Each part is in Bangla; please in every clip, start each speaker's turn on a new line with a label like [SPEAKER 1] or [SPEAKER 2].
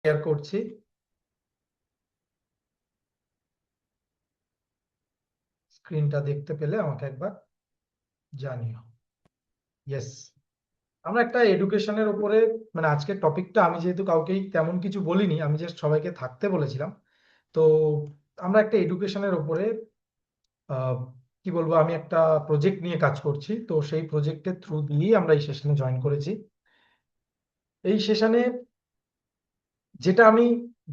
[SPEAKER 1] শেয়ার করছি। স্ক্রিনটা দেখতে পেলে আমাকে একবার জানিও। ইয়েস, আমরা একটা এডুকেশনের উপরে, মানে আজকের টপিকটা আমি যেহেতু কাউকেই তেমন কিছু বলিনি, আমি জাস্ট সবাইকে থাকতে বলেছিলাম। তো আমরা একটা এডুকেশনের উপরে আহ, কি বলবো, আমি একটা প্রজেক্ট নিয়ে কাজ করছি, তো সেই প্রজেক্টের থ্রু দিয়েই আমরা এই সেশনে জয়েন করেছি। এই সেশনে যেটা আমি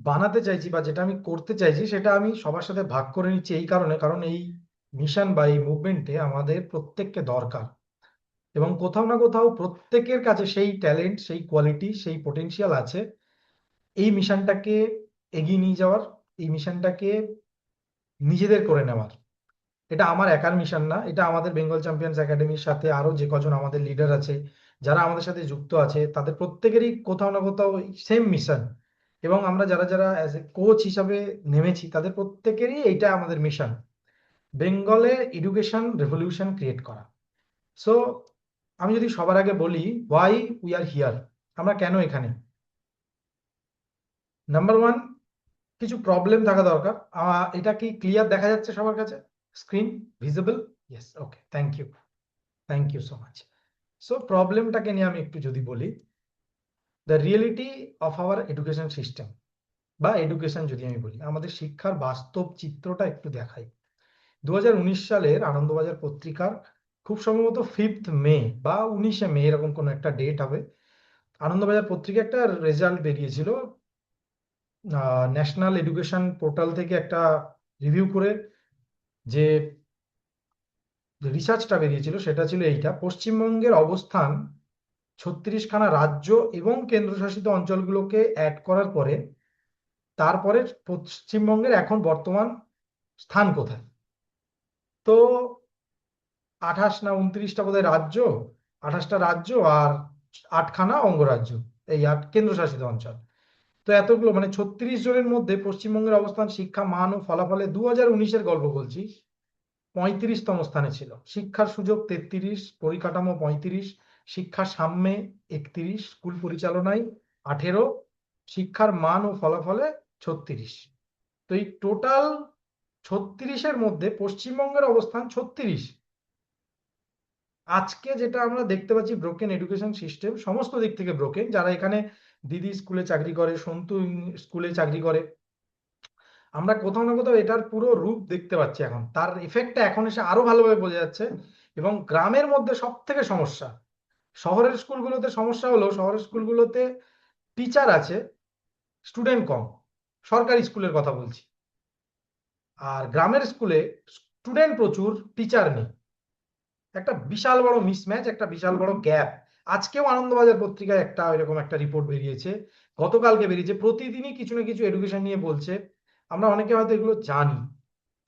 [SPEAKER 1] বানাতে চাইছি বা যেটা আমি করতে চাইছি সেটা আমি সবার সাথে ভাগ করে নিচ্ছি এই কারণে, কারণ এই মিশন বা এই মুভমেন্টে আমাদের প্রত্যেককে দরকার। এবং কোথাও না কোথাও প্রত্যেকের কাছে সেই ট্যালেন্ট, সেই কোয়ালিটি, সেই পোটেনশিয়াল আছে এই মিশনটাকে এগিয়ে নিয়ে যাওয়ার, এই মিশনটাকে নিজেদের করে নেওয়ার। এটা আমার একার মিশন না, এটা আমাদের বেঙ্গল চ্যাম্পিয়ন্স একাডেমির সাথে আরো যে কজন আমাদের লিডার আছে, যারা আমাদের সাথে যুক্ত আছে, তাদের প্রত্যেকেরই কোথাও না কোথাও সেম মিশন। এবং আমরা যারা যারা অ্যাজ এ কোচ হিসাবে নেমেছি তাদের প্রত্যেকেরই এইটা আমাদের মিশন, বেঙ্গলে এডুকেশন রেভলিউশন ক্রিয়েট করা। সো আমি যদি সবার আগে বলি ওয়াই উই আর হিয়ার, আমরা কেন এখানে। নাম্বার ওয়ান, কিছু প্রবলেম থাকা দরকার। এটা কি ক্লিয়ার দেখা যাচ্ছে সবার কাছে? Screen visible? Yes, okay, thank you, thank you so much. So প্রবলেমটাকে নিয়ে আমি একটু যদি বলি, the reality of our education system বা এডুকেশন যদি আমি বলি, আমাদের শিক্ষার বাস্তব চিত্রটা একটু দেখাই। 2019 সালের আনন্দবাজার পত্রিকার খুব সম্ভবত 5 মে বা 19 মে এরকম কোনো একটা ডেট হবে, আনন্দবাজার পত্রিকা একটা রেজাল্ট বেরিয়েছিল। ন্যাশনাল এডুকেশন পোর্টাল থেকে একটা রিভিউ করে যে রিসার্চটা বেরিয়েছিল সেটা ছিল এইটা: পশ্চিমবঙ্গের অবস্থান 36খানা রাজ্য এবং কেন্দ্রশাসিত অঞ্চলগুলোকে অ্যাড করার পরে তারপরে পশ্চিমবঙ্গের এখন বর্তমান স্থান কোথায়। তো 28 না 29টা বোধহয় রাজ্য, 28টা রাজ্য আর 8খানা অঙ্গরাজ্য, এই 8 কেন্দ্রশাসিত অঞ্চল। তো এতগুলো মানে 36 জনের মধ্যে পশ্চিমবঙ্গের অবস্থান শিক্ষা মান ও ফলাফলে 2019-এর গল্প বলছি, 35তম স্থানে ছিল। শিক্ষার সুযোগ 33, পরিকাঠামো 35, শিক্ষা সাম্যে 31, স্কুল পরিচালনায় 18, শিক্ষার মান ও ফলাফলে 36। তো এই টোটাল 36-এর মধ্যে পশ্চিমবঙ্গের অবস্থান 36। আজকে যেটা আমরা দেখতে পাচ্ছি ব্রোকেন এডুকেশন সিস্টেম, সমস্ত দিক থেকে ব্রোকেন। যারা এখানে দিদি স্কুলে চাকরি করে, সন্তু স্কুলে চাকরি করে, আমরা কোথাও না কোথাও এটার পুরো রূপ দেখতে পাচ্ছি। এখন তার এফেক্টটা এখন এসে আরো ভালোভাবে বোঝা যাচ্ছে। এবং গ্রামের মধ্যে সব থেকে সমস্যা, শহরের স্কুলগুলোতে সমস্যা হলো শহরের স্কুলগুলোতে টিচার আছে, স্টুডেন্ট কম। সরকারি স্কুলের কথা বলছি। আর গ্রামের স্কুলে স্টুডেন্ট প্রচুর, টিচার নেই। একটা বিশাল বড় মিসম্যাচ, একটা বিশাল বড় গ্যাপ। আজকেও আনন্দবাজার পত্রিকায় একটা এরকম একটা রিপোর্ট বেরিয়েছে, গতকালকে বেরিয়েছে। প্রতিদিনই কিছু না কিছু এডুকেশন নিয়ে বলছে, আমরা অনেকে হয়তো এগুলো জানি।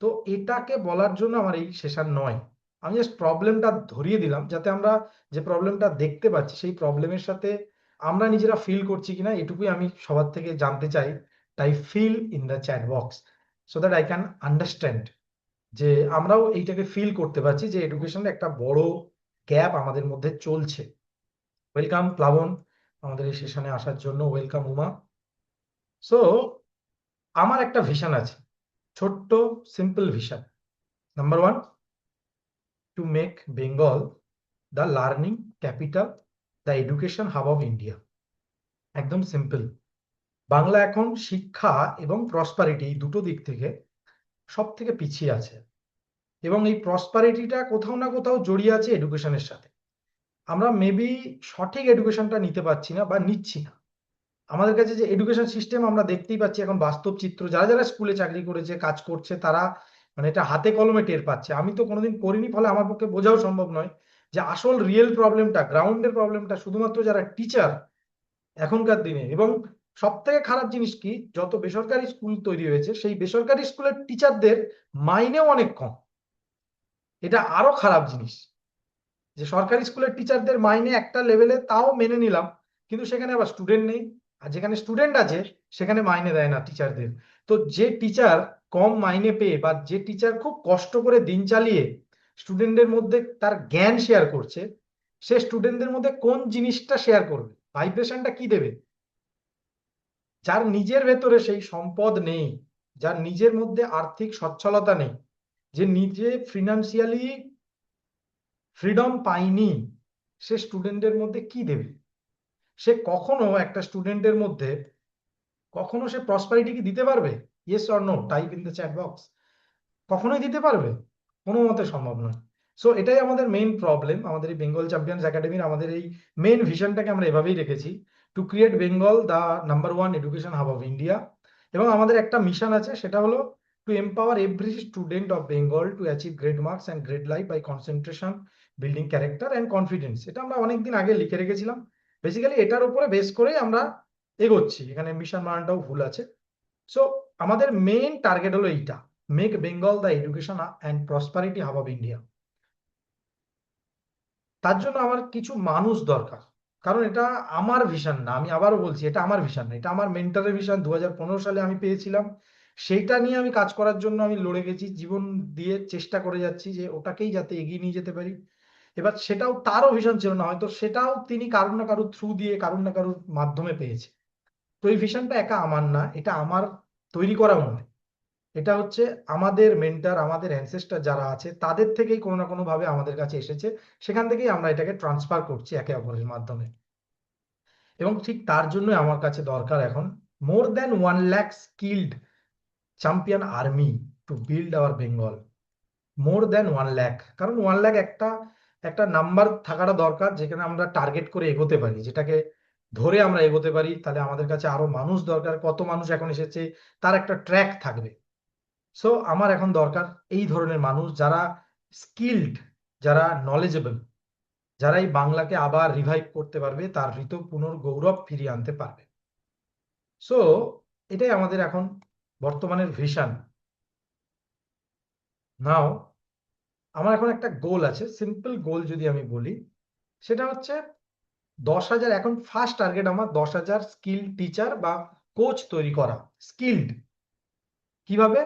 [SPEAKER 1] তো এটাকে বলার জন্য আমার এই সেশন নয়, আমি জাস্ট প্রবলেমটা ধরিয়ে দিলাম যাতে আমরা যে প্রবলেমটা দেখতে পাচ্ছি সেই প্রবলেমের সাথে আমরা নিজেরা ফিল করছি কিনা এটুকুই আমি সবার থেকে জানতে চাই। তাই fill in the chat box so that I can understand যে আমরাও এইটাকে ফিল করতে পারছি যে এডুকেশনের একটা বড় গ্যাপ আমাদের মধ্যে চলছে। ওয়েলকাম প্লাবন আমাদের এই সেশনে আসার জন্য, ওয়েলকাম উমা। সো আমার একটা ভিশন আছে, ছোট্ট simple vision. Number one, to make Bengal the learning capital, the education hub of India. একদম সিম্পল। বাংলা এখন শিক্ষা এবং প্রসপারিটি এই দুটো দিক থেকে সব থেকে পিছিয়ে আছে, এবং এই প্রসপারিটিটা কোথাও না কোথাও জড়িয়ে আছে এডুকেশনের সাথে। আমরা মেবি সঠিক এডুকেশনটা নিতে পারছি না বা নিচ্ছি না। আমাদের কাছে যে এডুকেশন সিস্টেম আমরা দেখতেই পাচ্ছি এখন বাস্তব চিত্র, যারা যারা স্কুলে চাকরি করেছে, কাজ করছে, তারা মানে এটা হাতে কলমে টের পাচ্ছে। আমি তো কোনোদিন করিনি, ফলে আমার পক্ষে বোঝাও সম্ভব নয় যে আসল রিয়েল প্রবলেমটা, গ্রাউন্ডের প্রবলেমটা শুধুমাত্র যারা টিচার এখনকার দিনে। এবং সব থেকে খারাপ জিনিস কি, যত বেসরকারি স্কুল তৈরি হয়েছে সেই বেসরকারি স্কুলের টিচারদের মাইনেও অনেক কম। এটা আরো খারাপ জিনিস যে সরকারি স্কুলের টিচারদের মাইনে একটা লেভেলে তাও মেনে নিলাম, কিন্তু সেখানে আবার স্টুডেন্ট নেই। আর যেখানে স্টুডেন্ট আছে সেখানে মাইনে দেয় না টিচারদের। তো যে টিচার কম মাইনে পেয়ে বা যে টিচার খুব কষ্ট করে দিন চালিয়ে স্টুডেন্টদের মধ্যে তার জ্ঞান শেয়ার করছে, সে স্টুডেন্টদের মধ্যে কোন জিনিসটা শেয়ার করবে, ভাইব্রেশনটা কি দেবে? যার নিজের ভেতরে সেই সম্পদ নেই, যার নিজের মধ্যে আর্থিক সচ্ছলতা নেই, যে নিজে ফিনান্সিয়ালি ফ্রিডম পায়নি, সে স্টুডেন্টের মধ্যে কি দেবে? সে কখনো একটা স্টুডেন্টের মধ্যে কখনো সে প্রসপারিটি কি দিতে পারবে? Yes or no, type in the chat box. কখনোই দিতে পারবে? কোনো মতে সম্ভব নয়। সো এটাই আমাদের মেইন প্রবলেম। আমাদের এই বেঙ্গল চ্যাম্পিয়ন্স একাডেমির আমাদের এই মেইন ভিশনটাকে আমরা এভাবেই রেখেছি, to create Bengal the number 1 education hub of India. এবং আমাদের একটা মিশন আছে, সেটা হলো to empower every student of Bengal to achieve great marks and great life by concentration, building character and confidence. এটা আমরা অনেকদিন আগে লিখে রেখেছিলাম। বেসিক্যালি এটার উপরে বেস করেই আমরা এগোচ্ছি, এখানে মিশন মানটাও ভুল আছে। সো আমাদের মেইন টার্গেট হলো এইটা, make Bengal the education and prosperity hub of India. তার জন্য আমার কিছু মানুষ দরকার, কারণ এটা আমার ভিশন না, আমি আবারও বলছি এটা আমার ভিশন না, এটা আমার মেন্টরের ভিশন। 2015 সালে আমি পেয়েছিলাম, সেইটা নিয়ে আমি কাজ করার জন্য আমি লড়ে গেছি, জীবন দিয়ে চেষ্টা করে যাচ্ছি যে ওটাকেই যাতে এগিয়ে নিয়ে যেতে পারি। এবার সেটাও তারও ভিশন ছিল না, হয়তো সেটাও তিনি কারুর না কারুর থ্রু দিয়ে, কারুর না কারুর মাধ্যমে পেয়েছে। তো এই ভিশনটা একা আমার না, এটা আমার তৈরি করাও নয়, এটা হচ্ছে আমাদের মেন্টর, আমাদের অ্যানসেস্টর যারা আছে তাদের থেকেই কোনো না কোনো ভাবে আমাদের কাছে এসেছে, সেখান থেকেই আমরা এটাকে ট্রান্সফার করছি একে অপরের মাধ্যমে। এবং ঠিক তার জন্য আমার কাছে দরকার এখন more than 1 lakh skilled champion army to build our Bengal. More than 1 lakh, কারণ 1 লাখ একটা একটা নাম্বার থাকাটা দরকার, যেখানে আমরা টার্গেট করে এগোতে পারি, যেটাকে ধরে আমরা এগোতে পারি। তাহলে আমাদের কাছে আরো মানুষ দরকার, কত মানুষ এখন এসেছে তার একটা ট্র্যাক থাকবে। সো আমার এখন দরকার এই ধরনের মানুষ, যারা স্কিল্ড, যারা নলেজেবল, যারা এই বাংলাকে আবার রিভাইভ করতে পারবে, তার ঋত পুনর্গৌরব ফিরিয়ে আনতে পারবে। সো এটাই আমাদের এখন বর্তমানের ভিশন। নাও আমার এখন একটা গোল আছে, সিম্পল গোল যদি আমি বলি, সেটা হচ্ছে 10,000, এখন ফার্স্ট টার্গেট আমার 10,000 স্কিল টিচার বা কোচ তৈরি করা। স্কিল্ড কিভাবে?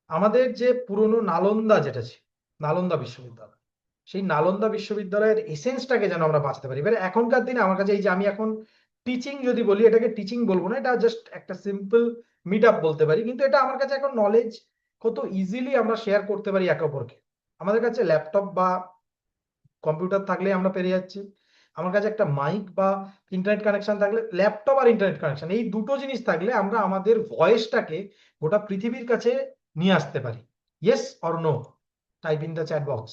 [SPEAKER 1] আমাদের যে পুরনো নালন্দা যেটা ছিল, নালন্দা বিশ্ববিদ্যালয়, সেই নালন্দা বিশ্ববিদ্যালয়ের এসেন্সটাকে যেন আমরা বাঁচাতে পারি। এবারে এখনকার দিনে আমার কাছে এই যে আমি এখন টিচিং যদি বলি, এটাকে টিচিং বলবো না, এটা জাস্ট একটা সিম্পল মিট আপ বলতে পারি, কিন্তু এটা আমার কাছে এখন নলেজ কত ইজিলি আমরা শেয়ার করতে পারি একে অপরকে। আমাদের কাছে ল্যাপটপ বা কম্পিউটার থাকলে আমরা পেরে যাচ্ছি, আমার কাছে একটা মাইক বা ইন্টারনেট কানেকশন থাকলে, ল্যাপটপ আর ইন্টারনেট কানেকশন এই দুটো জিনিস থাকলে আমরা আমাদের ভয়েসটাকে গোটা পৃথিবীর কাছে নিয়ে আসতে পারি। Yes or no, type in the chat box,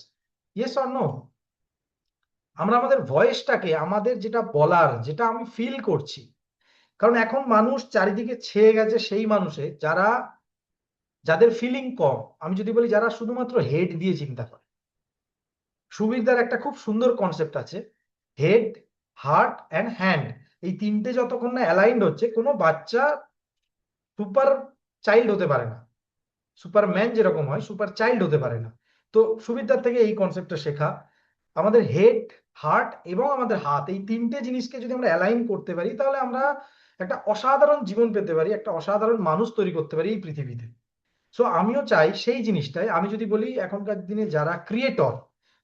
[SPEAKER 1] yes or no. আমরা আমাদের ভয়েসটাকে, আমাদের যেটা বলার, যেটা আমি ফিল করছি, কারণ এখন মানুষ চারিদিকে ছেয়ে গেছে সেই মানুষে যারা, যাদের ফিলিং কম। আমি যদি বলি যারা শুধুমাত্র হেড দিয়ে চিন্তা করে। সুবিরদার একটা খুব সুন্দর কনসেপ্ট আছে, হেড, হার্ট অ্যান্ড হ্যান্ড, এই তিনটে যতক্ষণ না অ্যালাইন্ড হচ্ছে, কোনো বাচ্চা সুপার চাইল্ড হতে পারে না। সুপারম্যান যেরকম হয়, সুপার চাইল্ড হতে পারে না। তো সুবিরদার থেকে এই কনসেপ্টটা শেখা, আমাদের হেড, হার্ট এবং আমাদের হাত, এই তিনটে জিনিসকে যদি আমরা অ্যালাইন করতে পারি, তাহলে আমরা একটা অসাধারণ জীবন পেতে পারি, একটা অসাধারণ মানুষ তৈরি করতে পারি এই পৃথিবীতে। সো আমিও চাই সেই জিনিসটাই। আমি যদি বলি এখনকার দিনে যারা ক্রিয়েটর,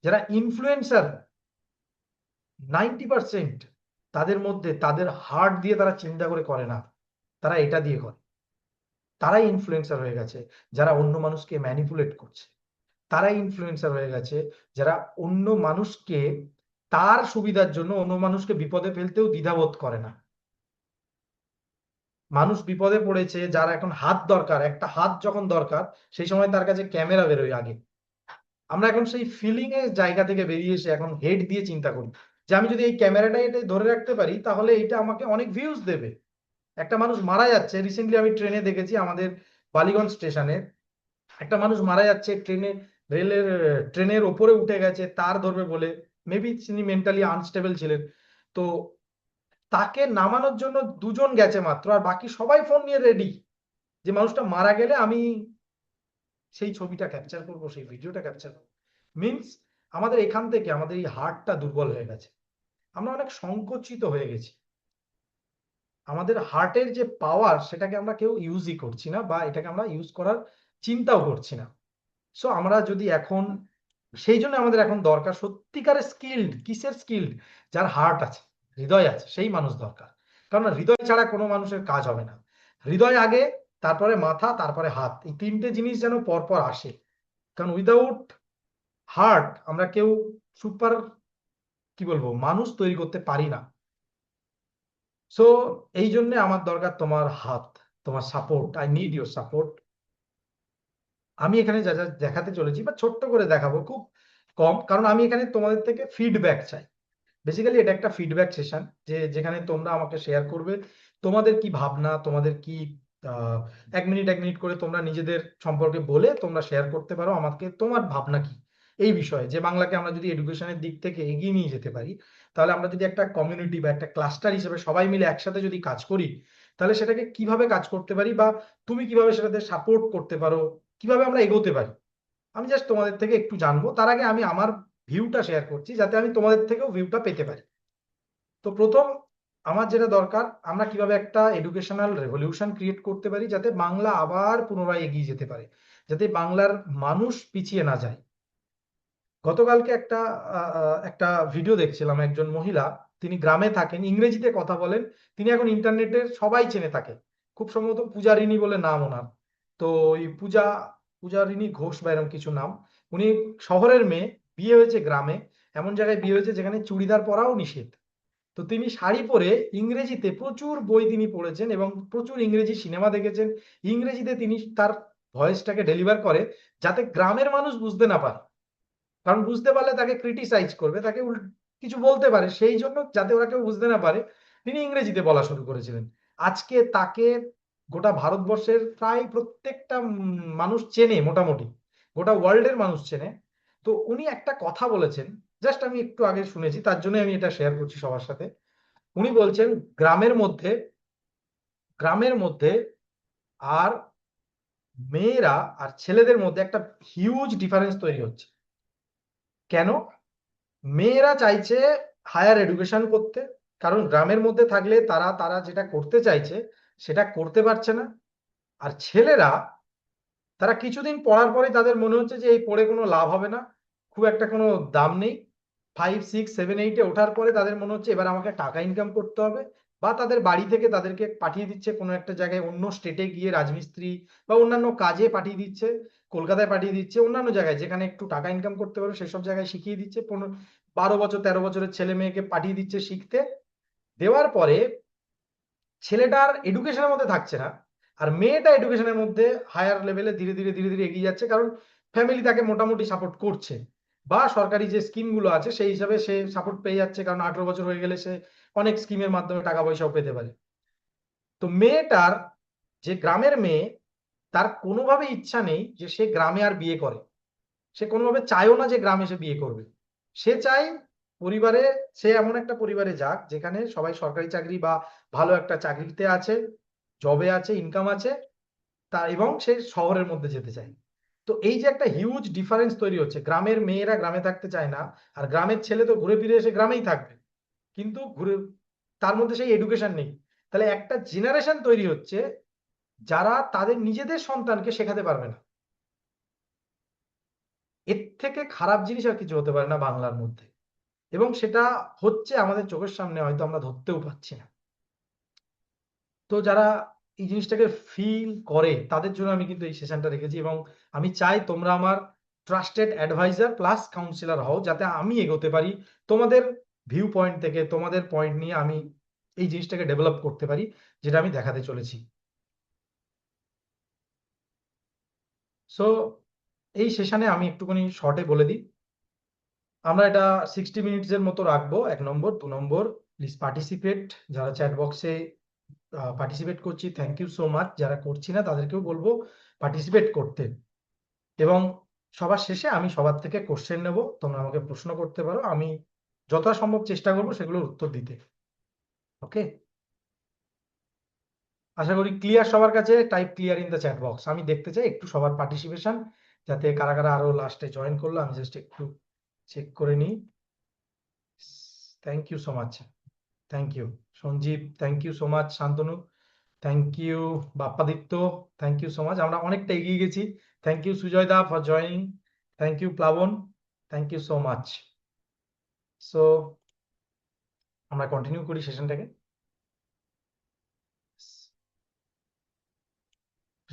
[SPEAKER 1] যারা ইনফ্লুয়েন্সার, 90% তাদের মধ্যে তাদের হার্ট দিয়ে তারা চিন্তা করে করে না, তারা এটা দিয়ে করে। তারাই ইনফ্লুয়েন্সার হয়ে গেছে যারা অন্য মানুষকে ম্যানিপুলেট করছে, তারাই ইনফ্লুয়েন্সার হয়ে গেছে যারা অন্য মানুষকে তার সুবিধার জন্য অন্য মানুষকে বিপদে ফেলতেও দ্বিধাবোধ করে না। মানুষ বিপদে পড়েছে, যার এখন হাত দরকার, একটা হাত যখন দরকার, সেই সময় তার কাছে ক্যামেরা বেরোয় আগে। আমরা এখন সেই ফিলিং এর জায়গা থেকে বেরিয়ে এসে এখন হেড দিয়ে চিন্তা করি, যে আমি যদি এই ক্যামেরাটা এটা ধরে রাখতে পারি, তাহলে এটা আমাকে অনেক ভিউজ দেবে। একটা মানুষ মারা যাচ্ছে, রিসেন্টলি আমি ট্রেনে দেখেছি আমাদের বালিগঞ্জ স্টেশনে, একটা মানুষ মারা যাচ্ছে ট্রেনে, রেলের ট্রেনের ওপরে উঠে গেছে তার ধরবে বলে, মেবি তিনি মেন্টালি আনস্টেবল ছিলেন। তো তাকে নামানোর জন্য দুজন গেছে মাত্র, আর বাকি সবাই ফোন নিয়ে রেডি, যে মানুষটা মারা গেলে আমি সেই ছবিটা ক্যাপচার করবো, সেই ভিডিওটা ক্যাপচার করবো। মিনস আমাদের এখান থেকে আমাদের এই হার্টটা দুর্বল হয়ে গেছে, আমরা অনেক সংকুচিত হয়ে গেছি। আমাদের হার্টের যে পাওয়ার, সেটাকে আমরা কেউ ইউজই করছি না, বা এটাকে আমরা ইউজ করার চিন্তাও করছি না। সো আমরা যদি এখন, সেই জন্য আমাদের এখন দরকার সত্যিকারের স্কিল্ড, কিসের স্কিল্ড? যার হার্ট আছে, হৃদয় আছে, সেই মানুষ দরকার। কারণ হৃদয় ছাড়া কোনো মানুষের কাজ হবে না। হৃদয় আগে, তারপরে মাথা, তারপরে হাত, এই তিনটে জিনিস যেন পরপর আসে। কারণ উইদাউট হার্ট আমরা কেউ সুপার, কি বলবো, মানুষ তৈরি করতে পারি না। সো এই জন্য আমার দরকার তোমার হাত, তোমার support. I need your support. আমি এখানে যা যা দেখাতে চলেছি বা ছোট্ট করে দেখাবো, খুব কম, কারণ আমি এখানে তোমাদের থেকে ফিডব্যাক চাই। বেসিক্যালি এটা একটা ফিডব্যাক সেশন, যেখানে তোমরা আমাকে শেয়ার করবে তোমাদের কি ভাবনা, তোমাদের কি 1 মিনিট 1 মিনিট করে তোমরা নিজেদের সম্পর্কে বলে তোমরা শেয়ার করতে পারো আমাকে তোমার ভাবনা কি এই বিষয়ে, যে বাংলাকে আমরা যদি এডুকেশনের দিক থেকে এগিয়ে নিয়ে যেতে পারি, তাহলে আমরা যদি একটা কমিউনিটি বা একটা ক্লাস্টার হিসেবে সবাই মিলে একসাথে যদি কাজ করি, তাহলে সেটাকে কিভাবে কাজ করতে পারি, বা তুমি কিভাবে সেটাতে সাপোর্ট করতে পারো, কিভাবে আমরা এগোতে পারি, আমি জাস্ট তোমাদের থেকে একটু জানবো। তার আগে আমি আমার ভিউটা শেয়ার করছি, যাতে আমি তোমাদের থেকেও ভিউটা পেতে পারি। তো প্রথম আমার যেটা দরকার, আমরা কিভাবে একটা এডুকেশনাল রেভলিউশন ক্রিয়েট করতে পারি, যাতে বাংলা আবার পুনরায় এগিয়ে যেতে পারে, যাতে বাংলার মানুষ পিছিয়ে না যায়। গতকালকে একটা ভিডিও দেখছিলাম, একজন মহিলা, তিনি গ্রামে থাকেন, ইংরেজিতে কথা বলেন, তিনি এখন ইন্টারনেটের সবাই চেনে তাকে, খুব সম্ভবত পূজারিনী বলে নাম ওনার। তো ওই পূজারিনী ঘোষ বা এরকম কিছু নাম। উনি শহরের মেয়ে, বিয়ে হয়েছে গ্রামে, এমন জায়গায় বিয়ে হয়েছে যেখানে চুড়িদার পরাও নিষেধ। তো তিনি শাড়ি পরে ইংরেজিতে প্রচুর বই তিনি পড়েছেন এবং প্রচুর ইংরেজি সিনেমা দেখেছেন। ইংরেজিতে তিনি তার ভয়েসটাকে ডেলিভার করে, যাতে গ্রামের মানুষ বুঝতে না পারে, কারণ বুঝতে পারলে তাকে ক্রিটিসাইজ করবে, তাকে কিছু বলতে পারে, সেই জন্য যাতে ওরা কেউ বুঝতে না পারে তিনি ইংরেজিতে বলা শুরু করেছিলেন। আজকে তাকে গোটা ভারতবর্ষের প্রায় প্রত্যেকটা মানুষ চেনে, মোটামুটি গোটা ওয়ার্ল্ডের মানুষ চেনে। তো উনি একটা কথা বলেছেন, জাস্ট আমি একটু আগে শুনেছি, তার জন্য আমি এটা শেয়ার করছি সবার সাথে। উনি বলছেন গ্রামের মধ্যে আর মেয়েরা আর ছেলেদের মধ্যে একটা হিউজ ডিফারেন্স তৈরি হচ্ছে। কেন? মেয়েরা চাইছে হায়ার এডুকেশন করতে, কারণ গ্রামের মধ্যে থাকলে তারা তারা যেটা করতে চাইছে সেটা করতে পারছে না। আর ছেলেরা, তারা কিছুদিন পড়ার পরে তাদের মনে হচ্ছে যে এই পড়ে কোনো লাভ হবে না, খুব একটা কোনো দাম নেই। 5 6 7 8-এ ওঠার পরে তাদের মনে হচ্ছে এবার আমাকে টাকা ইনকাম করতে হবে, বা তাদের বাড়ি থেকে তাদেরকে পাঠিয়ে দিচ্ছে কোনো একটা জায়গায়, অন্য স্টেটে গিয়ে রাজমিস্ত্রি বা অন্যান্য কাজে পাঠিয়ে দিচ্ছে, কলকাতায় পাঠিয়ে দিচ্ছে, অন্যান্য জায়গায় যেখানে একটু টাকা ইনকাম করতে পারবে সেসব জায়গায় শিখিয়ে দিচ্ছে। 12 বছর 13 বছরের ছেলে মেয়েকে পাঠিয়ে দিচ্ছে শিখতে। দেওয়ার পরে ছেলেটার এডুকেশনের মধ্যে থাকছে না, আর মেয়েটা এডুকেশনের মধ্যে হায়ার লেভেলে ধীরে ধীরে ধীরে ধীরে এগিয়ে যাচ্ছে, কারণ ফ্যামিলি তাকে মোটামুটি সাপোর্ট করছে, বা সরকারি যে স্কিমগুলো আছে সেই হিসাবে সে সাপোর্ট পেয়ে যাচ্ছে, কারণ 18 বছর হয়ে গেলে সে অনেক স্কিমের মাধ্যমে টাকা পয়সাও পেতে পারে। তো মেয়েটার, যে গ্রামের মেয়ে, তার কোনোভাবে ইচ্ছা নেই যে সে গ্রামে আর বিয়ে করে, সে কোনোভাবে চায়ও না যে গ্রামে সে বিয়ে করবে। সে চায় পরিবারে, সে এমন একটা পরিবারে যাক যেখানে সবাই সরকারি চাকরি বা ভালো একটা চাকরিতে আছে, জবে আছে, ইনকাম আছে, তা এবং সে শহরের মধ্যে যেতে চায়। তো এই যে একটা হিউজ ডিফারেন্স তৈরি হচ্ছে, গ্রামের মেয়েরা গ্রামে থাকতে চায় না, আর গ্রামের ছেলে তো ঘুরে ফিরে এসে গ্রামেই থাকবে, কিন্তু তার মধ্যে সেই এডুকেশন নেই। তাহলে একটা জেনারেশন তৈরি হচ্ছে যারা তাদের নিজেদের সন্তানকে শেখাতে পারবে না। এর থেকে খারাপ জিনিস আর কিছু হতে পারে না বাংলার মধ্যে, এবং সেটা হচ্ছে আমাদের চোখের সামনে, হয়তো আমরা ধরতেও পাচ্ছি না। তো যারা এই জিনিসটাকে ফিল করে তাদের জন্য আমি কিন্তু এই সেশনটা রেখেছি, এবং আমি চাই তোমরা আমার ট্রাস্টেড অ্যাডভাইজার প্লাস কাউন্সিলর হও, যাতে আমি এগোতে পারি তোমাদের ভিউ পয়েন্ট থেকে, তোমাদের পয়েন্ট নিয়ে আমি এই জিনিসটাকে ডেভেলপ করতে পারি, যেটা আমি দেখাতে চলেছি। সো এই সেশনে আমি একটুখানি শর্টে বলে দিই, আমরা এটা 60 মিনিটস এর মতো রাখবো। 1 নম্বর, 2 নম্বর, প্লিজ পার্টিসিপেট। যারা চ্যাট বক্সে পার্টিসিপেট করছি, থ্যাংক ইউ সো মাচ। যারা করছি না তাদেরকেও বলবো পার্টিসিপেট করতে। এবং সবার শেষে আমি সবার থেকে কোশ্চেন নেব, তোমরা আমাকে প্রশ্ন করতে পারো, আমি যথাসম্ভব চেষ্টা করবো সেগুলোর উত্তর দিতে। ওকে, আশা করি ক্লিয়ার সবার কাছে। Type clear in the chat box, আমি দেখতে চাই একটু সবার পার্টিসিপেশন, যাতে কারা কারা আরো লাস্টে জয়েন করলো আমি জাস্ট একটু চেক করে নিই। Thank you so much, thank you Sanjeev, thank you so much Shantanu, thank you Bappaditya, thank you so much. আমরা অনেকটা এগিয়ে গেছি। Thank you Sujoy da for joining, thank you Plabon, thank you so much. So আমরা কন্টিনিউ করি সেশনটাকে।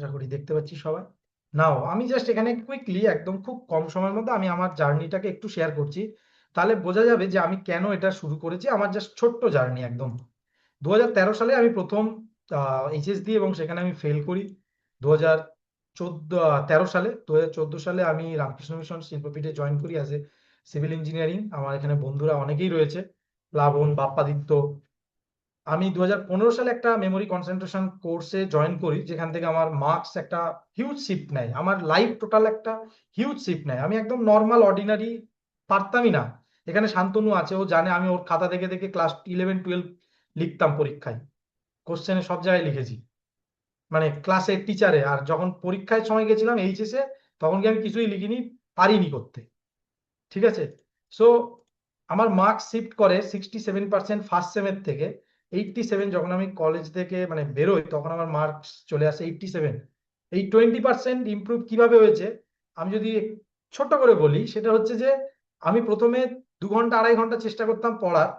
[SPEAKER 1] আশা করি দেখতে পাচ্ছি সবাই। নাও আমি জাস্ট এখানে কুইকলি একদম খুব কম সময়ের মধ্যে আমি আমার জার্নিটাকে একটু শেয়ার করছি, তাহলে বোঝা যাবে যে আমি কেন এটা শুরু করেছি। আমার জাস্ট ছোট্ট জার্নি একদম। 2013 সালে আমি প্রথম এইচএস দিই এবং সেখানে আমি ফেল করি। 2013 সালে আমি রামকৃষ্ণ মিশন শিল্পপীঠে জয়েন করি অ্যাজ এ সিভিল ইঞ্জিনিয়ারিং। আমার এখানে বন্ধুরা অনেকেই রয়েছে, প্লাবন, বাপ্পাদিত্য। আমি 2015 সালে একটা মেমোরি কনসেন্ট্রেশন কোর্সে জয়েন করি, যেখান থেকে আমার মার্কস একটা হিউজ শিফট নেয়, আমার লাইফ টোটাল একটা হিউজ শিফট নেয়। আমি একদম নর্মাল অর্ডিনারি পারতামই না। এখানে শান্তনু আছে, ও জানে আমি ওর খাতা দেখে দেখে ক্লাস 11-12 লিখতাম পরীক্ষায়, কোশ্চেনে সব জায়গায় লিখেছি, মানে ক্লাসে টিচারে। আর যখন পরীক্ষায় সময় গেছিলাম এইচএসে, তখন কি আমি কিছুই লিখিনি, পারিনি করতে। ঠিক আছে। সো আমার মার্কস শিফট করে 67% ফার্স্ট সেমের থেকে 87। যখন আমি কলেজ থেকে মানে বেরোই তখন আমার মার্কস চলে আসে 87। এই 20% ইমপ্রুভ কিভাবে হয়েছে আমি যদি ছোট্ট করে বলি, সেটা হচ্ছে যে আমি প্রথমে 2 ঘন্টা 2.5 ঘন্টা চেষ্টা করতাম পড়ার,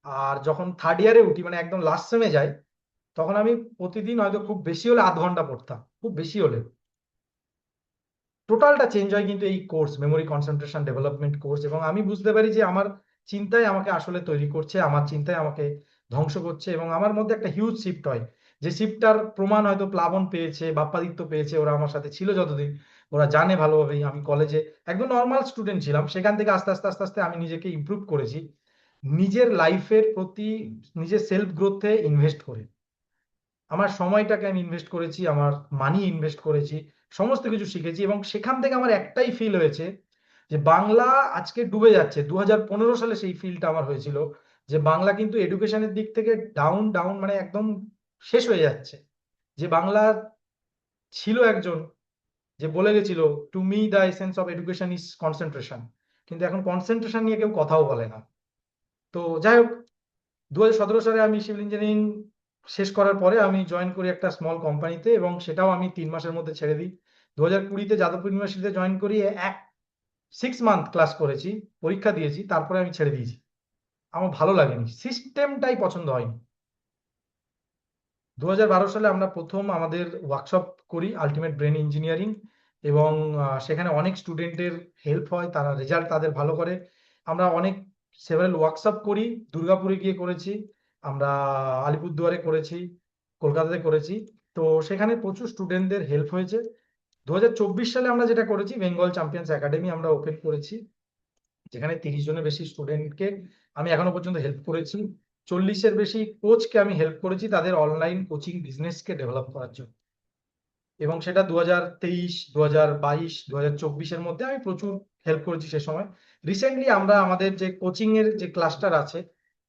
[SPEAKER 1] আর যখন থার্ড ইয়ারে উঠি মানে একদম লাস্ট সেমে যাই, তখন আমি প্রতিদিন হয়তো খুব বেশি হলে আধ ঘন্টা পড়তাম, খুব বেশি হলে। টোটালটা চেঞ্জ হয় কিন্তু এই course, memory concentration development course. এবং আমি বুঝতে পারি যে আমার চিন্তায় আমাকে আসলে তৈরি করছে, আমার চিন্তায় আমাকে ধ্বংস করছে, এবং আমার মধ্যে একটা হিউজ শিফট হয়। যে শিফটটার প্রমাণ হয়তো প্লাবন পেয়েছে, বাপ্পাদিত্য পেয়েছে, ওরা আমার সাথে ছিল যতদিন, ওরা জানে ভালোভাবেই। আমি কলেজে একদম নর্মাল স্টুডেন্ট ছিলাম, সেখান থেকে আস্তে আস্তে আস্তে আস্তে আমি নিজেকে ইমপ্রুভ করেছি, নিজের লাইফের প্রতি, নিজের সেলফ গ্রোথে ইনভেস্ট করে। আমার সময়টাকে আমি ইনভেস্ট করেছি, আমার মানি ইনভেস্ট করেছি, সমস্ত কিছু শিখেছি। এবং সেখান থেকে আমার একটাই ফিল হয়েছে যে বাংলা আজকে ডুবে যাচ্ছে। 2015 সালে সেই ফিলটা আমার হয়েছিল যে বাংলা কিন্তু এডুকেশনের দিক থেকে ডাউন ডাউন, মানে একদম শেষ হয়ে যাচ্ছে। যে বাংলা ছিল একজন যে বলে গেছিল, to me the essence of education is concentration, কিন্তু এখন কনসেন্ট্রেশন নিয়ে কেউ কথাও বলে না। তো যাই হোক, 2017 সালে আমি সিভিল ইঞ্জিনিয়ারিং শেষ করার পরে আমি জয়েন করি একটা স্মল কোম্পানিতে, এবং সেটাও আমি 3 মাসের মধ্যে ছেড়ে দিই। 2020-তে যাদবপুর ইউনিভার্সিটিতে জয়েন করি, 6 মান্থ ক্লাস করেছি, পরীক্ষা দিয়েছি, তারপরে আমি ছেড়ে দিয়েছি। আমার ভালো লাগেনি, সিস্টেমটাই পছন্দ হয়নি। 2012 সালে আমরা প্রথম আমাদের ওয়ার্কশপ করি, আলটিমেট ব্রেন ইঞ্জিনিয়ারিং। এবং সেখানে অনেক স্টুডেন্টের হেল্প হয়, তারা রেজাল্ট তাদের ভালো করে। আমরা অনেক সেভারাল ওয়ার্কশপ করি, দুর্গাপুরে গিয়ে করেছি, আমরা আলিপুরদুয়ারে করেছি, কলকাতাতে করেছি। তো সেখানে প্রচুর স্টুডেন্টদের হেল্প হয়েছে। 2024 সালে আমরা যেটা করেছি, বেঙ্গল চ্যাম্পিয়ন্স একাডেমি আমরা ওপেন করেছি, যেখানে 30 জনের বেশি স্টুডেন্টকে আমি এখনো পর্যন্ত হেল্প করেছি। 40-এর বেশি কোচকে আমি হেল্প করেছি তাদের অনলাইন কোচিং বিজনেসকে ডেভেলপ করার জন্য। এবং সেটা 2023, 2022, 2024-এর মধ্যে আমি প্রচুর হেল্প করেছি সে সময়। রিসেন্টলি আমরা আমাদের যে কোচিং এর যে ক্লাস্টার আছে,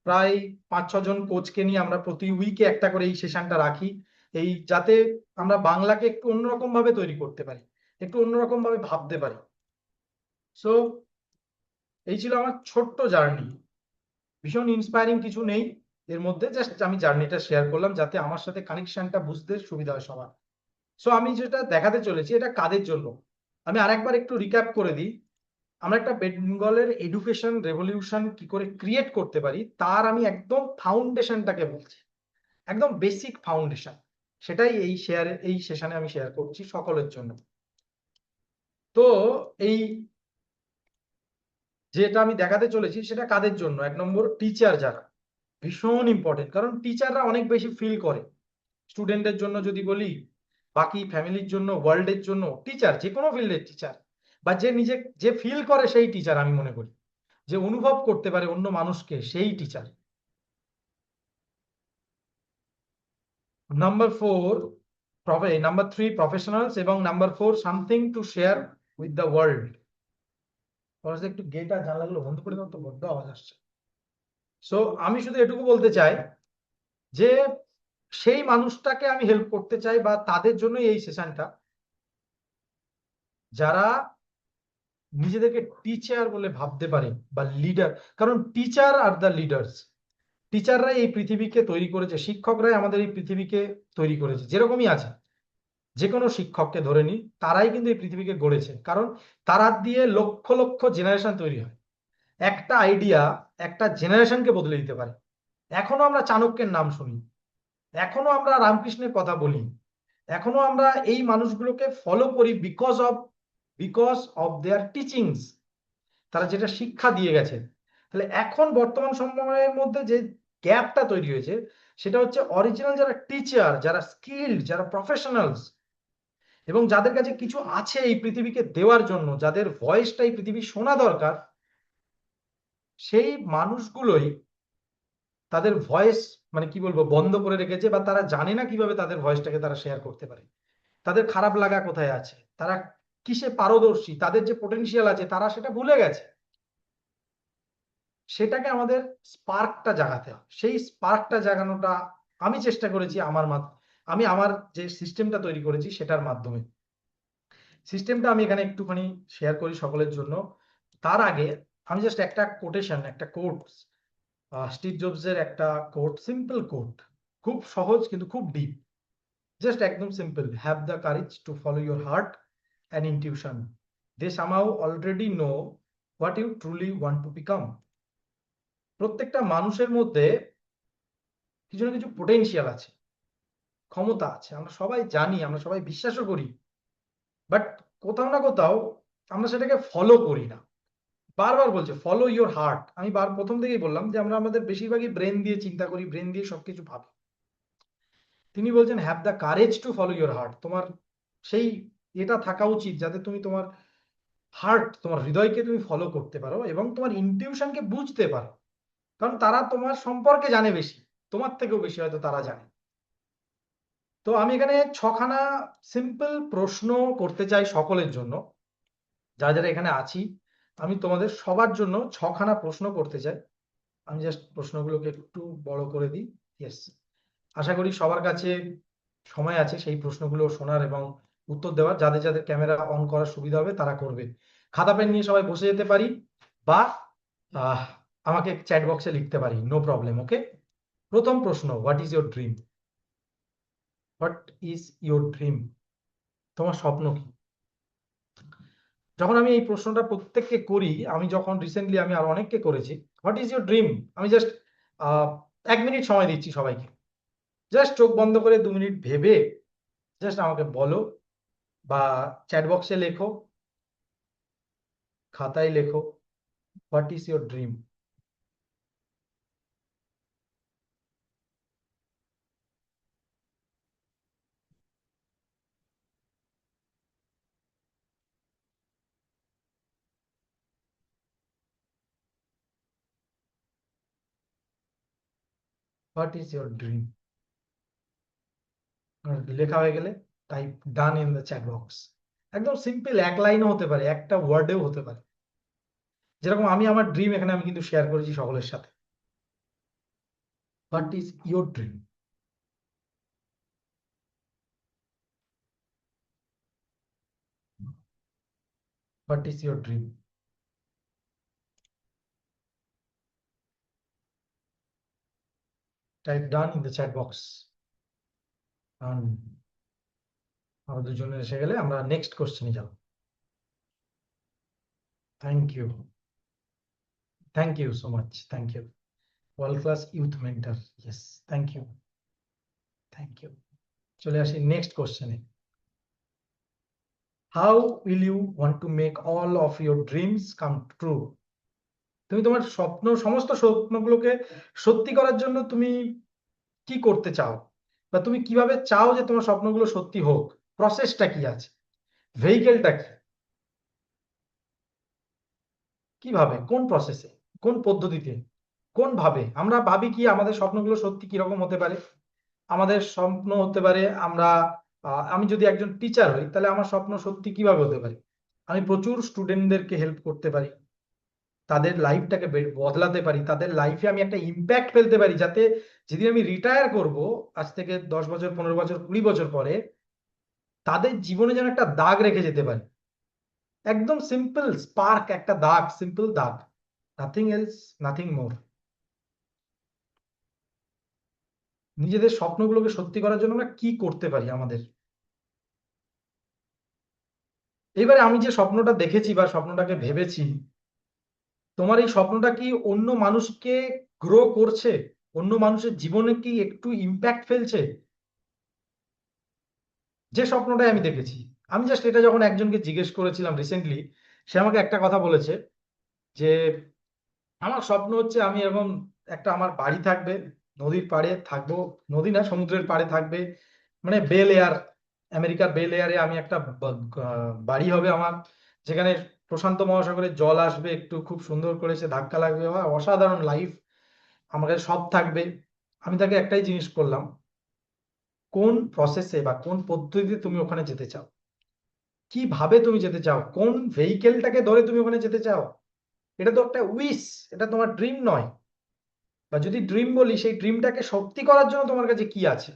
[SPEAKER 1] প্রায় 5-6 জন কোচকে নিয়ে আমরা প্রতি উইকে একটা করে এই সেশনটা রাখি, এই যাতে আমরা বাংলাকে একটু অন্যরকম ভাবে তৈরি করতে পারি, একটু অন্যরকম ভাবে ভাবতে পারি। সো এই ছিল আমার ছোট্ট জার্নি, ভীষণ ইন্সপায়ারিং কিছু নেই এর মধ্যে, জাস্ট আমি জার্নিটা শেয়ার করলাম যাতে আমার সাথে কানেকশনটা বুঝতে সুবিধা হয় সবার। সো আমি যেটা দেখাতে চলেছি এটা কাদের জন্য, আমি আরেকবার একটু রিক্যাপ করে দিই। আমরা একটা বেঙ্গলের এডুকেশন রেভলিউশন কি করে ক্রিয়েট করতে পারি তার আমি একদম ফাউন্ডেশনটাকে বলছি, একদম বেসিক ফাউন্ডেশন, সেটাই এই সেশনে আমি শেয়ার করছি সকলের জন্য। তো এই যেটা আমি দেখাতে চলেছি সেটা কাদের জন্য, 1 নম্বর টিচার, যারা ভীষণ ইম্পর্টেন্ট, কারণ টিচাররা অনেক বেশি ফিল করে। স্টুডেন্টের জন্য যদি বলি, বাকি ফ্যামিলির জন্য, ওয়ার্ল্ডের জন্য, টিচার যে কোনো ফিল্ডের টিচার, বা যে নিজে যে ফিল করে সেই টিচার, আমি মনে করি যে অনুভব করতে পারে অন্য মানুষকে, সেই টিচার। নাম্বার 4 নাম্বার 3 প্রফেশনালস, এবং number 4 something to share with the world. একটু গেট আর জানলাগুলো বন্ধ করে দাও তো, বড্ড আওয়াজ আসছে। সো আমি শুধু এটুকু বলতে চাই যে সেই মানুষটাকে আমি হেল্প করতে চাই, বা তাদের জন্য এই সেশনটা, যারা নিজেদেরকে টিচার বলে ভাবতে পারে বা লিডার। কারণ টিচার আর দ্য লিডার্স, টিচাররাই এই পৃথিবীকে তৈরি করেছে, শিক্ষকরাই আমাদের এই পৃথিবীকে তৈরি করেছে, যেরকমই আছে। যে কোনো শিক্ষককে ধরে নি, তারাই কিন্তু এই পৃথিবীকে গড়েছে, কারণ তারা দিয়ে লক্ষ লক্ষ জেনারেশন তৈরি হয়। একটা আইডিয়া একটা জেনারেশনকে বদলে দিতে পারে। এখনো আমরা চাণক্যের নাম শুনি, এখনো আমরা রামকৃষ্ণের কথা বলি, এখনো আমরা এই মানুষগুলোকে ফলো করি বিকজ অফ দেয়ার টিচিংস, তারা যেটা শিক্ষা দিয়ে গেছে। তাহলে এখন বর্তমান সময়ের মধ্যে যে গ্যাপটা তৈরি হয়েছে সেটা হচ্ছে অরিজিনাল যারা টিচার, যারা স্কিল্ড, যারা প্রফেশনালস এবং যাদের কাছে কিছু আছে এই পৃথিবীকে দেওয়ার জন্য, যাদের ভয়েসটা এই পৃথিবী শোনা দরকার, সেই মানুষগুলোই তাদের ভয়েস মানে কি বলবো বন্ধ করে রেখেছে, বা তারা জানে না কিভাবে তাদের ভয়েসটাকে তারা শেয়ার করতে পারে। তাদের খারাপ লাগা কোথায় আছে, তারা কিসে পারদর্শী, তাদের যে পোটেনশিয়াল আছে তারা সেটা ভুলে গেছে। সেটাকে আমাদের স্পার্কটা জাগাতে হবে। সেই স্পার্কটা জাগানোটা আমি চেষ্টা করেছি আমি আমার যে সিস্টেমটা তৈরি করেছি সেটার মাধ্যমে। সিস্টেমটা আমি এখানে একটুখানি শেয়ার করি সকলের জন্য। তার আগে আমি জাস্ট একটা কোটেশন, একটা কোট, স্টিভ জবসের একটা কোট, সিম্পল কোট, খুব সহজ কিন্তু খুব ডিপ। জাস্ট একদম simple, have the courage to follow your heart and intuition, they somehow already know what you truly want to become. প্রত্যেকটা মানুষের মধ্যে কিছু না কিছু পোটেনশিয়াল আছে, ক্ষমতা আছে, আমরা সবাই জানি, আমরা সবাই বিশ্বাসও করি, বাট কোথাও না কোথাও আমরা সেটাকে ফলো করি না। বারবার বলছে ফলো ইওর হার্ট। আমি প্রথম থেকেই বললাম যে আমরা আমাদের বেশিরভাগই ব্রেন দিয়ে চিন্তা করি, ব্রেন দিয়ে সবকিছু ভাবি। তিনি বলছেন have the courage to follow your heart, তোমার সেই এটা থাকা উচিত যাতে তুমি তোমার হার্ট, তোমার হৃদয়কে তুমি ফলো করতে পারো এবং তোমার ইনটিউশনকে বুঝতে পারো, কারণ তারা তোমার সম্পর্কে জানে বেশি, তোমার থেকেও বেশি হয়তো তারা জানে। তো আমি এখানে ছখানা সিম্পল প্রশ্ন করতে চাই সকলের জন্য, যারা যারা এখানে আছি। আমি তোমাদের সবার জন্য ছখানা প্রশ্ন করতে চাই। আমি জাস্ট প্রশ্নগুলোকে একটু বড় করে দিই। ইয়েস, আশা করি সবার কাছে সময় আছে সেই প্রশ্নগুলো শোনার এবং উত্তর দেওয়ার। যাদের যাদের ক্যামেরা অন করার সুবিধা হবে তারা করবে। খাতা পেন নিয়ে সবাই বসে যেতে পারি, বা আহ, আমাকে চ্যাট বক্সে লিখতে পারি, নো প্রবলেম। ওকে, প্রথম প্রশ্ন, what is your dream? What is your dream? তোমার স্বপ্ন কি? যখন আমি এই প্রশ্নটা প্রত্যেককে করি, আমি যখন রিসেন্টলি আমি আর অনেককে করেছি, হোয়াট ইজ ইউর ড্রিম, আমি জাস্ট 1 মিনিট সময় দিচ্ছি সবাইকে। জাস্ট চোখ বন্ধ করে 2 মিনিট ভেবে জাস্ট আমাকে বলো, বা চ্যাট বক্সে লেখো, খাতায় লেখো, what is your dream? What is your dream? লেখা হয়ে গেলে type done in the chat box. একদম সিম্পল, এক লাইনও হতে পারে, একটা ওয়ার্ডেও হতে পারে। যেরকম আমি আমার ড্রিম এখানে আমি কিন্তু শেয়ার করেছি সকলের সাথে। What is your dream? What is your dream? Type done in the chat box. আমরা দুজনে এসে গেলে আমরা নেক্সট কোশ্চেনে যাব। Thank you, thank you so much, thank you. World class youth mentor, yes, thank you, thank you. চলে আসি নেক্সট কোশ্চেনে। How will you want to make all of your dreams come true? তুমি তোমার সমস্ত স্বপ্নগুলোকে সত্যি করার জন্য তুমি কি করতে চাও, বা তুমি কিভাবে চাও যে তোমার স্বপ্নগুলো সত্যি হোক? প্রসেসটা কি আছে, ভেহিকেলটা কি, কিভাবে, কোন প্রসেসে, কোন পদ্ধতিতে, কোন ভাবে? আমরা ভাবি কি আমাদের স্বপ্নগুলো সত্যি কিরকম হতে পারে? আমাদের স্বপ্ন হতে পারে আমরা আমি যদি একজন টিচার হই তাহলে আমার স্বপ্ন সত্যি কিভাবে হতে পারে? আমি প্রচুর স্টুডেন্টদেরকে হেল্প করতে পারি, তাদের লাইফটাকে বদলাতে পারি, তাদের লাইফে আমি একটা ইম্প্যাক্ট ফেলতে পারি, যাতে যেদিন আমি রিটায়ার করব আজ থেকে 10 বছর, 15 বছর, 20 বছর পরে, তাদের জীবনে যেন একটা দাগ রেখে যেতে পারি। একদম সিম্পল স্পার্ক, একটা দাগ, সিম্পল দাগ, নাথিং এলস, নাথিং মোর। নিজেদের স্বপ্নগুলোকে সত্যি করার জন্য আমরা কি করতে পারি আমাদের? এবারে আমি যে স্বপ্নটা দেখেছি বা স্বপ্নটাকে ভেবেছি, তোমার এই স্বপ্নটা কি অন্য মানুষকে গ্রো করছে? অন্য মানুষের জীবনে কি একটু ইম্প্যাক্ট ফেলছে? যে স্বপ্নটাই আমি দেখেছি, আমি জাস্ট এটা যখন একজনকে জিজ্ঞেস করেছিলাম রিসেন্টলি, সে আমাকে একটা কথা বলেছে যে আমার স্বপ্ন হচ্ছে আমি এরকম একটা আমার বাড়ি থাকবে, নদীর পাড়ে থাকবো, নদী না সমুদ্রের পাড়ে থাকবে, মানে বেল এয়ার, আমেরিকার বেল এয়ারে আমি একটা বাড়ি হবে আমার, যেখানে প্রশান্ত মহাসাগরের জল আসবে একটু খুব সুন্দর করে, সে ধাক্কা লাগবে, অসাধারণ লাইফ আমার কাছে সব থাকবে। আমি তাকে একটাই জিনিস করলাম, কোন প্রসেসে বা কোন পদ্ধতিতে তুমি ওখানে যেতে চাও, কিভাবে তুমি যেতে চাও, কোন ভেহিকেলটাকে ধরে তুমি ওখানে যেতে চাও? এটা তো একটা উইশ, এটা তোমার ড্রিম নয়। বা যদি ড্রিম বলি, সেই ড্রিমটাকে সত্যি করার জন্য তোমার কাছে কি আছে,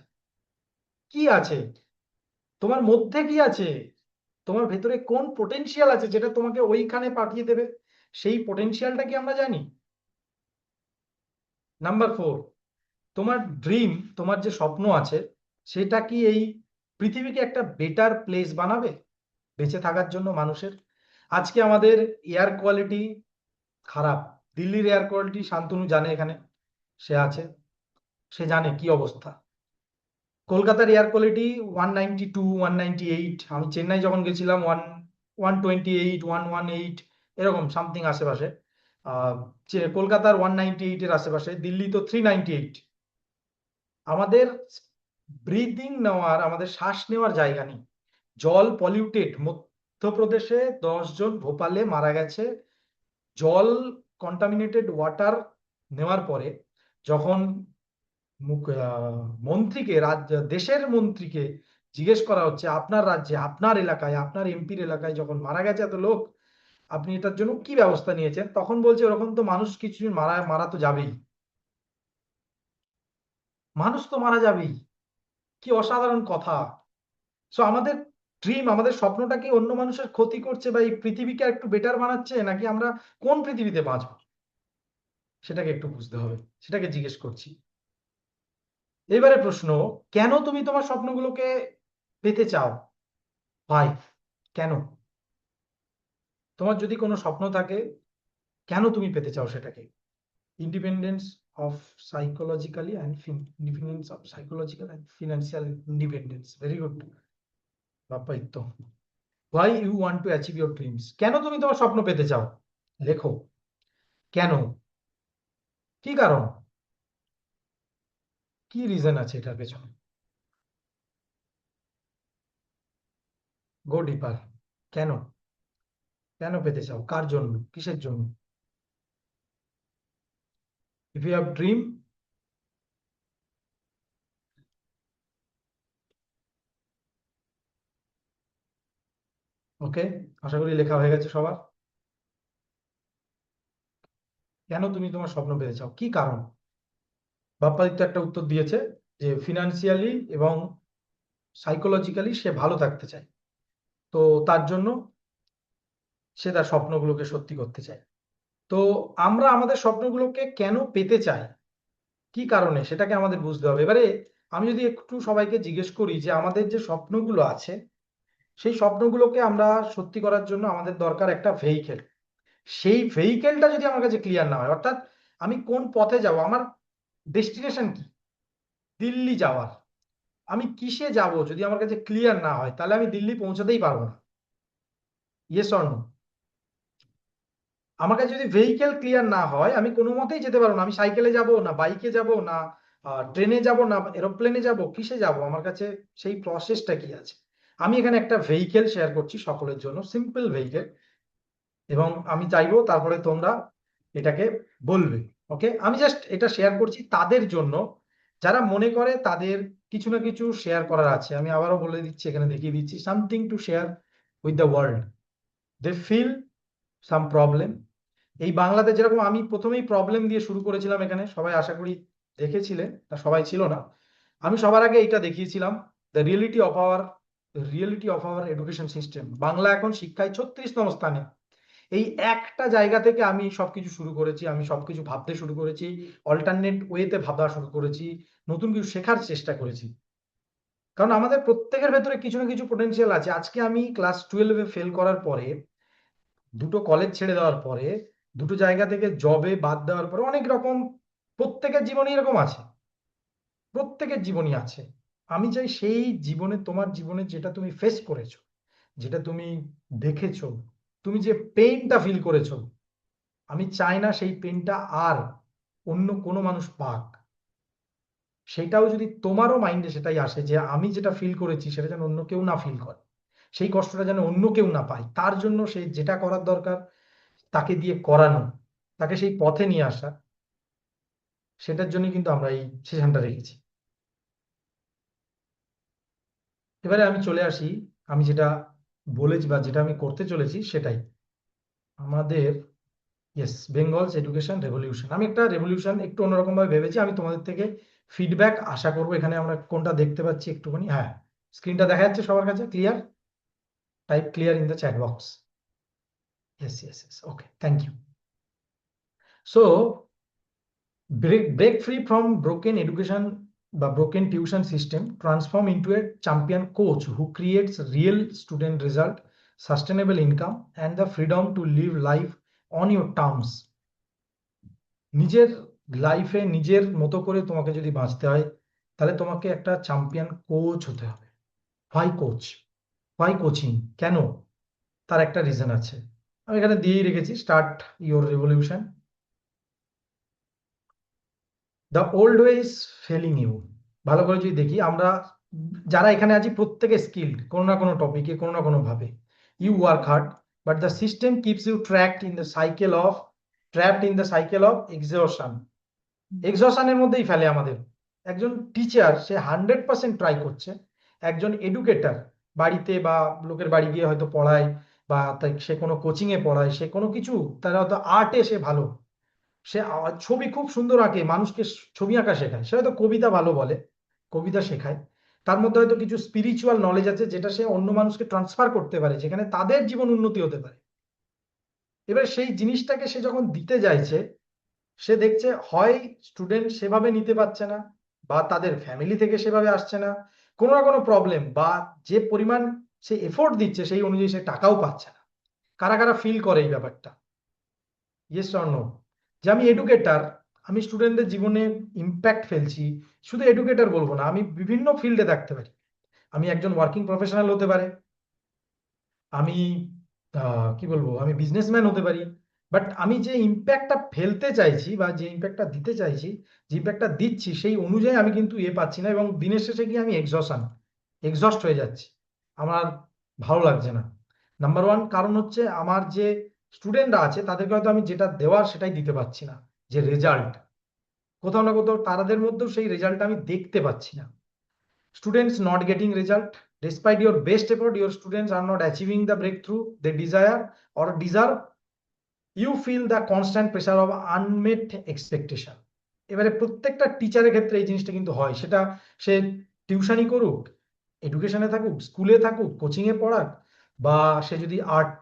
[SPEAKER 1] কি আছে, তোমার মধ্যে কি আছে, তোমার ভেতরে কোন পোটেনশিয়াল আছে যেটা তোমাকে ওইখানে পাঠিয়ে দেবে? সেই পোটেনশিয়ালটা কি আমরা জানি? নাম্বার 4, তোমার ড্রিম, তোমার যে স্বপ্ন আছে, সেটা কি এই পৃথিবীকে একটা বেটার প্লেস বানাবে বেঁচে থাকার জন্য মানুষের? আজকে আমাদের এয়ার কোয়ালিটি খারাপ, দিল্লির এয়ার কোয়ালিটি শান্তনু জানে, এখানে সে আছে, সে জানে কি অবস্থা। কলকাতার এয়ার কোয়ালিটি 192, 198, আমি চেন্নাই যখন গেছিলাম 128, 118 এরকম সামথিং আশেপাশে। কলকাতার 198-এর আশেপাশে, দিল্লি তো 398। আমাদের ব্রিদিং নেওয়ার, আমাদের শ্বাস নেওয়ার জায়গা নেই, জল পলিউটেড। মধ্যপ্রদেশে 10 জন ভোপালে মারা গেছে জল, কন্টামিনেটেড ওয়াটার নেওয়ার পরে। যখন মন্ত্রীকে, দেশের মন্ত্রীকে জিজ্ঞেস করা হচ্ছে আপনার রাজ্যে, আপনার এলাকায়, আপনার এমপির এলাকায় যখন মারা গেছে এত লোক, আপনি এটার জন্য কি ব্যবস্থা নিয়েছেন, তখন বলছে ওরকম তো মানুষ কিছুদিন মারা মারা তো যাবেই, মানুষ তো মারা যাবেই। কি অসাধারণ কথা! সো আমাদের ড্রিম, আমাদের স্বপ্নটা কি অন্য মানুষের ক্ষতি করছে বা এই পৃথিবীকে একটু বেটার বানাচ্ছে, নাকি আমরা কোন পৃথিবীতে বাঁচবো সেটাকে একটু বুঝতে হবে, সেটাকে জিজ্ঞেস করছি। এবারে প্রশ্ন, কেন তুমি তোমার স্বপ্নগুলোকে পেতে চাও? ভাই, কেন? তোমার যদি কোনো স্বপ্ন থাকে, কেন তুমি পেতে চাও সেটাকে? Independence of psychologically and independence of psychological and financial independence, very good Bappaditya. Why you want to achieve your dreams, কেন তুমি তোমার স্বপ্ন পেতে চাও? লেখো, কেন, কি কারণ, কি রিজন আছে এটার পেছনে? গো ডিপার। কেন, কেন পেতে চাও, কার জন্য, কিসের জন্য? ইফ ইউ হ্যাভ ড্রিম, ওকে, আশা করি লেখা হয়ে গেছে সবার। কেন তুমি তোমার স্বপ্ন পেতে চাও, কি কারণ? বাপ্পাদিত্য একটা উত্তর দিয়েছে যে ফিনান্সিয়ালি এবং সাইকোলজিক্যালি সে ভালো থাকতে চায়, তো তার জন্য সে তার স্বপ্নগুলোকে সত্যি করতে চায়। তো আমরা আমাদের স্বপ্নগুলোকে কেন পেতে চাই, কি কারণে, সেটাকে আমাদের বুঝতে হবে। এবারে আমি যদি একটু সবাইকে জিজ্ঞেস করি যে আমাদের যে স্বপ্নগুলো আছে, সেই স্বপ্নগুলোকে আমরা সত্যি করার জন্য আমাদের দরকার একটা ভেহিকেল। সেই ভেহিকেলটা যদি আমার কাছে ক্লিয়ার না হয়, অর্থাৎ আমি কোন পথে যাব, আমার ডেস্টিনেশন কি, দিল্লি যাওয়ার, আমি কিসে যাব যদি আমার কাছে ক্লিয়ার না হয়, তাহলে আমি দিল্লি পৌঁছাতেই পারবো না। Yes or no? আমার কাছে যদি ভেহিকেল ক্লিয়ার না হয়, আমি কোনো মতেই যেতে পারবো না। আমি সাইকেলে যাব না, বাইকে যাব না, ট্রেনে যাব না, এরোপ্লেনে যাব, কিসে যাব, আমার কাছে সেই প্রসেসটা কি আছে? আমি এখানে একটা ভেহিকেল শেয়ার করছি সকলের জন্য, সিম্পল ভেহিকেল, এবং আমি চাইবো তারপরে তোমরা এটাকে বলবে। ওকে, আমি জাস্ট এটা শেয়ার করছি তাদের জন্য যারা মনে করে তাদের কিছু না কিছু শেয়ার করার আছে। আমি আবারও বলে দিচ্ছি, এখানে দেখিয়ে দিচ্ছি, something to share with the world. They feel some problem. এই বাংলাতে যেরকম আমি প্রথমেই প্রবলেম দিয়ে শুরু করেছিলাম, এখানে সবাই আশা করি দেখেছিলেন, না সবাই ছিল না, আমি সবার আগে এইটা দেখিয়েছিলাম, the reality of our education system. Bangla এখন শিক্ষায় 36তম স্থানে। এই একটা জায়গা থেকে আমি সবকিছু শুরু করেছি, আমি সবকিছু ভাবতে শুরু করেছি, অল্টারনেট ওয়েতে ভাবা শুরু করেছি, নতুন কিছু শেখার চেষ্টা করেছি। কারণ আমাদের প্রত্যেকের ভেতরে কিছু না কিছু পোটেনশিয়াল আছে। আজকে আমি ক্লাস 12-এ ফেল করার পরে, দুটো কলেজ ছেড়ে দেওয়ার পরে, দুটো জায়গা থেকে জবে বাদ দেওয়ার পরে, অনেক রকম প্রত্যেকের জীবনই এরকম আছে, প্রত্যেকের জীবনই আছে। আমি চাই সেই জীবনে, তোমার জীবনে যেটা তুমি ফেস করেছো, যেটা তুমি দেখেছো, তুমি যে পেইনটা ফিল করেছো, আমি চাই না সেই পেইনটা আর অন্য কোনো মানুষ পাক। সেটাও যদি তোমারও মাইন্ডে সেটাই আসে যে আমি যেটা ফিল করেছি সেটা যেন অন্য কেউ না ফিল করে, সেই কষ্টটা যেন অন্য কেউ না পায়, তার জন্য সে যেটা করার দরকার তাকে দিয়ে করানো, তাকে সেই পথে নিয়ে আসা, সেটার জন্য কিন্তু আমরা এই সেশনটা রেখেছি। এবারে আমি চলে আসি, আমি যেটা বলেছি বা যেটা আমি করতে চলেছি সেটাই আমাদের, ইয়েস, বেঙ্গলস এডুকেশন রেভলিউশন। আমি একটা রেভলিউশন একটু অন্যরকম ভাবে ভেবেছি, আমি তোমাদের থেকে ফিডব্যাক আশা করবো। এখানে আমরা কোনটা দেখতে পাচ্ছি একটুখানি, হ্যাঁ, স্ক্রিনটা দেখা যাচ্ছে সবার কাছে clear? Type clear in the chat box. Yes yes yes, okay, thank you. So break free from broken education বা broken tuition system, transform into a champion coach who creates real student result, sustainable income and the freedom to live life on your terms। নিজের লাইফে নিজের মতো করে তোমাকে যদি বাঁচতে হয়, তাহলে তোমাকে একটা চ্যাম্পিয়ন কোচ হতে হবে। হোয়াই কোচ, হোয়াই কোচিং, কেন? তার একটা রিজন আছে, আমি এখানে দিয়েই রেখেছি, start your revolution. The old way is failing you. ভালো করে যদি দেখি, আমরা যারা এখানে আছি প্রত্যেকে স্কিল্ড কোনো না কোনো টপিকে, কোনো না কোনো ভাবে। You work hard, but the system keeps you trapped in the cycle of exhaustion. এক্সহশনের মধ্যেই ফেলে আমাদের। একজন টিচার সে 100% ট্রাই করছে, একজন এডুকেটর বাড়িতে বা লোকের বাড়ি গিয়ে হয়তো পড়ায়, বা সে কোনো কোচিং এ পড়ায়, সে কোনো কিছু, তারা হয়তো আর্টে সে ভালো, সে ছবি খুব সুন্দর আঁকে, মানুষকে ছবি আঁকা শেখায়, সে হয়তো কবিতা ভালো বলে, কবিতা শেখায়, তার মধ্যে হয়তো কিছু স্পিরিচুয়াল নলেজ আছে যেটা সে অন্য মানুষকে ট্রান্সফার করতে পারে, যেখানে তাদের জীবন উন্নতি হতে পারে। এবার সেই জিনিসটাকে সে যখন দিতে চাইছে, সে দেখছে হয় স্টুডেন্ট সেভাবে নিতে পারছে না, বা তাদের ফ্যামিলি থেকে সেভাবে আসছে না, কোনো না কোনো প্রবলেম, বা যে পরিমাণ সে এফোর্ট দিচ্ছে সেই অনুযায়ী সে টাকাও পাচ্ছে না। কারা কারা ফিল করে এই ব্যাপারটা? Yes or no? যে আমি এডুকেটর, আমি স্টুডেন্টদের জীবনে ইম্প্যাক্ট ফেলছি। শুধু এডুকেটর বলবো না, আমি বিভিন্ন ফিল্ডে থাকতে পারি। আমি একজন ওয়ার্কিং প্রফেশনাল হতে পারে, আমি কি বলবো, আমি বিজনেসম্যান হতে পারি। বাট আমি যে ইম্প্যাক্টটা ফেলতে চাইছি বা যে ইম্প্যাক্টটা দিতে চাইছি, যে ইম্প্যাক্টটা দিচ্ছি, সেই অনুযায়ী আমি কিন্তু পাচ্ছি না, এবং দিনের শেষে গিয়ে আমি এক্সস্ট হয়ে যাচ্ছি, আমার ভালো লাগছে না। নাম্বার ওয়ান কারণ হচ্ছে আমার যে স্টুডেন্টরা আছে তাদেরকে হয়তো আমি যেটা দেওয়ার সেটাই দিতে পারছি না, যে রেজাল্ট, কোথাও না কোথাও তাদের মধ্যেও সেই রেজাল্ট আমি দেখতে পাচ্ছি না। Students not getting result. Despite your best effort, your students are not achieving the breakthrough they desire or deserve. You feel the constant pressure of unmet expectation. এবারে প্রত্যেকটা টিচারের ক্ষেত্রে এই জিনিসটা কিন্তু হয়, সেটা সে টিউশনই করুক, এডুকেশনে থাকুক, স্কুলে থাকুক, কোচিং এ পড়াক, বা সে যদি আর্ট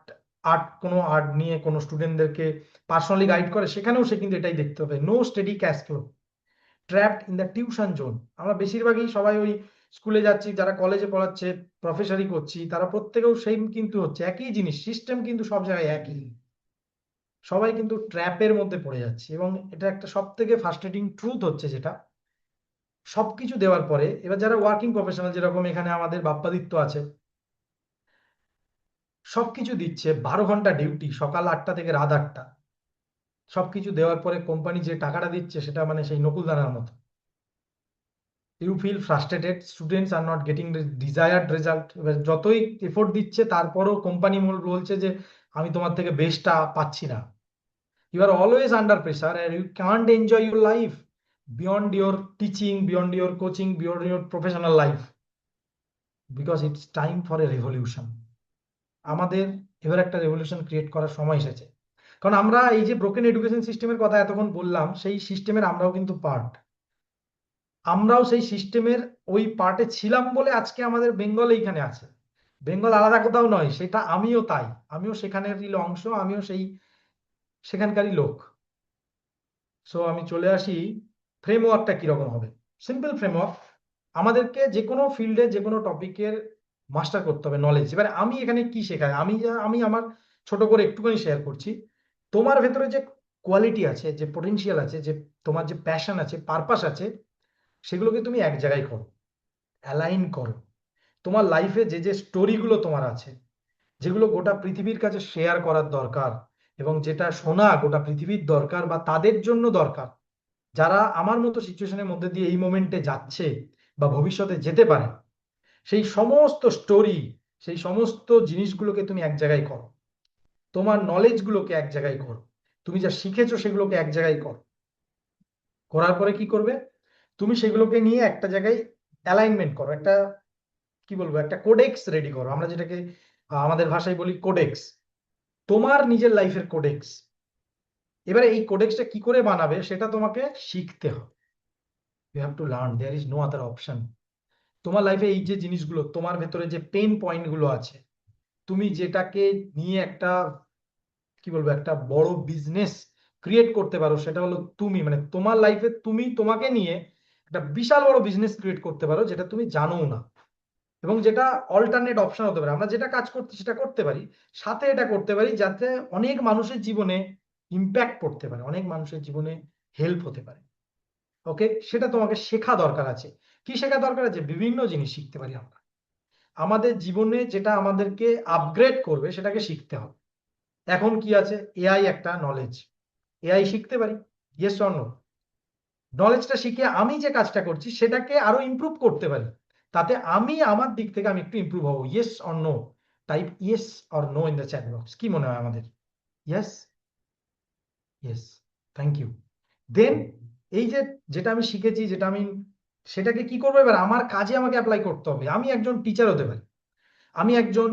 [SPEAKER 1] আর্ট কোনো আর্ট নিয়ে কোনো স্টুডেন্টদেরকে পার্সোনালি গাইড করে, সেখানেও সে কিন্তু এটাই দেখতে হবে, no steady cash flow, trapped in the tuition zone. আমরা বেশিরভাগই সবাই ওই স্কুলে যাচ্ছি, যারা কলেজে পড়াচ্ছে, প্রফেসরই করছি, তারা প্রত্যেকেও সেম কিন্তু হচ্ছে, একই জিনিস, সিস্টেম কিন্তু সব জায়গায় একই, সবাই কিন্তু ট্র্যাপের মধ্যে পড়ে যাচ্ছে। এবং এটা একটা সব থেকে ফ্রাস্ট্রেটিং ট্রুথ হচ্ছে, যেটা সবকিছু দেওয়ার পরে এবার যারা ওয়ার্কিং প্রফেশনাল, যেরকম এখানে আমাদের বাপ্পাদিত্য আছে, সবকিছু দিচ্ছে, 12 ঘন্টা ডিউটি, সকাল 8টা থেকে রাত 8টা, সবকিছু দেওয়ার পরে কোম্পানি যে টাকাটা দিচ্ছে সেটা মানে সেই নকুলদানার মতো। You feel frustrated, students are not getting desired result. এবার যতই এফোর্ট দিচ্ছে তারপরেও কোম্পানি বলছে যে আমি তোমার থেকে বেস্টটা পাচ্ছি না। You are always under pressure and you can't enjoy your life beyond your teaching, beyond your coaching, beyond your professional life, because it's time for a revolution। আমাদের এবার একটা রেভলিউশন ক্রিয়েট করার সময় এসেছে, কারণ আমরা এই যে ব্রোকেন এডুকেশন সিস্টেমের কথা এতক্ষণ বললাম, সেই সিস্টেমের আমরাও কিন্তু পার্ট, আমরাও সেই সিস্টেমের ওই পার্টে ছিলাম বলে আজকে আমাদের বেঙ্গল এইখানে আছে। বেঙ্গল আলাদা কোথাও নয়, সেটা আমিও তাই, আমিও সেখানেরই অংশ, আমিও সেখানকারই লোক। সো আমি চলে আসি, ফ্রেমওয়ার্কটা কিরকম হবে। সিম্পল ফ্রেমওয়ার্ক, আমাদেরকে যে কোনো ফিল্ডে যে কোনো টপিকের মাস্টার করতে হবে নলেজ। এবারে আমি এখানে কি শেখাই, আমি আমার ছোট করে একটুখানি শেয়ার করছি। তোমার ভেতরে যে কোয়ালিটি আছে, যে পোটেনশিয়াল আছে, যে তোমার যে প্যাশন আছে, পারপাস আছে, সেগুলোকে তুমি এক জায়গায় করো। অ্যালাইন করো। তোমার লাইফে যে যে স্টোরিগুলো তোমার আছে, যেগুলো গোটা পৃথিবীর কাছে শেয়ার করার দরকার, এবং যেটা শোনা গোটা পৃথিবীর দরকার বা তাদের জন্য দরকার, যারা আমার মতো সিচুয়েশনের মধ্যে দিয়ে এই মোমেন্টে যাচ্ছে বা ভবিষ্যতে যেতে পারে, সেই সমস্ত স্টোরি, সেই সমস্ত জিনিসগুলোকে তুমি এক জায়গায় করো। তোমার নলেজগুলোকে এক জায়গায় করো। তুমি যা শিখেছো সেগুলোকে এক জায়গায় করো। করার পরে কি করবে? তুমি সেগুলোকে নিয়ে একটা জায়গায় অ্যালাইনমেন্ট করো, একটা কি বলবো, একটা কোডেক্স রেডি করো। আমরা যেটাকে আমাদের ভাষায় বলি কোডেক্স, তোমার নিজের লাইফের কোডেক্স। এবারে এই কোডেক্সটা কি করে বানাবে সেটা তোমাকে শিখতে হবে। You have to learn, there is no other option. তোমার লাইফে এই যে জিনিসগুলো, তোমার ভেতরে যে পেন পয়েন্ট গুলো আছে, তুমি যেটাকে নিয়ে একটা কি বলবো, একটা বড় বিজনেস ক্রিয়েট করতে পারো, সেটা হলো তুমি, মানে তোমার লাইফে তুমি তোমাকে নিয়ে একটা বিশাল বড় বিজনেস ক্রিয়েট করতে পারো, যেটা তুমি জানো না, এবং যেটা অল্টারনেট অপশন হতে পারে। আমরা যেটা কাজ করতে সেটা করতে পারি, সাথে এটা করতে পারি যাতে অনেক মানুষের জীবনে ইম্প্যাক্ট পড়তে পারে, অনেক মানুষের জীবনে হেল্প হতে পারে। ওকে, সেটা তোমাকে শেখা দরকার আছে। কি শেখা দরকার আছে? বিভিন্ন জিনিস শিখতে পারি আমরা। আমাদের জীবনে যেটা আমাদেরকে আপগ্রেড করবে সেটাকে শিখতে হবে। এখন কি আছে? এআই একটা নলেজ, এআই শিখতে পারি, ইয়েস অর নো? নলেজটা শিখে আমি যে কাজটা করছি সেটাকে আরো ইমপ্রুভ করতে পারি, তাতে আমি আমার দিক থেকে আমি একটু ইমপ্রুভ হবো। Yes or no? Type yes or no in the chat box. কি মনে হয় আমাদের? Yes? Yes, thank you. Then এই যে যেটা আমি শিখেছি, যেটা আমি, সেটাকে কি করবো এবার আমার কাজে আমাকে অ্যাপ্লাই করতে হবে। আমি একজন টিচার হতে পারি, আমি একজন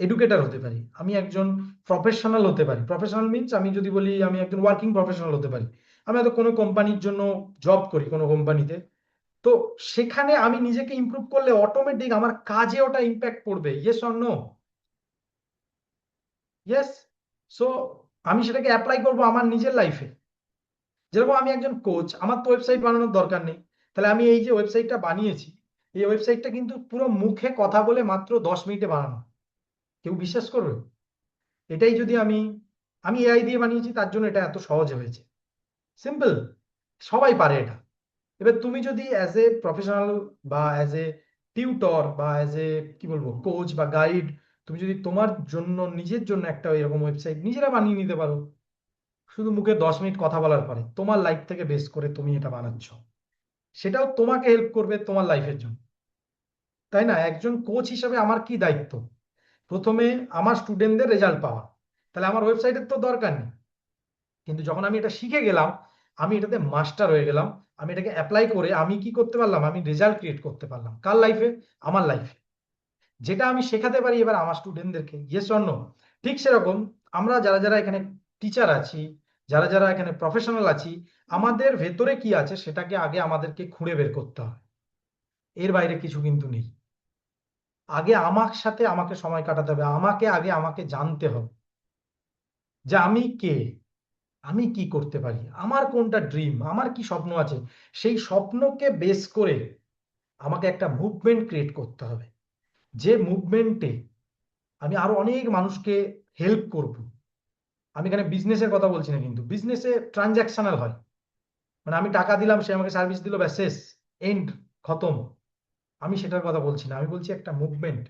[SPEAKER 1] এডুকেটর হতে পারি, আমি একজন প্রফেশনাল হতে পারি। প্রফেশনাল মিনস, আমি যদি বলি আমি একজন ওয়ার্কিং প্রফেশনাল হতে পারি। আমি হয়তো কোনো কোম্পানির জন্য জব করি, কোনো কোম্পানিতে। তো সেখানে আমি নিজেকে ইমপ্রুভ করলে অটোমেটিক আমার কাজে ওটা ইম্প্যাক্ট পড়বে। Yes or no? Yes. So আমি সেটাকে অ্যাপ্লাই করব আমার নিজের লাইফে। যেরকম আমি একজন কোচ, আমার তো ওয়েবসাইট বানানোর দরকার নেই। তাহলে আমি এই যে ওয়েবসাইটটা বানিয়েছি, এই ওয়েবসাইটটা কিন্তু পুরো মুখে কথা বলে মাত্র 10 মিনিটে বানানো। কেউ বিশ্বাস করবে? এটাই যদি আমি, আমি এআই দিয়ে বানিয়েছি, তার জন্য এটা এত সহজ হয়েছে। সিম্পল, সবাই পারে এটা। এবার তুমি যদি অ্যাজ এ প্রফেশনাল বা অ্যাজ এ টিউটর বা অ্যাজ এ কি বলবো, কোচ বা গাইড, তুমি যদি তোমার জন্য নিজের জন্য একটা এরকম ওয়েবসাইট নিজেরা বানিয়ে নিতে পারো, শুধু মুখে 10 মিনিট কথা বলার পরে, তোমার লাইফ থেকে বেস করে তুমি এটা বানাচ্ছ, সেটাও তোমাকে হেল্প করবে তোমার লাইফের জন্য। তাই না? একজন কোচ হিসেবে আমার কি দায়িত্ব? প্রথমে আমার স্টুডেন্টদের রেজাল্ট পাওয়া। তাহলে আমার ওয়েবসাইটের তো দরকার নেই। কিন্তু যখন আমি এটা শিখে গেলাম, আমি এটাতে মাস্টার হয়ে গেলাম, আমি এটাকে অ্যাপ্লাই করে আমি কি করতে পারলাম? আমি রেজাল্ট ক্রিয়েট করতে পারলাম। কার লাইফে? আমার লাইফে। যেটা আমি শেখাতে পারি এবার আমার স্টুডেন্টদেরকে। Yes or no? ঠিক সেরকম আমরা যারা যারা এখানে টিচার আছি, যারা যারা এখানে প্রফেশনাল আছি, আমাদের ভেতরে কি আছে সেটাকে আগে আমাদেরকে খুঁড়ে বের করতে হবে। এর বাইরে কিছু কিন্তু নেই। আগে আমার সাথে আমাকে সময় কাটাতে হবে, আমাকে আগে আমাকে জানতে হবে যে আমি কে, আমি কি করতে পারি, আমার কোনটা ড্রিম, আমার কি স্বপ্ন আছে। সেই স্বপ্নকে বেস করে আমাকে একটা মুভমেন্ট ক্রিয়েট করতে হবে, যে মুভমেন্টে আমি আরো অনেক মানুষকে হেল্প করব। আমি এখানে বিজনেসের কথা বলছি না, কিন্তু বিজনেসে ট্রানজাকশনাল হয়, মানে আমি টাকা দিলাম, সে আমাকে সার্ভিস দিল, ব্যাস শেষ, এন্ড, খতম। আমি সেটার কথা বলছি না, আমি বলছি একটা মুভমেন্ট।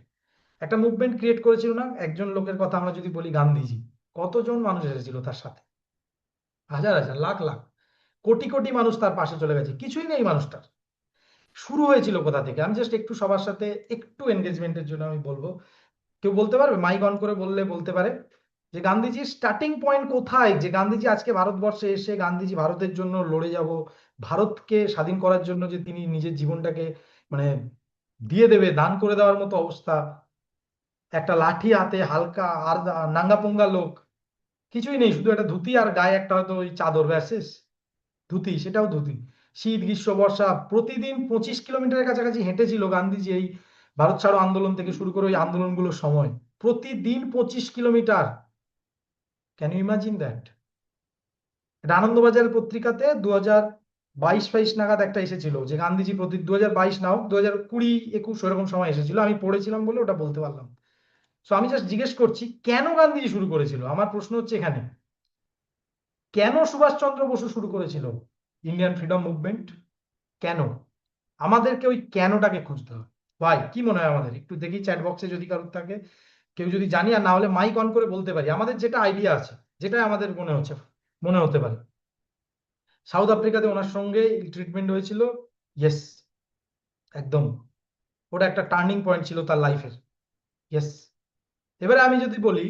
[SPEAKER 1] একটা মুভমেন্ট ক্রিয়েট করেছিল না একজন লোকের কথা আমরা যদি বলি, গান্ধীজি। কতজন মানুষ এসেছিল তার সাথে? হাজার হাজার, লাখ লাখ, কোটি কোটি মানুষ তার পাশে চলে গেছে, কিছুই নেই মানুষটার। শুরু হয়েছিল কোথা থেকে? আমি জাস্ট একটু সবার সাথে একটু এনগেজমেন্টের জন্য আমি বলবো, কেউ বলতে পারবে? মাইক অন করে বললে বলতে পারে যে গান্ধীজির স্টার্টিং পয়েন্ট কোথায়, যে গান্ধীজি আজকে ভারতবর্ষে এসে গান্ধীজি ভারতের জন্য লড়ে যাব, ভারতকে স্বাধীন করার জন্য যে তিনি নিজের জীবনটাকে মানে দিয়ে দেবে, দান করে দেওয়ার মতো অবস্থা, একটা লাঠি হাতে, হালকা আর নাঙ্গা পুঙ্গা লোক, কিছুই নেই, শুধু একটা ধুতি আর গায়ে একটা হয়তো ওই চাদর, ব্যাসেস, ধুতি, সেটাও ধুতি। শীত গ্রীষ্ম বর্ষা প্রতিদিন 25 কিলোমিটারের কাছাকাছি হেঁটেছিল গান্ধীজি, এই ভারত ছাড়ো আন্দোলন থেকে শুরু করে ওই আন্দোলনগুলোর সময়। প্রতিদিন 25 kilometre. Can you imagine that? এটা আনন্দবাজার পত্রিকাতে 2022-22 নাগাদ একটা এসেছিল যে গান্ধীজি প্রতি 2022 নাও 2020-21 ওরকম সময় এসেছিল, আমি পড়েছিলাম বলে ওটা বলতে পারলাম। সো আমি জাস্ট জিজ্ঞেস করছি কেন গান্ধীজি শুরু করেছিল, আমার প্রশ্ন হচ্ছে এখানে, কেন সুভাষচন্দ্র বসু শুরু করেছিল ইন্ডিয়ান ফ্রিডম মুভমেন্ট? কেন? আমাদেরকে ওই কেনটাকে খুঁজতে হবে। ভাই কি মনে হয় আমাদের? একটু দেখি চ্যাট বক্সে যদি কারোর থাকে, কেউ যদি জানি, আর না হলে মাইক অন করে বলতে পারি আমাদের যেটা আইডিয়া আছে, যেটা আমাদের মনে হচ্ছে, মনে হতে পারে। সাউথ আফ্রিকাতে ওনার সঙ্গে ট্রিটমেন্ট হয়েছিল, ইয়েস, একদম ওটা একটা টার্নিং পয়েন্ট ছিল তার লাইফের, ইয়েস। এবারে আমি যদি বলি,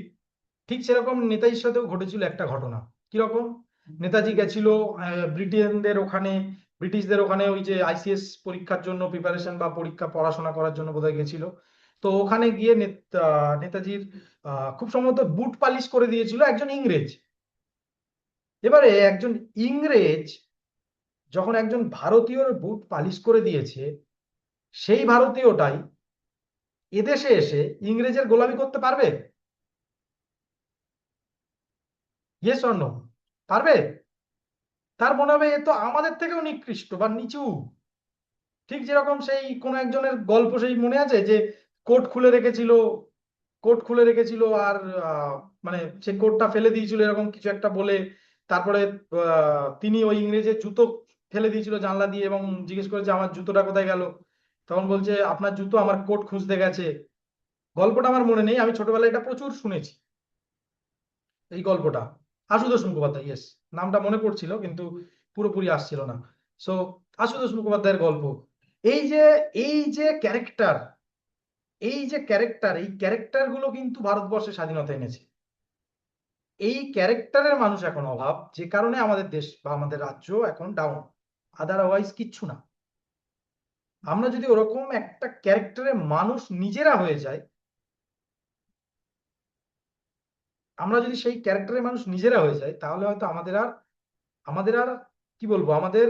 [SPEAKER 1] ঠিক সেরকম নেতাজির সাথেও ঘটেছিল একটা ঘটনা। কিরকম? নেতাজি গেছিল ব্রিটেনদের ওখানে, ব্রিটিশদের ওখানে ওই যে আইসিএস পরীক্ষার জন্য প্রিপারেশন বা পরীক্ষা পড়াশোনা করার জন্য বোধহয় গেছিল। তো ওখানে গিয়ে নেতাজির খুব সম্ভবত বুট পালিশ করে দিয়েছিল একজন ইংরেজ। এবারে একজন ইংরেজ যখন একজন ভারতীয়র বুট পালিশ করে দিয়েছে, সেই ভারতীয়টাই এদেশে এসে ইংরেজের গোলামি করতে পারবে? Yes or no? পারবে? তার মনে হবে এ তো আমাদের থেকেও নিকৃষ্ট বা নিচু। ঠিক যেরকম সেই কোন একজনের গল্প, সেই মনে আছে যে কোট খুলে রেখেছিল, কোট খুলে রেখেছিল আর আহ, মানে সে কোটটা ফেলে দিয়েছিল এরকম কিছু একটা বলে, তারপরে তিনি ওই ইংরেজের জুতো ফেলে দিয়েছিল জানলা দিয়ে এবং জিজ্ঞেস করেছে আমার জুতোটা কোথায় গেল, তখন বলছে আপনার জুতো আমার কোট খুঁজতে গেছে। গল্পটা আমার মনে নেই, আমি ছোটবেলায় এটা প্রচুর শুনেছি এই গল্পটা। আশুতোষ মুখোপাধ্যায়, ইয়েস, নামটা মনে পড়ছিল কিন্তু পুরোপুরি আসছিল না। সো আশুতোষ মুখোপাধ্যায়ের গল্প। এই যে এই যে ক্যারেক্টার, এই ক্যারেক্টার গুলো কিন্তু ভারতবর্ষে স্বাধীনতা এনেছে। এই ক্যারেক্টারের মানুষ এখন অভাব, যে কারণে আমাদের দেশ বা আমাদের রাজ্য এখন ডাউন, আদারওয়াইজ কিচ্ছু না। আমরা যদি ওরকম একটা ক্যারেক্টারের মানুষ নিজেরা হয়ে যাই, আমরা যদি সেই ক্যারেক্টারের মানুষ নিজেরা হয়ে যাই, তাহলে হয়তো আমাদের আর কি বলবো, আমাদের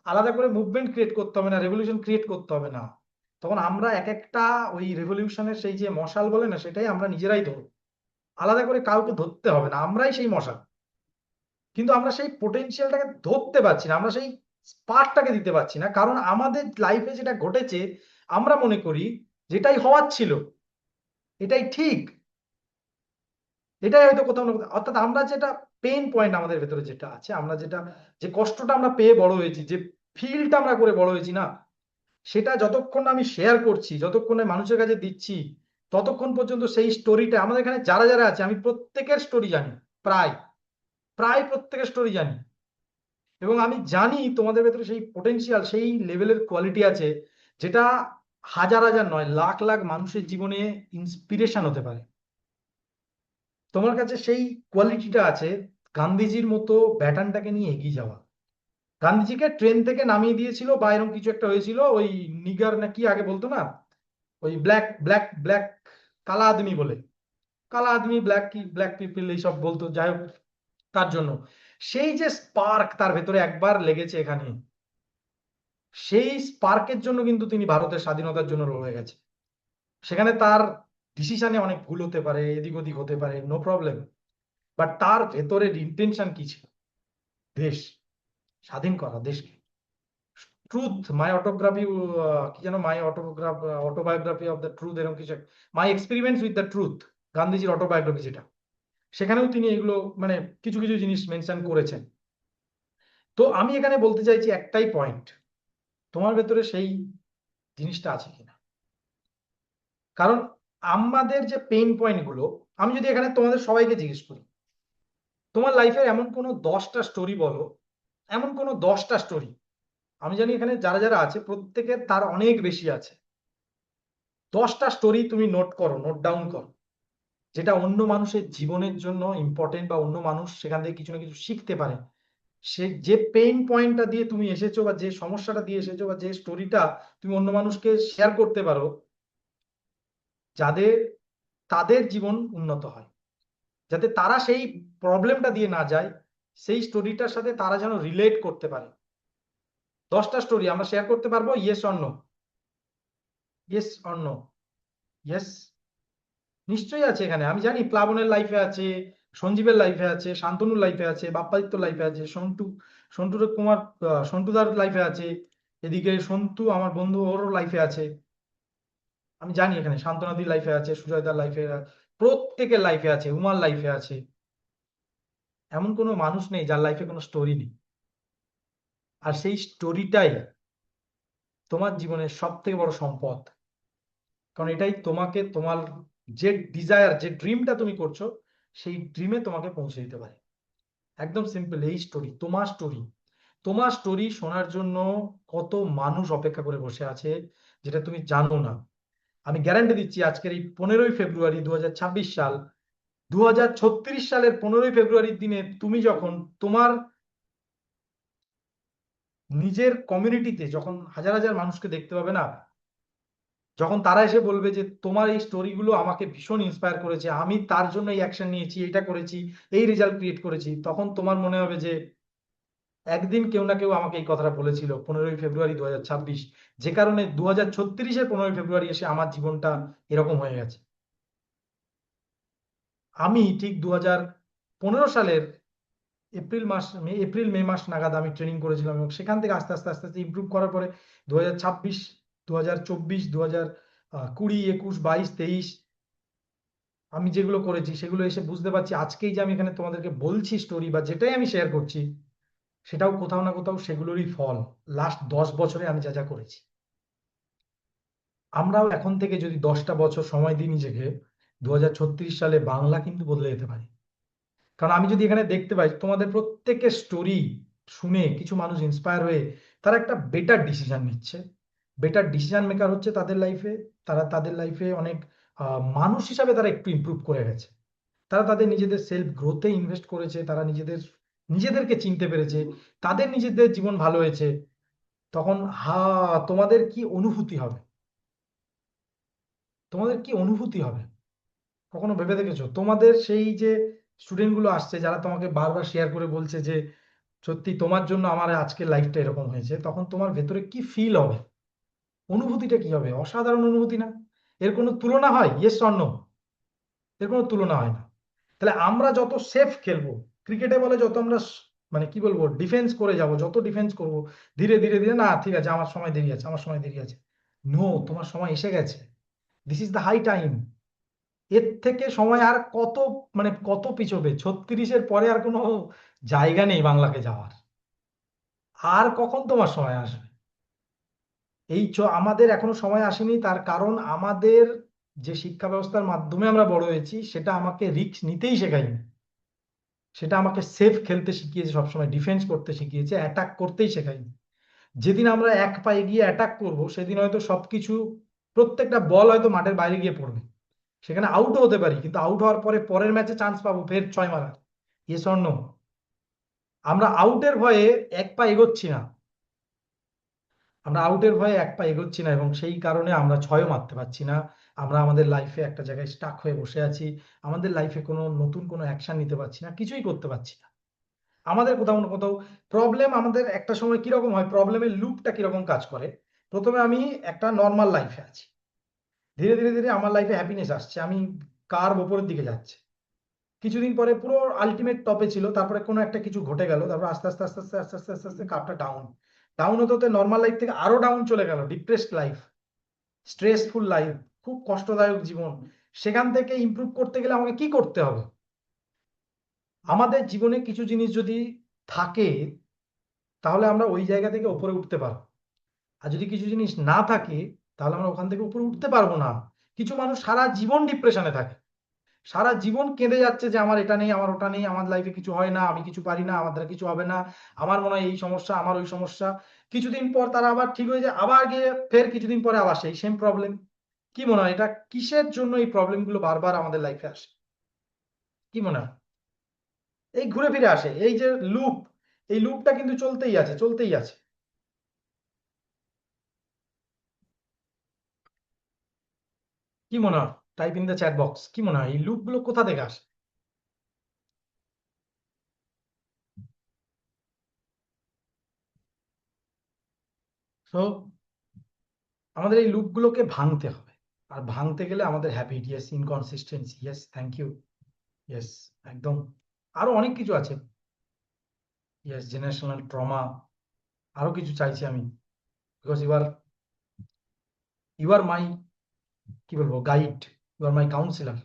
[SPEAKER 1] আলাদা করে মুভমেন্ট ক্রিয়েট করতে হবে না, রেভলিউশন ক্রিয়েট করতে হবে না। তখন আমরা এক একটা ওই রেভলিউশনের সেই যে মশাল বলে না, সেটাই আমরা নিজেরাই ধরবো। আলাদা করে কাউকে ধরতে হবে না, আমরাই সেই মশাল। কিন্তু আমরা সেই পোটেনশিয়ালটাকে ধরতে পারছি না, আমরা সেই স্পার্কটাকে দিতে পারছি না, কারণ আমাদের লাইফে যেটা ঘটেছে আমরা মনে করি যেটাই হওয়ার ছিল, এটাই ঠিক, এটাই হয়তো কোথাও না কোথাও, অর্থাৎ আমরা যেটা পেইন পয়েন্ট আমাদের ভেতরে যেটা আছে, আমরা যেটা, যে কষ্টটা আমরা পেয়ে বড় হয়েছি, যে ফিলটা আমরা করে বড় হয়েছি না, সেটা যতক্ষণ না আমি শেয়ার করছি, যতক্ষণ না মানুষের কাছে দিচ্ছি, ততক্ষণ পর্যন্ত সেই স্টোরিটা আমাদের এখানে যারা যারা আছে, আমি প্রত্যেকের স্টোরি জানি, প্রায় প্রায় প্রত্যেকের স্টোরি জানি। এবং আমি জানি তোমাদের ভেতরে সেই পোটেনশিয়াল, সেই লেভেলের কোয়ালিটি আছে, যেটা হাজার হাজার নয়, লাখ লাখ মানুষের জীবনে ইন্সপিরেশন হতে পারে। তোমার কাছে সেই কোয়ালিটিটা আছে, গান্ধীজির মতো ব্যাটনটাকে নিয়ে এগিয়ে যাওয়া। গান্ধীজিকে ট্রেন থেকে নামিয়ে দিয়েছিল বা এরকম কিছু একটা হয়েছিল, ওই নিগার না কি আগে বলতো না, ওই ব্ল্যাক ব্ল্যাক ব্ল্যাক, কালা আদমি বলে, কালা আদমি, ব্ল্যাক কি ব্ল্যাক পিপল এইসব বলতো, যাই হোক। তার জন্য সেই যে স্পার্ক তার ভেতরে একবার লেগেছে এখানে, সেই স্পার্কের জন্য কিন্তু তিনি ভারতের স্বাধীনতার জন্য লড়ে গেছে। সেখানে তার ডিসিশনে অনেক ভুল হতে পারে, এদিক ওদিক হতে পারে, নো প্রবলেম, বাট তার ভেতরের ইন্টেনশন কি ছিল? দেশ স্বাধীন করা, দেশকে। ট্রুথ, মাই অটোগ্রাফি, কি যেন, my autograph, autobiography of the truth, এরকম কিছু, my experiments with the truth, গান্ধীজির অটোবায়োগ্রাফি যেটা, সেখানেও তিনি এগুলো মানে কিছু কিছু জিনিস মেনশন করেছেন। তো আমি এখানে বলতে চাইছি একটাই পয়েন্ট, তোমার ভেতরে সেই জিনিসটা আছে কিনা। কারণ আমাদের যে পেইন পয়েন্ট গুলো, আমি যদি এখানে তোমাদের সবাইকে জিজ্ঞেস করি, তোমার লাইফের এমন কোনো 10টা স্টোরি বলো, এমন কোনো 10টা স্টোরি, আমি জানি এখানে যারা যারা আছে প্রত্যেকের তার অনেক বেশি আছে, 10টা স্টোরি তুমি নোট করো, নোট ডাউন করো, যেটা অন্য মানুষের জীবনের জন্য ইম্পর্টেন্ট, বা অন্য মানুষ সেখান থেকে কিছু না কিছু শিখতে পারে। সে যে পেইন পয়েন্টটা দিয়ে তুমি এসেছো, বা যে সমস্যাটা দিয়ে এসেছো, বা যে স্টোরিটা তুমি অন্য মানুষকে শেয়ার করতে পারো, যাদের তাদের জীবন উন্নত হয়, যাতে তারা সেই প্রবলেমটা দিয়ে না যায়, সেই স্টোরিটার সাথে তারা যেন রিলেট করতে পারে। 10টা স্টোরি আমরা শেয়ার করতে পারবো, yes or no? Yes or no? Yes, নিশ্চয়ই আছে এখানে। আমি জানি প্লাবনের লাইফে আছে, সঞ্জীবের লাইফে আছে, শান্তনুর লাইফে আছে, বাপ্পাদিত্যর লাইফে আছে, সন্টুর কুমার, সন্টুদার লাইফে আছে, এদিকে সন্তু আমার বন্ধু, ওরও লাইফে আছে। আমি জানি এখানে শান্তনাদির লাইফে আছে, সুজয়দার লাইফে, প্রত্যেকের লাইফে আছে, উমার লাইফে আছে। এমন কোনো মানুষ নেই যার লাইফে কোনো স্টোরি নেই। আর সেই স্টোরিটাই তোমার জীবনের সব থেকে বড় সম্পদ, কারণ এটাই তোমাকে তোমার যে ডিজায়ার, যে ড্রিমটা তুমি করছো, সেই ড্রিমে তোমাকে পৌঁছে দিতে পারে। একদম সিম্পল, এই স্টোরি, তোমার স্টোরি। তোমার স্টোরি শোনার জন্য কত মানুষ অপেক্ষা করে বসে আছে, যেটা তুমি জানো না। আমি গ্যারান্টি দিচ্ছি, আজকের এই 15ই ফেব্রুয়ারি 2026 সাল, 2036 সালের 15ই ফেব্রুয়ারির দিনে তুমি যখন তোমার নিজের কমিউনিটিতে যখন হাজার হাজার মানুষকে দেখতে পাবে না, যখন তারা এসে বলবে যে তোমার এই স্টোরিগুলো আমাকে ভীষণ ইন্সপায়ার করেছে, আমি তার জন্য এই অ্যাকশন নিয়েছি, এটা করেছি, এই রেজাল্ট ক্রিয়েট করেছি, তখন তোমার মনে হবে যে একদিন কেউ না কেউ আমাকে এই কথাটা বলেছিল 15ই ফেব্রুয়ারি 2026, যে কারণে 2036-এর 15ই ফেব্রুয়ারি এসে আমার জীবনটা এরকম হয়ে গেছে। আমি ঠিক 2015 সালের এপ্রিল মে মাস নাগাদ আমি ট্রেনিং করেছিলাম, এবং সেখান থেকে আস্তে আস্তে আস্তে আস্তে ইমপ্রুভ করার পরে 2026, 2024, 2020, 21, 22, 23 আমি যেগুলো করেছি সেগুলো এসে বুঝতে পারছি, আজকেই যে আমি এখানে তোমাদেরকে বলছি স্টোরি বা যেটাই আমি শেয়ার করছি, সেটাও কোথাও না কোথাও সেগুলোরই ফল। লাস্ট 10 বছরে আমি যা যা করেছি, আমরাও এখন থেকে যদি 10টা বছর সময় দিই নিজেকে, 2036 সালে বাংলা কিন্তু বদলে যেতে পারে। কারণ আমি যদি এখানে দেখতে পাই তোমাদের প্রত্যেকের স্টোরি শুনে কিছু মানুষ ইন্সপায়ার হয়ে তারা একটা বেটার ডিসিশন নিচ্ছে, বেটার ডিসিশন মেকার হচ্ছে তাদের লাইফে, তারা তাদের লাইফে অনেক মানুষ হিসাবে তারা একটু ইমপ্রুভ করে গেছে, তারা তাদের নিজেদের সেলফ গ্রোথে ইনভেস্ট করেছে, তারা নিজেদেরকে চিনতে পেরেছে, তাদের নিজেদের জীবন ভালো হয়েছে। তখন তোমাদের কি অনুভূতি হবে, তোমাদের কি অনুভূতি হবে কখনো ভেবে দেখেছো? তোমাদের সেই যে স্টুডেন্ট গুলো আসছে, যারা তোমাকে বারবার শেয়ার করে বলছে যে সত্যি তোমার জন্য আমার আজকের লাইফটা এরকম হয়েছে, তখন তোমার ভেতরে কি ফিল হবে, অনুভূতিটা কি হবে? অসাধারণ অনুভূতি না? এর কোনো তুলনা হয়? Yes or no? এর কোনো তুলনা হয় না। তাহলে আমরা যত সেফ খেলবো, ক্রিকেটে বলে যত আমরা মানে কি বলবো, ডিফেন্স করে যাব, যত ডিফেন্স করব, ধীরে ধীরে ধীরে, না ঠিক আছে আমার সময় দেরি আছে, আমার সময় দেরি আছে। নো, তোমার সময় এসে গেছে। This is the high time. এর থেকে সময় আর কত, মানে কত পিছবে? 36-এর পরে আর কোনো জায়গা নেই বাংলাকে যাওয়ার। আর কখন তোমার সময় আসবে? আমাদের এখনো সময় আসেনি, তার কারণ আমাদের যে শিক্ষা ব্যবস্থার মাধ্যমে আমরা বড় হয়েছি, সেটা আমাকে রিস্ক নিতেই শেখায়নি, সেটা আমাকে সেফ খেলতে শিখিয়েছে, সবসময় ডিফেন্স করতে শিখিয়েছে, অ্যাটাক করতেই শেখায়নি। যেদিন আমরা এক পায়ে গিয়ে অ্যাটাক করব, সেদিন হয়তো সবকিছু, প্রত্যেকটা বল হয়তো মাঠের বাইরে গিয়ে পড়বে, সেখানে আউটও হতে পারি, কিন্তু আউট হওয়ার পরে পরের ম্যাচে চান্স পাবো ফের 6 মারার। Yes or no? আমরা আউটের ভয়ে এক পা এগোচ্ছি না, আমরা আউটের ভয়ে এক পা এগোচ্ছি না, এবং সেই কারণে আমরা 6ও মারতে পারছি না। আমরা আমাদের লাইফে একটা জায়গায় স্টাক হয়ে বসে আছি, আমাদের লাইফে কোনো নতুন কোনো অ্যাকশন নিতে পারছি না, কিছুই করতে পারছি না। আমাদের কোথাও না কোথাও প্রবলেম, আমাদের একটা সময় কিরকম হয়, প্রবলেমের লুপটা কিরকম কাজ করে। প্রথমে আমি একটা নর্মাল লাইফে আছি, ধীরে ধীরে ধীরে আমার লাইফে হ্যাপিনেস আসছে, আমি কার ওপরের দিকে যাচ্ছে, কিছুদিন পরে পুরো আলটিমেট টপে ছিল, তারপরে কোনো একটা কিছু ঘটে গেল, তারপর আস্তে আস্তে আস্তে আস্তে আস্তে আস্তে আস্তে আস্তে কাপটা ডাউন, ডাউন হতে হতে নর্মাল লাইফ থেকে আরো ডাউন চলে গেল, ডিপ্রেসড লাইফ, স্ট্রেসফুল লাইফ, খুব কষ্টদায়ক জীবন। সেখান থেকে ইমপ্রুভ করতে গেলে আমাকে কি করতে হবে? আমাদের জীবনে কিছু জিনিস যদি থাকে, তাহলে আমরা ওই জায়গা থেকে উপরে উঠতে পারবো। আর যদি কিছু জিনিস না থাকে, তাহলে আমরা ওখান থেকে উপরে উঠতে পারবো না। কিছু মানুষ সারা জীবন ডিপ্রেশনে থাকে, সারা জীবন কেঁদে যাচ্ছে যে আমার এটা নেই, আমার ওটা নেই, আমার লাইফে কিছু হয় না, আমি কিছু পারি না, আমার দ্বারা কিছু হবে না, আমার মনে হয় এই সমস্যা, আমার ওই সমস্যা। কিছুদিন পর তারা আবার ঠিক হয়ে যায়, আবার গিয়ে ফের কিছুদিন পরে আবার সেই সেম প্রবলেম। কি মনে হয় এটা কিসের জন্য এই প্রবলেম গুলো বারবার আমাদের লাইফে আসে? কি মনে হয়? এই ঘুরে ফিরে আসে, এই যে লুপ, এই লুপটা কিন্তু চলতেই আছে, চলতেই আছে। কি মনে হয়? Type in the chat box, কি মনে হয় এই লুপ গুলো কোথা থেকে আসে? তো আমাদের এই লুপ গুলোকে ভাঙতে হবে। আর ভাঙতে গেলে আমাদের habit, yes, inconsistency, yes, thank you, yes, একদম। আরো অনেক কিছু আছে, ইয়েস, জেনারেশনাল ট্রমা, আরো কিছু চাইছি আমি। বিকজ ইউ আর মাই, কি বলবো, guide, you are my counsellor.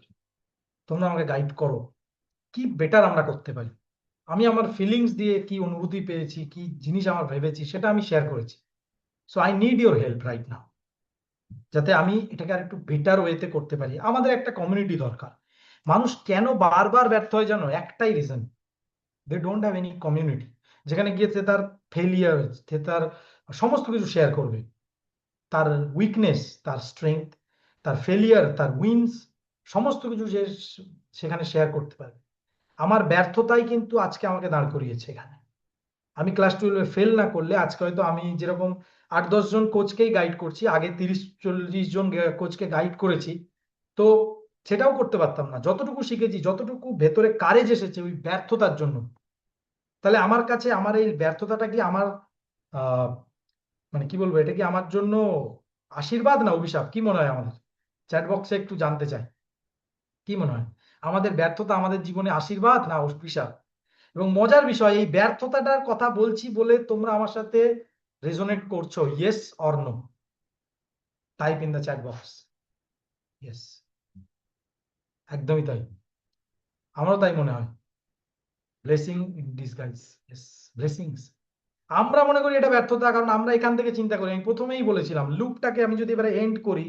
[SPEAKER 1] তোমরা আমাকে গাইড করো, কি বেটার আমরা করতে পারি। আমি আমার ফিলিংস দিয়ে কি অনুভূতি পেয়েছি, কি জিনিস আমার ভেবেছি, সেটা আমি শেয়ার করেছি। So I need your help right now, যাতে আমি এটাকে আর একটু বেটার ওয়েতে করতে পারি। আমাদের একটা কমিউনিটি দরকার। মানুষ কেন বারবার ব্যর্থ হয় জানো? একটাই reason, they don't have any community, যেখানে গিয়ে সে তার ফেলিয়ার, সে তার সমস্ত কিছু শেয়ার করবে, তার উইকনেস, তার স্ট্রেংথ, তার ফেলিয়ার, তার উইনস, সমস্ত কিছু সে সেখানে শেয়ার করতে পারবে। আমার ব্যর্থতাই কিন্তু আজকে আমাকে দাঁড় করিয়েছে এখানে। আমি ক্লাস 12-এ ফেল না করলে আজকে হয়তো আমি যেরকম 8-10 জন কোচকেই গাইড করছি, আগে 30-40 জন কোচকে গাইড করেছি, তো সেটাও করতে পারতাম না। যতটুকু শিখেছি, যতটুকু ভেতরে কারেজ এসেছে ওই ব্যর্থতার জন্য। তাহলে আমার কাছে আমার এই ব্যর্থতাটা কি আমার আহ মানে কি বলবো, এটা কি আমার জন্য আশীর্বাদ না অভিশাপ? কি মনে হয় আমাদের? চ্যাট বক্সে একটু জানতে চাই, কি মনে হয় আমাদের ব্যর্থতা আমাদের জীবনে আশীর্বাদ না অভিশাপ? এবং মজার বিষয়, এই ব্যর্থতাটার কথা বলছি বলে তোমরা আমার সাথে রেজোনেট করছো, yes or no? Type in the chat box yes. একদমই তাই, আমারও তাই মনে হয়। Blessing in disguise, yes, blessings. আমরা মনে করি এটা ব্যর্থতা, কারণ আমরা এখান থেকে চিন্তা করি। আমি প্রথমেই বলেছিলাম, লুপটাকে আমি যদি এবারে এন্ড করি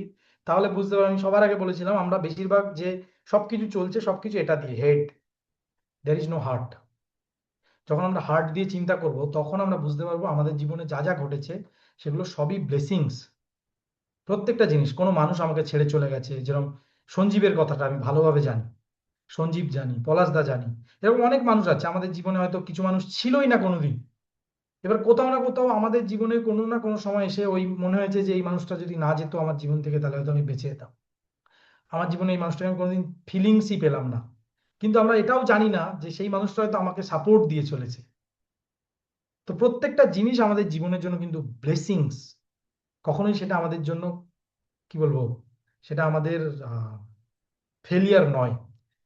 [SPEAKER 1] তাহলে বুঝতে পারবো। আমি সবার আগে বলেছিলাম আমরা বেশিরভাগ যে সবকিছু চলছে সবকিছু এটা দিয়ে, head, there is no heart. যখন আমরা হার্ট দিয়ে চিন্তা করব তখন আমরা বুঝতে পারবো আমাদের জীবনে যা যা ঘটেছে সেগুলো সবই ব্লেসিংস। প্রত্যেকটা জিনিস, কোনো মানুষ আমাকে ছেড়ে চলে গেছে, যেরকম সঞ্জীবের কথাটা আমি ভালোভাবে জানি, সঞ্জীব জানি, পলাশদা জানি, এরকম অনেক মানুষ আছে আমাদের জীবনে, হয়তো কিছু মানুষ ছিলই না কোনোদিন। এবার কোথাও না কোথাও আমাদের জীবনে কোনো না কোনো সময় এসে ওই মনে হয়েছে যে এই মানুষটা যদি না যেত আমার জীবন থেকে তাহলে হয়তো আমি বেঁচে যেতাম। আমার জীবনে এই মানুষটাকে আমি কোনোদিন ফিলিংসই পেলাম না, কিন্তু আমরা এটাও জানি না যে সেই মানুষটা হয়তো আমাকে সাপোর্ট দিয়ে চলেছে। তো প্রত্যেকটা জিনিস আমাদের জীবনের জন্য কিন্তু ব্লেসিংস, কখনোই সেটা আমাদের জন্য কি বলবো, সেটা আমাদের ফেলিয়ার নয়।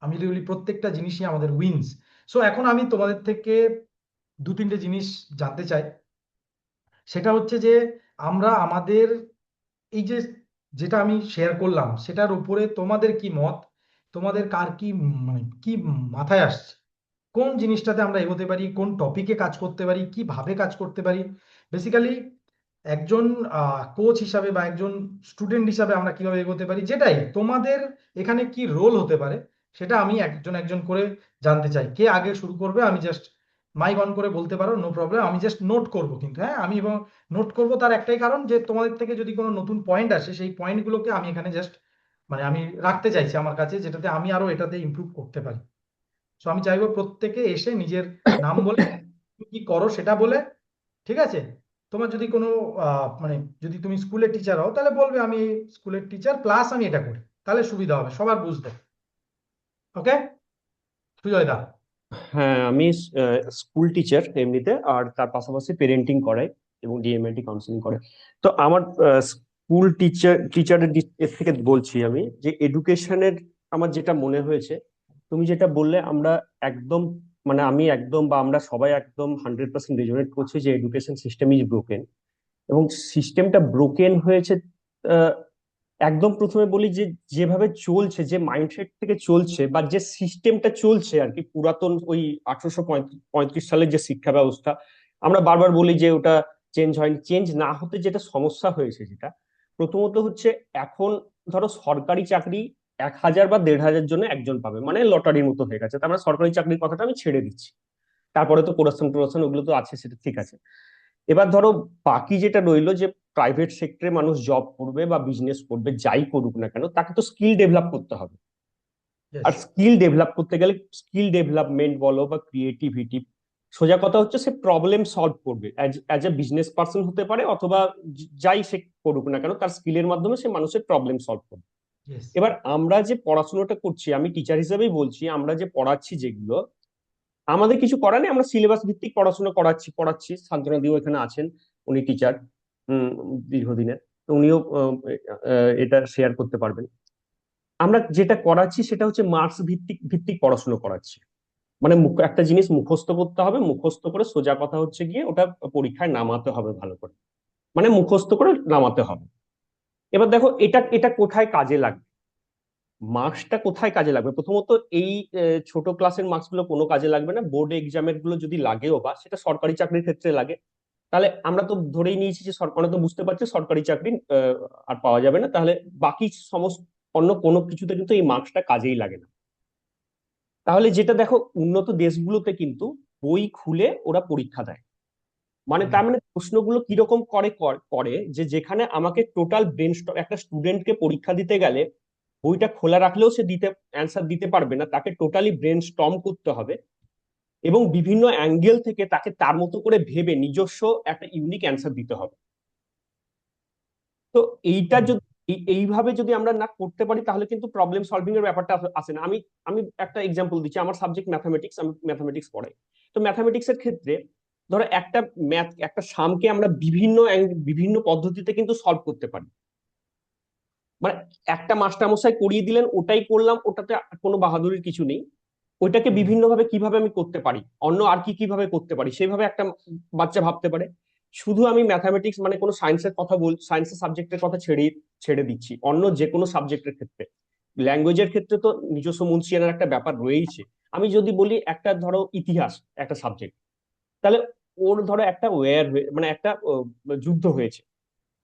[SPEAKER 1] আমি যদি বলি প্রত্যেকটা জিনিসই আমাদের উইনস। সো এখন আমি তোমাদের থেকে 2-3টে জিনিস জানতে চাই। সেটা হচ্ছে যে আমরা আমাদের এই যে যেটা আমি শেয়ার করলাম সেটার উপরে তোমাদের কি মত, তোমাদের কার কি মানে কি মাথায় আসছে? কোন জিনিসটাতে আমরা এগোতে পারি, কোন টপিকে কাজ করতে পারি, কিভাবে কাজ করতে পারি? বেসিক্যালি একজন কোচ হিসাবে বা একজন স্টুডেন্ট হিসাবে আমরা কিভাবে এগোতে পারি, যেটাই তোমাদের এখানে কি রোল হতে পারে সেটা আমি একজন একজন করে জানতে চাই। কে আগে শুরু করবে? আমি জাস্ট মাইক অন করে বলতে পারো, নো প্রবলেম। আমি জাস্ট নোট করব, কিন্তু হ্যাঁ আমি এবং নোট করব তার একটাই কারণ, যে তোমাদের থেকে যদি কোনো নতুন পয়েন্ট আসে সেই পয়েন্টগুলোকে আমি এখানে জাস্ট মানে আমি রাখতে চাইছি আমার কাছে, যেটাতে আমি আরো এটাতে ইমপ্রুভ করতে পারি। সো আমি চাইবো প্রত্যেকে এসে নিজের নাম বলে তুমি কি করো সেটা বলে, ঠিক আছে? তোমার যদি কোনো মানে যদি তুমি স্কুলের টিচার হও তাহলে বলবে আমি স্কুলের টিচার প্লাস আমি এটা করি, তাহলে সুবিধা হবে সবার বুঝতে। ওকে, সুজয় দা।
[SPEAKER 2] হ্যাঁ, আমি স্কুল টিচার এমনিতে, আর তার পাশাপাশি পেরেন্টিং করাই এবং ডিএমএলটি কাউন্সিলিং করে। তো আমার স্কুল টিচারের দিক থেকে বলছি আমি যে এডুকেশনের আমার যেটা মনে হয়েছে, তুমি যেটা বললে আমরা একদম মানে আমি একদম বা আমরা সবাই একদম 100% রেজোনেট করছি যে এডুকেশন সিস্টেম ইজ ব্রোকেন। এবং সিস্টেমটা ব্রোকেন হয়েছে একদম প্রথমে বলি যে যেভাবে চলছে, যে মাইন্ডসেট থেকে চলছে বা যে সিস্টেমটা চলছে আর কি, পুরাতন ওই 1835 সালের যে শিক্ষা ব্যবস্থা, আমরা বারবার বলি যে ওটা চেঞ্জ হয়নি। চেঞ্জ না হতে যেটা সমস্যা হয়েছে, যেটা প্রথমত হচ্ছে, এখন ধরো সরকারি চাকরি 1000 বা 1500 জন্য একজন পাবে, মানে লটারির মতো হয়ে গেছে। তার মানে সরকারি চাকরির কথাটা আমি ছেড়ে দিচ্ছি, তারপরে তো কোরাপশন টোরাপশন ওগুলো তো আছে, সেটা ঠিক আছে। এবার ধরো বাকি যেটা রইলো, যে প্রাইভেট সেক্টরে মানুষ জব করবে বা বিজনেস করবে, যাই করুক না কেন তাকে তো স্কিল ডেভেলপ করতে হবে।
[SPEAKER 1] ইয়েস।
[SPEAKER 2] আর স্কিল ডেভেলপ করতে গেলে স্কিল ডেভেলপমেন্ট বলো বা ক্রিয়েটিভিটি, সোজা কথা হচ্ছে সে প্রবলেম সলভ করবে, অ্যাজ এ বিজনেস পার্সন হতে পারে, অথবা যাই সে করুক না কেন তার স্কিলের মাধ্যমে সে মানুষের প্রবলেম সলভ করবে।
[SPEAKER 1] ইয়েস।
[SPEAKER 2] এবার আমরা যে পড়াশোনাটা করছি, আমি টিচার হিসেবেই বলছি, আমরা যে পড়াচ্ছি যেগুলো, আমাদের কিছু করার নেই, আমরা সিলেবাস ভিত্তিক পড়াশোনা করাচ্ছি। শান্তনা দিও এখানে আছেন, উনি টিচার দীর্ঘদিনের, তো উনিও এটা শেয়ার করতে পারবেন। আমরা যেটা করাচ্ছি সেটা হচ্ছে মার্কস ভিত্তিক ভিত্তিক পড়াশোনা করাচ্ছি। মানে একটা জিনিস মুখস্থ করতে হবে, মুখস্থ করে সোজা কথা হচ্ছে গিয়ে ওটা পরীক্ষায় নামাতে হবে ভালো করে, মানে মুখস্থ করে নামাতে হবে। এবার দেখো এটা এটা কোথায় কাজে লাগবে, মার্কসটা কোথায় কাজে লাগবে? প্রথমত এই ছোট ক্লাসের মার্কস গুলো কোনো কাজে লাগবে না। বোর্ড এক্সামের গুলো যদি লাগেও, বা সেটা সরকারি চাকরির ক্ষেত্রে লাগে, তাহলে আমরা তো ধরেই নিয়েছি যে সরকার তো বুঝতে পারছে সরকারি চাকরি আর পাওয়া যাবে না, তাহলে বাকি সমস্ত অন্য কোনো কিছুতে কিন্তু এই মার্কসটা কাজেই লাগে না। তাহলে যেটা দেখো উন্নত দেশগুলোতে কিন্তু বই খুলে ওরা পরীক্ষা দেয়, মানে
[SPEAKER 1] হুম
[SPEAKER 2] তার মানে প্রশ্নগুলো কিরকম করে করে যে যেখানে আমাকে টোটাল ব্রেন একটা স্টুডেন্টকে পরীক্ষা দিতে গেলে বইটা খোলা রাখলেও সে অ্যান্সার দিতে পারবে না, তাকে টোটালি ব্রেন স্টর্ম করতে হবে এবং বিভিন্ন অ্যাঙ্গেল থেকে তাকে তার মতো করে ভেবে নিজস্ব একটা ইউনিক অ্যান্সার দিতে হবে। তো এইটা
[SPEAKER 1] হুম
[SPEAKER 2] যদি এইভাবে যদি আমরা না করতে পারি তাহলে কিন্তু প্রবলেম সলভিং এর ব্যাপারটা আসে না। আমি আমি একটা এক্সাম্পল দিচ্ছি, আমার সাবজেক্ট ম্যাথামেটিক্স, আমি ম্যাথামেটিক্স পড়াই। তো ম্যাথামেটিক্স এর ক্ষেত্রে ধরো একটা সামকে আমরা বিভিন্ন পদ্ধতিতে কিন্তু সলভ করতে পারি। মানে একটা মাস্টারমশাই করিয়ে দিলেন, ওটাই করলাম, ওটাতে কোনো বাহাদুরির কিছু নেই। ওইটাকে
[SPEAKER 1] হুম
[SPEAKER 2] বিভিন্ন ভাবে কিভাবে আমি করতে পারি, অন্য আর কি কিভাবে করতে পারি, সেইভাবে একটা বাচ্চা ভাবতে পারে। শুধু আমি ম্যাথামেটিক্স মানে কোনো সায়েন্সের কথা সায়েন্সের সাবজেক্টের কথা ছেড়ে ছেড়ে দিচ্ছি, অন্য যে কোনো সাবজেক্টের ক্ষেত্রে, ল্যাঙ্গুয়েজের ক্ষেত্রে তো নিজস্ব মুন্সিয়ানার একটা ব্যাপার রয়েছে। আমি যদি বলি একটা ধরো ইতিহাস একটা সাবজেক্ট, তাহলে ওর ধরো একটা মানে একটা যুদ্ধ হয়েছে।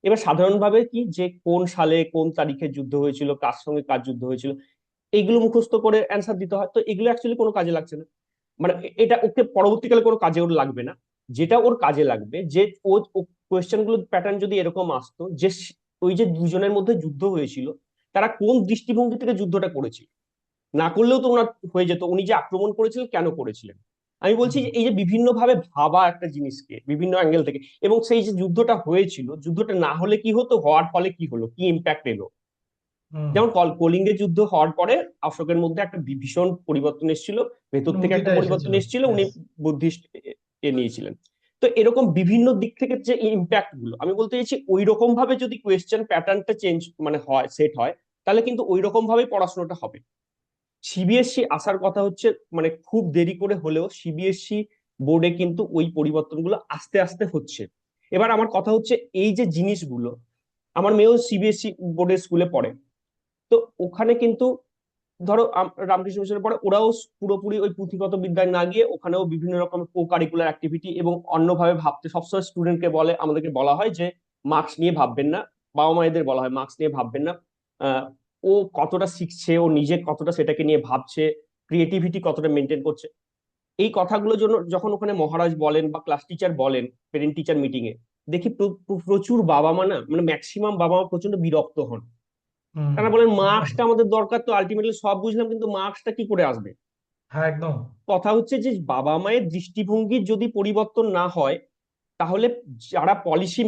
[SPEAKER 2] এবার সাধারণভাবে কি যে কোন সালে কোন তারিখে যুদ্ধ হয়েছিল, কার সঙ্গে কার যুদ্ধ হয়েছিল, এইগুলো মুখস্থ করে অ্যান্সার দিতে হয়। তো এগুলো অ্যাকচুয়ালি কোনো কাজে লাগছে না, মানে এটা ওকে পরবর্তীকালে কোনো কাজে ওর লাগবে না। যেটা ওর কাজে লাগবে যে ও কোয়েশ্চেন গুলো প্যাটার্ন যদি এরকম আসতো যে ওই যে দুজনের মধ্যে যুদ্ধ হয়েছিল, তারা কোন দৃষ্টিভঙ্গি থেকে যুদ্ধটা করেছিল, না করলেও তো ওনার হয়ে যেত উনি যে আক্রমণ করেছিলেন কেন করেছিলেন। আমি বলছি
[SPEAKER 1] হুম
[SPEAKER 2] যে এই যে বিভিন্ন ভাবে ভাবা একটা জিনিসকে বিভিন্ন অ্যাঙ্গেল থেকে, এবং সেই যে যুদ্ধটা হয়েছিল, যুদ্ধটা না হলে কি হতো, হওয়ার ফলে কি হলো, কি ইম্প্যাক্ট এলো।
[SPEAKER 1] হুম
[SPEAKER 2] যেমন কলিঙ্গের যুদ্ধ হওয়ার পরে অশোকের মধ্যে একটা ভীষণ পরিবর্তন এসেছিল, ভেতর থেকে একটা
[SPEAKER 1] নদীটা
[SPEAKER 2] পরিবর্তন
[SPEAKER 1] এসেছিল।
[SPEAKER 2] এসেছিল, উনি
[SPEAKER 1] Yes.
[SPEAKER 2] বুদ্ধিস্ট নিয়েছিলেন। তো এরকম বিভিন্ন দিক থেকে যে ইম্প্যাক্ট গুলো, আমি বলতে চাইছি ওই রকম ভাবে যদি কোয়েশ্চেন প্যাটার্নটা চেঞ্জ মানে হয়, সেট হয়, তাহলে কিন্তু ওই রকম ভাবে পড়াশোনাটা হবে। সিবিএসসি আসার কথা হচ্ছে, মানে খুব দেরি করে হলেও সিবিএসসি বোর্ডে কিন্তু ওই পরিবর্তনগুলো আস্তে আস্তে হচ্ছে। এবার আমার কথা হচ্ছে এই যে জিনিসগুলো, আমার মেয়েও সিবিএসসি বোর্ডের স্কুলে পড়ে। তো ওখানে কিন্তু ধরো রামকৃষ্ণ মিশনের পরে ওরাও পুরোপুরি ওই পুঁথিগত বিদ্যায় না গিয়ে ওখানেও বিভিন্ন রকমের কো কারিকুলার অ্যাক্টিভিটি এবং অন্যভাবে ভাবতে সবসময় স্টুডেন্টকে বলে, আমাদেরকে বলা হয় যে মার্কস নিয়ে ভাববেন না, বাবা মায়েদের বলা হয় মার্কস নিয়ে ভাববেন না। আহ, ও কতটা শিখছে, ও নিজে কতটা সেটাকে নিয়ে ভাবছে, ক্রিয়েটিভিটি কতটা মেনটেন করছে, এই কথাগুলোর জন্য যখন ওখানে মহারাজ বলেন বা ক্লাস টিচার বলেন পেরেন্ট টিচার মিটিং এ, দেখি প্রচুর বাবা মা না, মানে ম্যাক্সিমাম বাবা মা প্রচন্ড বিরক্ত হন।
[SPEAKER 1] হুম
[SPEAKER 2] তারা বলেন
[SPEAKER 1] একদম।
[SPEAKER 2] মার্কসটা আমাদের দরকার, তো আলটিমেটলি সব বুঝলাম কিন্তু মার্কসটা কি করে আসবে।
[SPEAKER 1] হ্যাঁ একদম।
[SPEAKER 2] কথা হচ্ছে যে বাবা মায়ের দৃষ্টিভঙ্গির যদি পরিবর্তন না হয়, তাহলে যারা পলিসি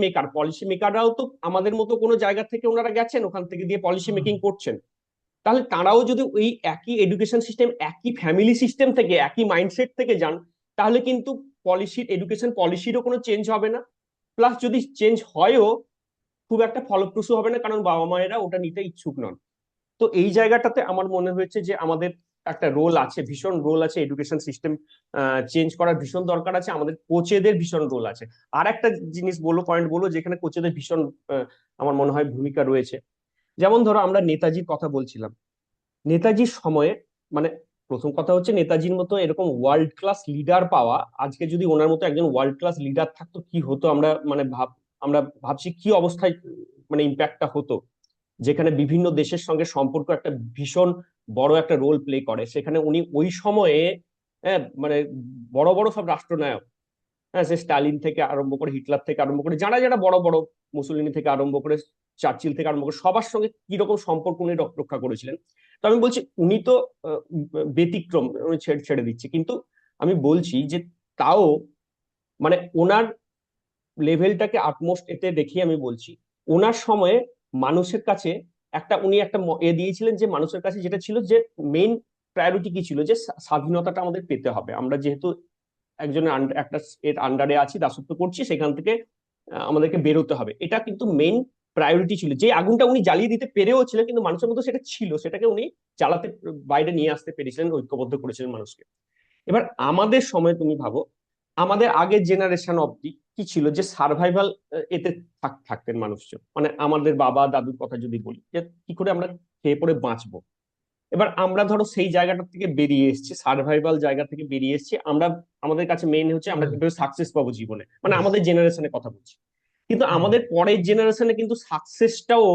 [SPEAKER 2] মেকাররাও তো আমাদের মতো কোনো জায়গা থেকে ওনারা গেছেন, ওখান থেকে দিয়ে পলিসি
[SPEAKER 1] হুম
[SPEAKER 2] মেকিং করছেন। তাহলে তারাও যদি ওই একই এডুকেশন সিস্টেম, একই ফ্যামিলি সিস্টেম থেকে, একই মাইন্ডসেট থেকে যান, তাহলে কিন্তু এডুকেশন পলিসিরও কোনো চেঞ্জ হবে না। প্লাস যদি চেঞ্জ হয়ও, খুব একটা ফলপ্রসূ হবে না, কারণ বাবা মায়েরা ওটা নিতে ইচ্ছুক নন। তো এই জায়গাটাতে আমার মনে হয়েছে যে আমাদের একটা রোল আছে, ভীষণ রোল আছে, এডুকেশন সিস্টেম চেঞ্জ করার ভীষণ দরকার আছে, আমাদের কোচেদের ভীষণ রোল আছে। আর একটা জিনিস বলো, পয়েন্ট বলো যেখানে কোচেদের ভীষণ আমার মনে হয় ভূমিকা রয়েছে। যেমন ধরো আমরা নেতাজির কথা বলছিলাম, নেতাজির সময়ে, মানে প্রথম কথা হচ্ছে নেতাজির মতো এরকম ওয়ার্ল্ড ক্লাস লিডার পাওয়া, আজকে যদি ওনার মতো একজন ওয়ার্ল্ড ক্লাস লিডার থাকতো কি হতো, আমরা ভাবছি কি অবস্থায় মানে ইম্প্যাক্টটা হতো। যেখানে বিভিন্ন দেশের সঙ্গে সম্পর্ক একটা ভীষণ বড় একটা রোল প্লে করে, সেখানে উনি ওই সময়ে মানে বড় বড় সব রাষ্ট্রনায়ক, হ্যাঁ সে স্টালিন থেকে আরম্ভ করে, হিটলার থেকে আরম্ভ করে, যারা যারা বড় বড়, মুসলিনী থেকে আরম্ভ করে, চার্চিল থেকে আরম্ভ করে, সবার সঙ্গে কিরকম সম্পর্ক উনি রক্ষা করেছিলেন। তো আমি বলছি উনি তো ব্যতিক্রম, উনি ছেড়ে ছেড়ে দিচ্ছে, কিন্তু আমি বলছি যে তাও মানে ওনার লেভেলটাকে আটমোস্ট এতে দেখি আমি বলছি, ওনার সময়ে মানুষের কাছে উনি একটা দিয়েছিলেন যে মানুষের কাছে যেটা ছিল যে মেইন প্রায়োরিটি কি ছিল, যে স্বাধীনতাটা আমাদের পেতে হবে, আমরা যেহেতু একজনের একটা এর আন্ডারে আছি, দাসত্ব করছি, সেখান থেকে আমাদেরকে বেরোতে হবে, এটা কিন্তু মেইন প্রায়োরিটি ছিল। যে আগুনটা উনি জ্বালিয়ে দিতে পেরেও ছিলেন, কিন্তু মানুষের মধ্যে সেটা ছিল, সেটাকে উনি জ্বালাতে বাইরে নিয়ে আসতে পেরেছিলেন, ঐক্যবদ্ধ করেছিলেন মানুষকে। এবার আমাদের সময় তুমি ভাবো, আমাদের আগের জেনারেশন অব্দি কি ছিল, যে সার্ভাইভাল এতে থাকতেন মানুষজন, মানে আমাদের বাবা দাদুর কথা যদি বলি, যে কি করে আমরা খেয়ে পরে বাঁচবো। এবার আমরা ধরো সেই জায়গাটা থেকে বেরিয়ে এসেছি, সার্ভাইভাল জায়গা থেকে বেরিয়ে এসেছি আমরা, আমাদের কাছে মেইন হচ্ছে আমরা কিভাবে সাকসেস পাবো জীবনে, মানে
[SPEAKER 1] ইয়েস।
[SPEAKER 2] আমাদের জেনারেশনের কথা বলছি। কিন্তু
[SPEAKER 1] হুম।
[SPEAKER 2] আমাদের পরের জেনারেশনে কিন্তু সাকসেসটাও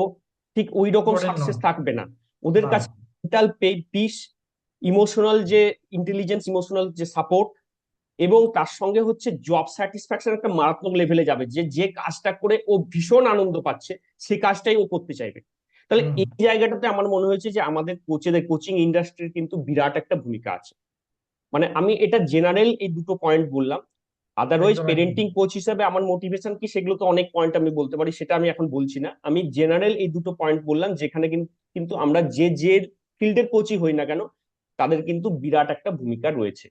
[SPEAKER 2] ঠিক ওই রকম
[SPEAKER 1] ইম্পর্টেন্ট
[SPEAKER 2] সাকসেস
[SPEAKER 1] নয়।
[SPEAKER 2] থাকবে না। ওদের
[SPEAKER 1] না।
[SPEAKER 2] কাছে মেন্টাল পিস, ইমোশনাল যে ইন্টেলিজেন্স, ইমোশনাল যে সাপোর্ট, এবং তার সঙ্গে হচ্ছে জব স্যাটিসফ্যাকশন একটা মারাত্মক লেভেলে যাবে, যে যে কাজটা করে ও ভীষণ আনন্দ পাচ্ছে সেই কাজটাই ও করতে চাইবে। তাহলে
[SPEAKER 1] হুম।
[SPEAKER 2] এই জায়গাটাতে আমার মনে হয়েছে যে আমাদের কোচেদের, কোচিং ইন্ডাস্ট্রির কিন্তু বিরাট একটা ভূমিকা আছে। মানে আমি এটা জেনারেল এই দুটো পয়েন্ট বললাম। আদারওয়াইজ
[SPEAKER 1] একদম একদম।
[SPEAKER 2] পেরেন্টিং কোচ হিসেবে আমার মোটিভেশন কি, সেগুলো তো অনেক পয়েন্ট আমি বলতে পারি, সেটা আমি এখন বলছি না। আমি জেনারেল এই দুটো পয়েন্ট বললাম, যেখানে কিন্তু আমরা যে যে ফিল্ডের কোচই হই না কেন, তাদের কিন্তু বিরাট একটা ভূমিকা রয়েছে।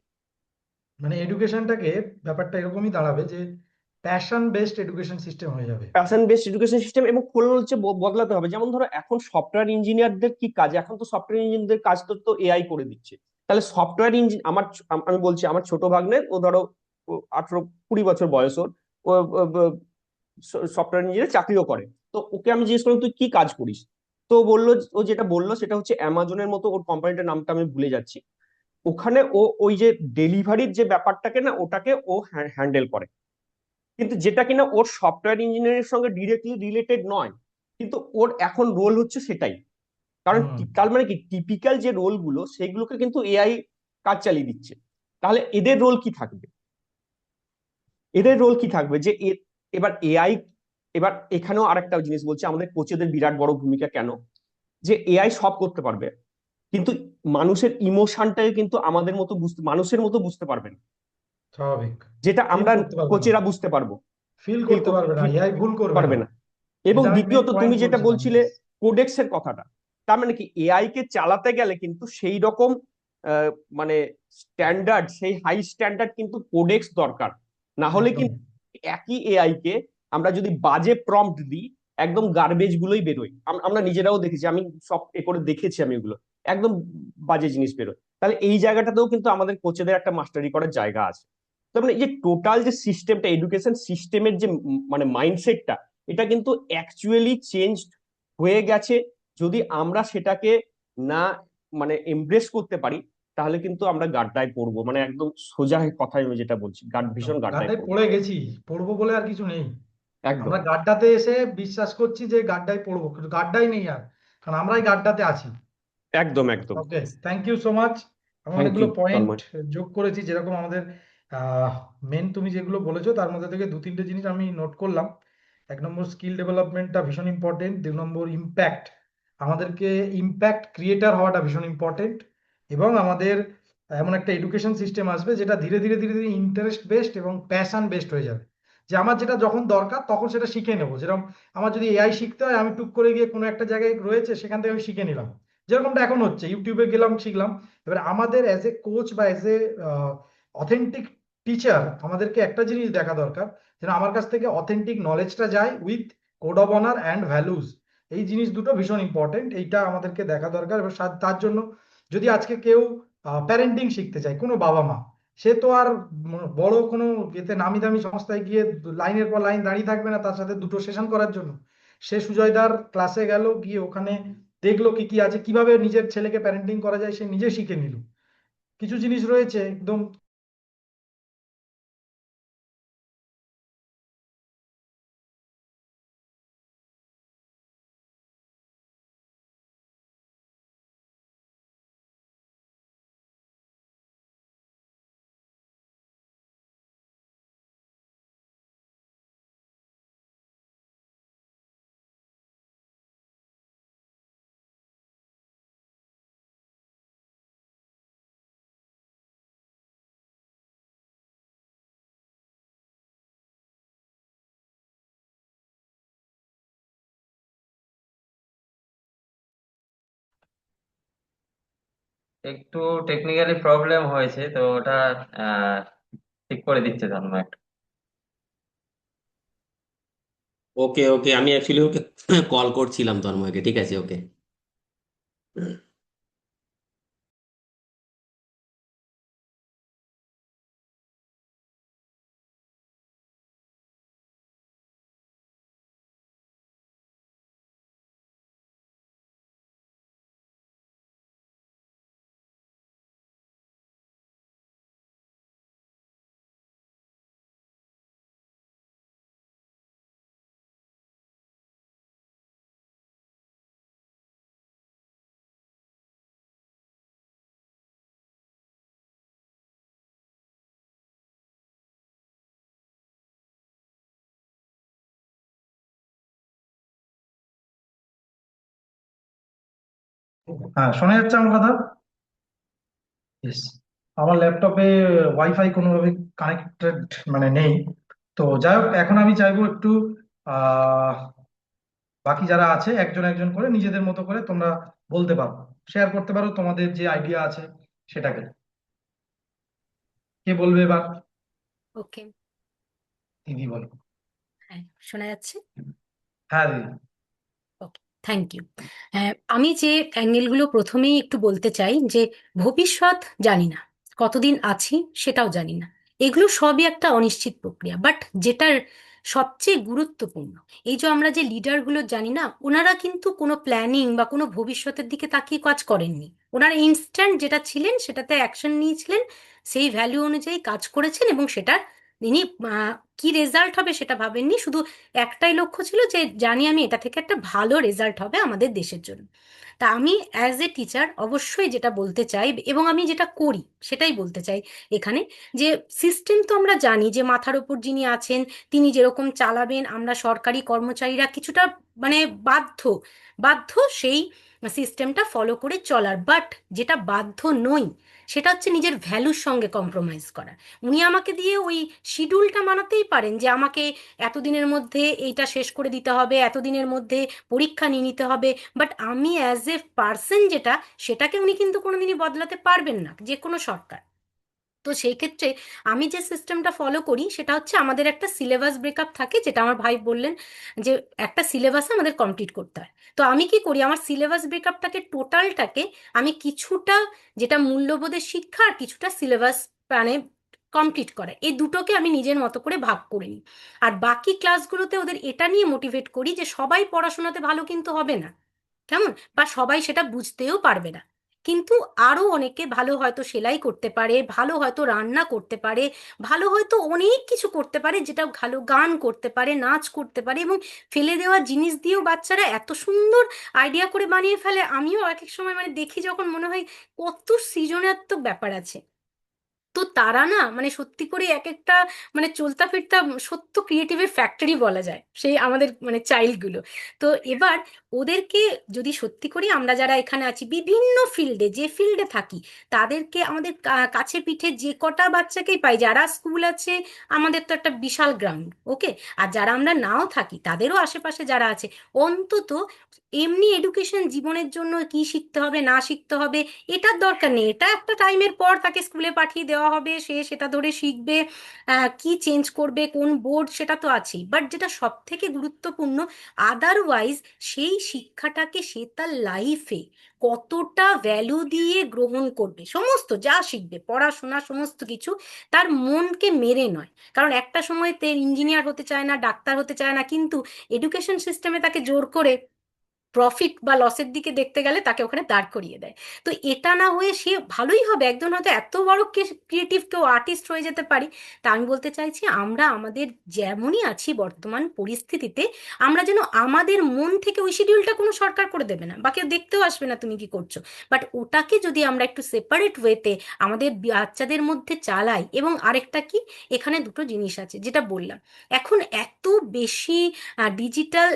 [SPEAKER 1] মানে এডুকেশনটাকে, ব্যাপারটা এরকমই দাঁড়াবে যে প্যাশন বেসড এডুকেশন সিস্টেম হয়ে যাবে।
[SPEAKER 2] প্যাশন বেসড এডুকেশন সিস্টেম, এবং হচ্ছে বদলাতে হবে। যেমন ধরো এখন সফটওয়্যার ইঞ্জিনিয়ারদের কি কাজ, এখন তো সফটওয়্যার ইঞ্জিনিয়ারদের কাজ তো এআই করে দিচ্ছে। তাহলে সফটওয়্যার ইঞ্জিন, আমি বলছি আমার ছোট ভাগ্নের, ও ধরো 18-20 বছর বয়স ওর, ও সফটওয়্যার ইঞ্জিনিয়ার চাকরিও করে। তো ওকে আমি জিজ্ঞেস করলাম তুই কি কাজ করিস, তো ও বললো, ও যেটা বললো সেটা হচ্ছে অ্যামাজনের মতো, ওর কোম্পানিটার নামটা আমি ভুলে যাচ্ছি, ওখানে ও ওই যে ডেলিভারির যে ব্যাপারটাকে না, ওটাকে ও হ্যান্ডেল করে। কিন্তু যেটা কিনা ওর সফটওয়্যার ইঞ্জিনিয়ারিং সঙ্গে ডিরেক্টলি রিলেটেড নয়, কিন্তু ওর এখন রোল হচ্ছে সেটাই। কারণ
[SPEAKER 1] হুম।
[SPEAKER 2] তার মানে কি, টিপিক্যাল যে রোল গুলো সেগুলোকে কিন্তু এআই কাজ চালিয়ে দিচ্ছে। তাহলে এদের রোল কি থাকবে? এদের রোল কি থাকবে যে এবার এআই, এবার এখানেও আরেকটা জিনিস বলছি, আমাদের কোচেদের বিরাট বড় ভূমিকা কেন, যে এআই সব করতে পারবে, কিন্তু মানুষের ইমোশনটাকে কিন্তু আমাদের মতো বুঝতে, মানুষের মতো বুঝতে পারবে না,
[SPEAKER 1] স্বাভাবিক।
[SPEAKER 2] যেটা
[SPEAKER 1] ফিল
[SPEAKER 2] আমরা
[SPEAKER 1] করতে পারবে না।
[SPEAKER 2] কোচেরা বুঝতে পারবো।
[SPEAKER 1] ফিল
[SPEAKER 2] ফিল
[SPEAKER 1] করতে পারবে না,
[SPEAKER 2] ফিল
[SPEAKER 1] এআই ভুল করবে না।
[SPEAKER 2] পারবে না। এবং
[SPEAKER 1] যেটা আমি মেন
[SPEAKER 2] দ্বিতীয়ত
[SPEAKER 1] পয়েন্ট
[SPEAKER 2] তুমি যেটা
[SPEAKER 1] বলছিলাম,
[SPEAKER 2] বলছিলে
[SPEAKER 1] ইয়েস।
[SPEAKER 2] কোডেক্সের কথাটা, তার মানে কি এআই কে চালাতে গেলে কিন্তু সেই রকম মানে স্ট্যান্ডার্ড, সেই হাই স্ট্যান্ডার্ড কিন্তু কোডেক্স দরকার। না হলে
[SPEAKER 1] একদম।
[SPEAKER 2] কিন্তু একই এআই কে আমরা যদি বাজে প্রম্পট দিই, একদম গার্বেজ গুলোই বেরোয়। আমরা নিজেরাও দেখেছি, আমি সব এ করে দেখেছি আমি, ওগুলো একদম বাজে জিনিস বেরোয়। তাহলে এই জায়গাটাতেও কিন্তু আমাদের কোচেদের একটা মাস্টারি করার জায়গা আছে। তার মানে এই যে টোটাল যে সিস্টেমটা, এডুকেশন সিস্টেমের যে মানে মাইন্ডসেটটা, এটা কিন্তু অ্যাকচুয়ালি চেঞ্জ হয়ে গেছে। যদি আমরা সেটাকে না মানে এমব্রেস করতে পারি, তাহলে কিন্তু আমরা গাড্ডায় পড়বো, মানে একদম সোজা কথায় আমি যেটা বলছি,
[SPEAKER 1] একদম
[SPEAKER 2] ভীষণ গাড্ডায়
[SPEAKER 1] গাড্ডায়
[SPEAKER 2] পড়বো।
[SPEAKER 1] পড়ে গেছি, পড়বো বলে আর কিছু নেই।
[SPEAKER 2] একদম।
[SPEAKER 1] আমরা গাড্ডাতে এসে বিশ্বাস করছি যে গাড্ডায় পড়বো, কিন্তু গাড্ডাই নেই আর, কারণ আমরাই গাড্ডাতে আছি।
[SPEAKER 2] একদম একদম।
[SPEAKER 1] ওকে, থ্যাংক ইউ সো মাচ। আমি
[SPEAKER 2] থ্যাংক
[SPEAKER 1] অনেকগুলো
[SPEAKER 2] ইউ
[SPEAKER 1] পয়েন্ট
[SPEAKER 2] তন্ময়।
[SPEAKER 1] যোগ করেছি, যেরকম আমাদের মেন তুমি যেগুলো বলেছো তার মধ্যে থেকে দু তিনটে জিনিস আমি নোট করলাম। এক নম্বর, স্কিল ডেভেলপমেন্টটা ভীষণ ইম্পর্টেন্ট। দুই নম্বর, ইম্প্যাক্ট, আমাদেরকে ইম্প্যাক্ট ক্রিয়েটার হওয়াটা ভীষণ ইম্পর্টেন্ট। এবং আমাদের এমন একটা এডুকেশন সিস্টেম আসবে যেটা ধীরে ধীরে ধীরে ধীরে ইন্টারেস্ট বেসড এবং প্যাশন বেসড হয়ে যাবে। যে আমার যেটা যখন দরকার তখন সেটা শিখে নেবো। যেরকম আমার যদি এআই শিখতে হয়, আমি টুক করে গিয়ে কোনো একটা জায়গায় রয়েছে সেখান থেকে আমি শিখে নিলাম, যেরকমটা এখন হচ্ছে, ইউটিউবে গেলাম শিখলাম। এবার আমাদের অ্যাজ এ কোচ বা অ্যাজ এ অথেন্টিক টিচার, আমাদেরকে একটা জিনিস দেখা দরকার, যেন আমার কাছ থেকে অথেন্টিক নলেজটা যায় with code of honour and values. এই জিনিস দুটো ভীষণ ইম্পর্টেন্ট, এইটা আমাদেরকে দেখা দরকার। এবার তার জন্য যদি আজকে কেউ প্যারেন্টিং শিখতে চায়, কোনো বাবা মা, সে তো আর বড় কোনো এতে নামি দামি সংস্থায় গিয়ে লাইনের পর লাইন দাঁড়িয়ে থাকবে না তার সাথে দুটো সেশন করার জন্য। সে সুজয়দার ক্লাসে গেল, গিয়ে ওখানে দেখলো কি কি আছে, কিভাবে নিজের ছেলেকে প্যারেন্টিং করা যায় সে নিজে শিখে নিল। কিছু জিনিস রয়েছে একদম
[SPEAKER 3] একটু টেকনিক্যালি প্রবলেম হয়েছে তো ওটা আহ, ঠিক করে দিচ্ছে তন্ময়।
[SPEAKER 4] ওকে ওকে, আমি অ্যাকচুয়ালি ওকে কল করছিলাম তন্ময়কে। ঠিক আছে, ওকে।
[SPEAKER 1] হ্যাঁ, শোনা যাচ্ছে আমার কথা? Yes. আমার ল্যাপটপে ওয়াইফাই কোনোভাবে কানেক্টেড মানে নেই। তো যাই হোক, এখন আমি চাইবো একটু আহ বাকি যারা আছে একজন একজন করে নিজেদের মতো করে তোমরা বলতে পারো, শেয়ার করতে পারো তোমাদের যে আইডিয়া আছে সেটাকে। কে বলবে এবার?
[SPEAKER 5] ওকে।
[SPEAKER 1] দিদি বলো।
[SPEAKER 5] হ্যাঁ, শোনা যাচ্ছে।
[SPEAKER 1] হ্যাঁ দিদি।
[SPEAKER 5] ওকে, থ্যাংক ইউ। আমি যে অ্যাঙ্গেলগুলো প্রথমেই একটু বলতে চাই যে ভবিষ্যৎ জানি না, কতদিন আছি সেটাও জানি না, এগুলো সবই একটা অনিশ্চিত প্রক্রিয়া। বাট যেটার সবচেয়ে গুরুত্বপূর্ণ, এই যে আমরা যে লিডারগুলো জানি না, ওনারা কিন্তু কোনো প্ল্যানিং বা কোনো ভবিষ্যতের দিকে তাকিয়ে কাজ করেননি। ওনারা ইনস্ট্যান্ট যেটা ছিলেন সেটাতে অ্যাকশন নিয়েছিলেন, সেই ভ্যালু অনুযায়ী কাজ করেছেন এবং সেটার তিনি কি রেজাল্ট হবে সেটা ভাবেননি। শুধু একটাই লক্ষ্য ছিল যে জানি আমি এটা থেকে একটা ভালো রেজাল্ট হবে আমাদের দেশের জন্য। তা আমি অ্যাজ এ টিচার অবশ্যই যেটা বলতে চাই এবং আমি যেটা করি সেটাই বলতে চাই এখানে, যে সিস্টেম তো আমরা জানি যে মাথার উপর যিনি আছেন তিনি যেরকম চালাবেন, আমরা সরকারি কর্মচারীরা কিছুটা মানে বাধ্য বাধ্য সেই সিস্টেমটা ফলো করে চলার। বাট যেটা বাধ্য নই সেটা হচ্ছে নিজের ভ্যালুর সঙ্গে কম্প্রোমাইজ করা। উনি আমাকে দিয়ে ওই শিডিউলটা মানাতেই পারেন যে আমাকে এতদিনের মধ্যে এইটা শেষ করে দিতে হবে, এতদিনের মধ্যে পরীক্ষা নিয়ে নিতে হবে। বাট আমি অ্যাজ এ পার্সন যেটা, সেটাকে উনি কিন্তু কোনোদিনই বদলাতে পারবেন না, যে কোনো সরকার। তো সেই ক্ষেত্রে আমি যে সিস্টেমটা ফলো করি সেটা হচ্ছে আমাদের একটা সিলেবাস ব্রেকআপ থাকে, যেটা আমার ভাই বললেন যে একটা সিলেবাস আমাদের কমপ্লিট করতে হয়। তো আমি কি করি, আমার সিলেবাস ব্রেকআপটাকে টোটালটাকে আমি কিছুটা যেটা মূল্যবোধের শিক্ষা আর কিছুটা সিলেবাস মানে কমপ্লিট করা, এই দুটোকে আমি নিজের মতো করে ভাগ করে নিই। আর বাকি ক্লাসগুলোতে ওদের এটা নিয়ে মোটিভেট করি যে সবাই পড়াশোনাতে ভালো কিন্তু হবে না, কেমন, বা সবাই সেটা বুঝতেও পারবে না। কিন্তু আরো অনেকে ভালো হয়তো সেলাই করতে পারে, ভালো হয়তো রান্না করতে পারে, ভালো হয়তো অনেক কিছু করতে পারে, যেটা ভালো গান করতে পারে, নাচ করতে পারে, এবং ফেলে দেওয়া জিনিস দিয়েও বাচ্চারা এত সুন্দর আইডিয়া করে বানিয়ে ফেলে। আমিও এক এক সময় মানে দেখি যখন মনে হয় কত সৃজনাত্মক ব্যাপার আছে। তো তারা না মানে সত্যি করে এক একটা মানে চলতা ফিরতা সত্য ক্রিয়েটিভের ফ্যাক্টরি বলা যায় সেই আমাদের মানে চাইল্ডগুলো। তো এবার ওদেরকে যদি সত্যি করে আমরা যারা এখানে আছি বিভিন্ন ফিল্ডে, যে ফিল্ডে থাকি, তাদেরকে আমাদের কাছে পিঠে যে কটা বাচ্চাকেই পাই, যারা স্কুল আছে আমাদের তো একটা বিশাল গ্রাউন্ড, ওকে, আর যারা আমরা নাও থাকি তাদেরও আশেপাশে যারা আছে, অন্তত এমনি এডুকেশন জীবনের জন্য কি শিখতে হবে না শিখতে হবে এটার দরকার নেই। এটা একটা টাইমের পর তাকে স্কুলে পাঠিয়ে দেওয়া হবে, সে সেটা ধরে শিখবে। কি চেঞ্জ করবে কোন বোর্ড সেটা তো আছেই, বাট যেটা সব থেকে গুরুত্বপূর্ণ, আদারওয়াইজ সেই শিক্ষাটাকে সে তার লাইফে কতটা ভ্যালু দিয়ে গ্রহণ করবে, সমস্ত যা শিখবে পড়াশোনা সমস্ত কিছু তার মনকে মেরে নয়। কারণ একটা সময় তে ইঞ্জিনিয়ার হতে চায় না, ডাক্তার হতে চায় না, কিন্তু এডুকেশন সিস্টেমে তাকে জোর করে প্রফিট বা লসের দিকে দেখতে গেলে তাকে ওখানে দাঁড় করিয়ে দেয়। তো এটা না হয়ে সে ভালোই হবে, একজন হয়তো এত বড় ক্রিয়েটিভ কেউ আর্টিস্ট হয়ে যেতে পারে। তা আমি বলতে চাইছি আমরা আমাদের যেমনই আছি বর্তমান পরিস্থিতিতে, আমরা যেন আমাদের মন থেকে ওই শিডিউলটা কোনো সরকার করে দেবে না বা কেউ দেখতেও আসবে না তুমি কি করছো, বাট ওটাকে যদি আমরা একটু সেপারেট ওয়েতে আমাদের বাচ্চাদের মধ্যে চালাই। এবং আরেকটা কি, এখানে দুটো জিনিস আছে যেটা বললাম, এখন এত বেশি ডিজিটাল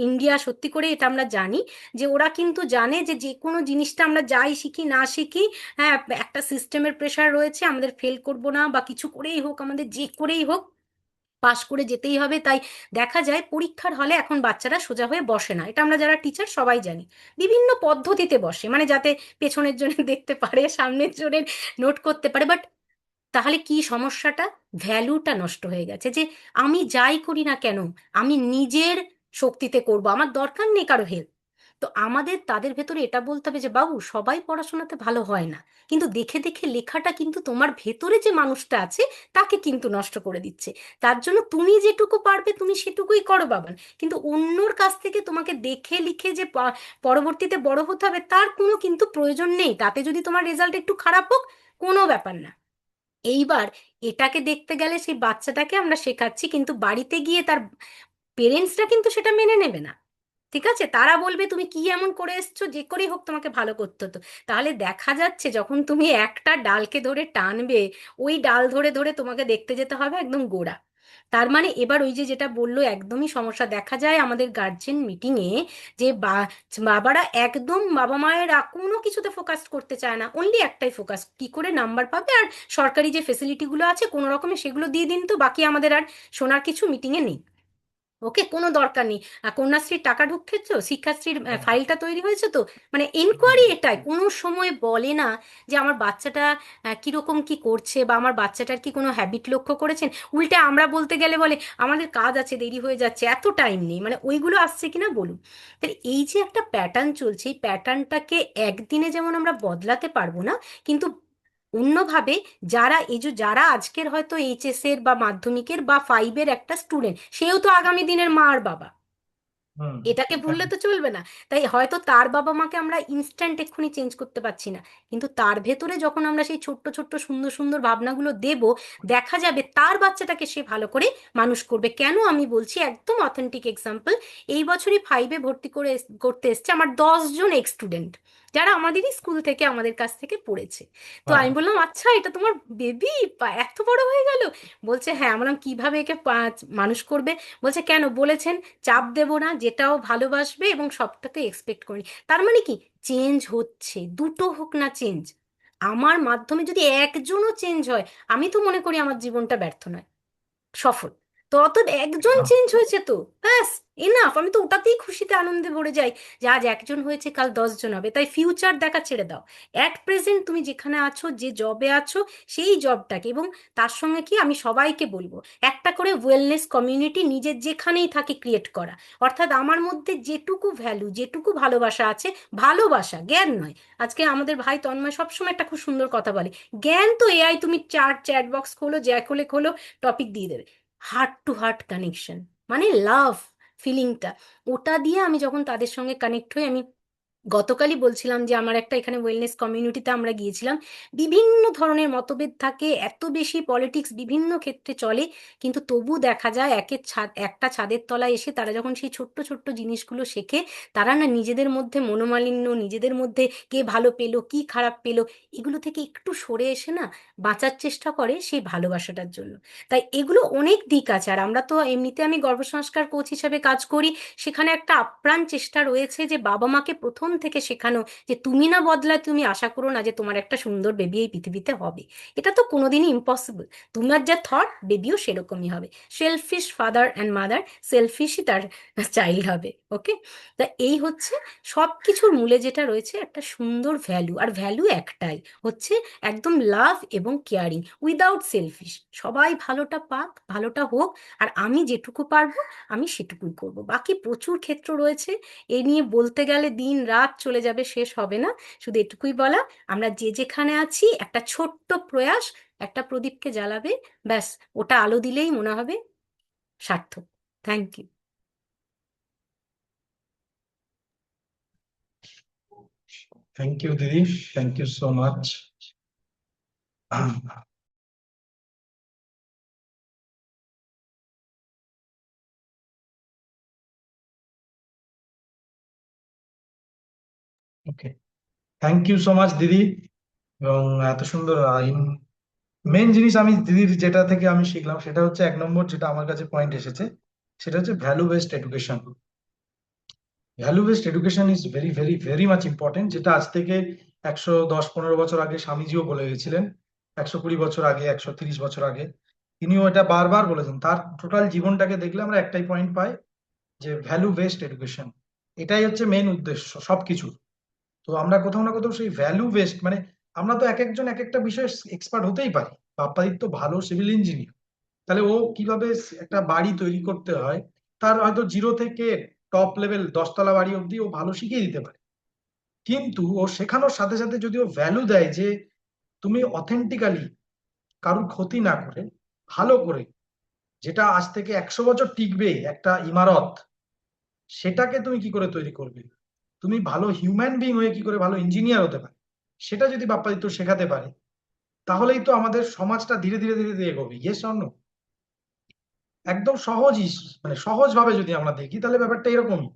[SPEAKER 5] ইন্ডিয়া, সত্যি করে এটা আমরা জানি যে ওরা কিন্তু জানে যে যে কোনো জিনিসটা আমরা যাই শিখি না শিখি, হ্যাঁ একটা সিস্টেমের প্রেশার রয়েছে, আমাদের ফেল করব না বা কিছু করেই হোক, আমাদের যে করেই হোক পাশ করে যেতেই হবে। তাই দেখা যায় পরীক্ষার হলে এখন বাচ্চারা সোজা হয়ে বসে না, এটা আমরা যারা টিচার সবাই জানি, বিভিন্ন পদ্ধতিতে বসে, মানে যাতে পেছনের জন্য দেখতে পারে, সামনের জন্য নোট করতে পারে। বাট তাহলে কি সমস্যাটা, ভ্যালুটা নষ্ট হয়ে গেছে যে আমি যাই করি না কেন আমি নিজের শক্তিতে করব, আমার দরকার নেই কারো হেল্প। তো আমাদের তাদের ভেতরে এটা বলতে হবে যে বাবু সবাই পড়াশোনাতে ভালো হয় না, কিন্তু দেখে দেখে লেখাটা কিন্তু তোমার ভেতরে যে মানুষটা আছে তাকে কিন্তু নষ্ট করে দিচ্ছে। তার জন্য তুমি যেটুকু পারবে তুমি সেটুকুই করো বাবান, কিন্তু অন্যর কাছ থেকে তোমাকে দেখে লিখে যে পরবর্তীতে বড় হতে হবে তার কোনো কিন্তু প্রয়োজন নেই। তাতে যদি তোমার রেজাল্ট একটু খারাপ হোক কোনো ব্যাপার না। এইবার এটাকে দেখতে গেলে সেই বাচ্চাটাকে আমরা শেখাচ্ছি, কিন্তু বাড়িতে গিয়ে তার পেরেন্টসরা কিন্তু সেটা মেনে নেবে না। ঠিক আছে, তারা বলবে তুমি কি এমন করে এসছো, যে করেই হোক তোমাকে ভালো করতে হতো। তাহলে দেখা যাচ্ছে যখন তুমি একটা ডালকে ধরে টানবে, ওই ডাল ধরে ধরে তোমাকে দেখতে যেতে হবে একদম গোড়া। তার মানে এবার ওই যে যেটা বললো একদমই সমস্যা দেখা যায় আমাদের গার্জেন মিটিংয়ে, যে বাবারা একদম বাবা মায়ের কোনো কিছুতে ফোকাস করতে চায় না, অনলি একটাই ফোকাস, কি করে নাম্বার পাবে আর সরকারি যে ফেসিলিটিগুলো আছে কোনো রকমে সেগুলো দিয়ে দিন, তো বাকি আমাদের আর শোনার কিছু মিটিংয়ে নেই। ওকে, কোনো দরকার নেই। কন্যাশ্রীর টাকা ঢুকছে তো, শিক্ষাশ্রীর ফাইলটা তৈরি হয়েছে তো, মানে এনকোয়ারি এটাই, কোনো সময় বলে না যে আমার বাচ্চাটা কিরকম কি করছে বা আমার বাচ্চাটার কি কোনো হ্যাবিট লক্ষ্য করেছেন। উল্টে আমরা বলতে গেলে বলে আমাদের কাজ আছে, দেরি হয়ে যাচ্ছে, এত টাইম নেই, মানে ওইগুলো আসছে কিনা বলুন। তাহলে এই যে একটা প্যাটার্ন চলছে, এই প্যাটার্নটাকে একদিনে যেমন আমরা বদলাতে পারবো না, কিন্তু অন্যভাবে যারা আজকের হয়তো এইচএস এর বা মাধ্যমিকের বা ফাইভের একটা স্টুডেন্ট, সেও তো আগামী দিনের মা আর বাবা,
[SPEAKER 1] হুম।
[SPEAKER 5] এটাকে ভুললে তো চলবে না। তাই হয়তো তার বাবা মাকে আমরা ইনস্ট্যান্ট এক্ষুনি চেঞ্জ করতে পারছি না, কিন্তু তার ভেতরে যখন আমরা সেই ছোট্ট ছোট্ট সুন্দর সুন্দর ভাবনাগুলো দেব, দেখা যাবে তার বাচ্চাটাকে সে ভালো করে মানুষ করবে। কেন আমি বলছি, একদম অথেন্টিক এক্সাম্পল, এই বছরই ফাইভে ভর্তি করতে এসছে আমার 10 জন এক্স স্টুডেন্ট, যারা আমাদেরই স্কুল থেকে আমাদের কাছ থেকে পড়েছে। তো আমি বললাম আচ্ছা এটা তোমার বেবি এত বড় হয়ে গেল? বলছে হ্যাঁ। আমরা বললাম, কিভাবে একে মানুষ করবে? বলছে কেন? বলেছেন চাপ দেব না, যেটাও ভালোবাসবে এবং সবটাকে এক্সপেক্ট করি। তার মানে কি, চেঞ্জ হচ্ছে, দুটো হোক না চেঞ্জ, আমার মাধ্যমে যদি একজনও চেঞ্জ হয়, আমি তো মনে করি আমার জীবনটা ব্যর্থ নয়, সফল। তো অতএব একজন চেঞ্জ হয়েছে তো ব্যাস, এনাফ। আমি তো ওটাতেই খুশিতে আনন্দে ভরে যাই যে আজ একজন হয়েছে, কাল 10 জন হবে। তাই ফিউচার দেখা ছেড়ে দাও, অ্যাট প্রেজেন্ট তুমি যেখানে আছো, যে জবে আছো, সেই জবটাকে, এবং তার সঙ্গে কি আমি সবাইকে বলবো একটা করে ওয়েলনেস কমিউনিটি নিজের যেখানেই থাকে ক্রিয়েট করা। অর্থাৎ আমার মধ্যে যেটুকু ভ্যালু, যেটুকু ভালোবাসা আছে, ভালোবাসা, জ্ঞান নয়। আজকে আমাদের ভাই তন্ময় সবসময় একটা খুব সুন্দর কথা বলে, জ্ঞান তো এআই, তুমি চ্যাট বক্স খোলো, যা খোলো টপিক দিয়ে দেবে। হার্ট টু হার্ট কানেকশন, মানে লাভ ফিলিংটা, ওটা দিয়ে আমি যখন তাদের সঙ্গে কানেক্ট হই, আমি গতকালই বলছিলাম যে আমার একটা এখানে ওয়েলনেস কমিউনিটিতে আমরা গিয়েছিলাম, বিভিন্ন ধরনের মতভেদ থাকে, এত বেশি পলিটিক্স বিভিন্ন ক্ষেত্রে চলে, কিন্তু তবু দেখা যায় একটা ছাদের তলায় এসে তারা যখন সেই ছোট্ট ছোট্ট জিনিসগুলো শেখে, তারা না নিজেদের মধ্যে মনোমালিন্য, নিজেদের মধ্যে কে ভালো পেলো কি খারাপ পেলো, এগুলো থেকে একটু সরে এসে না বাঁচার চেষ্টা করে সেই ভালোবাসাটার জন্য। তাই এগুলো অনেক দিক আছে। আর আমরা তো এমনিতে, আমি গর্ভসংস্কার কোচ হিসেবে কাজ করি, সেখানে একটা আপ্রাণ চেষ্টা রয়েছে যে বাবা মাকে প্রথম থেকে শেখানো যে তুমি না বদলায় তুমি আশা করো না যে তোমার একটা সুন্দর বেবি এই পৃথিবীতে হবে, এটা তো কোনোদিনই ইম্পসিবল। তোমার যা থট, বেবিও সেরকমই হবে। সেলফিশ ফাদার অ্যান্ড মাদার, সেলফিশই তার চাইল্ড হবে। ওকে, তা এই হচ্ছে সব কিছুর মূলে যেটা রয়েছে, একটা সুন্দর ভ্যালু, আর ভ্যালু একটাই, হচ্ছে একদম লাভ এবং কেয়ারিং উইদাউট সেলফিশ। সবাই ভালোটা পাক, ভালোটা হোক, আর আমি যেটুকু পারবো আমি সেটুকুই করব। বাকি প্রচুর ক্ষেত্র রয়েছে, এ নিয়ে বলতে গেলে দিন রাত চলে যাবে, শেষ হবে না। শুধু এটুকুই বলা, আমরা যে যেখানে আছি একটা ছোট্ট প্রয়াস, একটা প্রদীপকে জ্বালাবে, ব্যাস, ওটা আলো দিলেই মনে হবে সার্থক। Thank you.
[SPEAKER 1] থ্যাংক ইউ দিদি, thank you so much. Okay, thank you so much দিদি। এবং এত সুন্দর মেন জিনিস আমি দিদির যেটা থেকে আমি শিখলাম সেটা হচ্ছে 1 নম্বর যেটা আমার কাছে পয়েন্ট এসেছে, সেটা হচ্ছে value based education. Value based education is very very very much important, যেটা আজ থেকে 110-15 বছর আগে স্বামীজিও বলে গেছিলেন, 120 বছর আগে, 130 বছর আগে তিনিও এটা বারবার বলেছেন। তার টোটাল জীবনটাকে দেখলে আমরা একটাই পয়েন্ট পাই, যে ভ্যালু বেসড এডুকেশন, এটাই হচ্ছে মেন উদ্দেশ্য সবকিছু। তো আমরা কোথাও না কোথাও সেই ভ্যালু বেসড, মানে আমরা তো এক একজন এক একটা বিষয়ে এক্সপার্ট হতেই পারি। বাপ্পাদির তো ভালো সিভিল ইঞ্জিনিয়ার, তাহলে ও কিভাবে একটা বাড়ি তৈরি করতে হয়, তার হয়তো 0 থেকে টপ লেভেল 10 তলা বাড়ি অব্দি ও ভালো শিখিয়ে দিতে পারে। কিন্তু ও শেখানোর সাথে সাথে যদি ও ভ্যালু দেয় যে তুমি অথেন্টিক্যালি কারুর ক্ষতি না করে, ভালো করে, যেটা আজ থেকে 100 বছর টিকবে একটা ইমারত, সেটাকে তুমি কি করে তৈরি করবে, তুমি ভালো হিউম্যান বিং হয়ে কি করে ভালো ইঞ্জিনিয়ার হতে পারে, সেটা যদি বাপ্পাদিত্য শেখাতে পারে, তাহলেই তো আমাদের সমাজটা ধীরে ধীরে ধীরে ধীরে এগোবে। Yes or no? একদম সহজই, মানে সহজ ভাবে যদি আমরা দেখি তাহলে ব্যাপারটা এরকমই,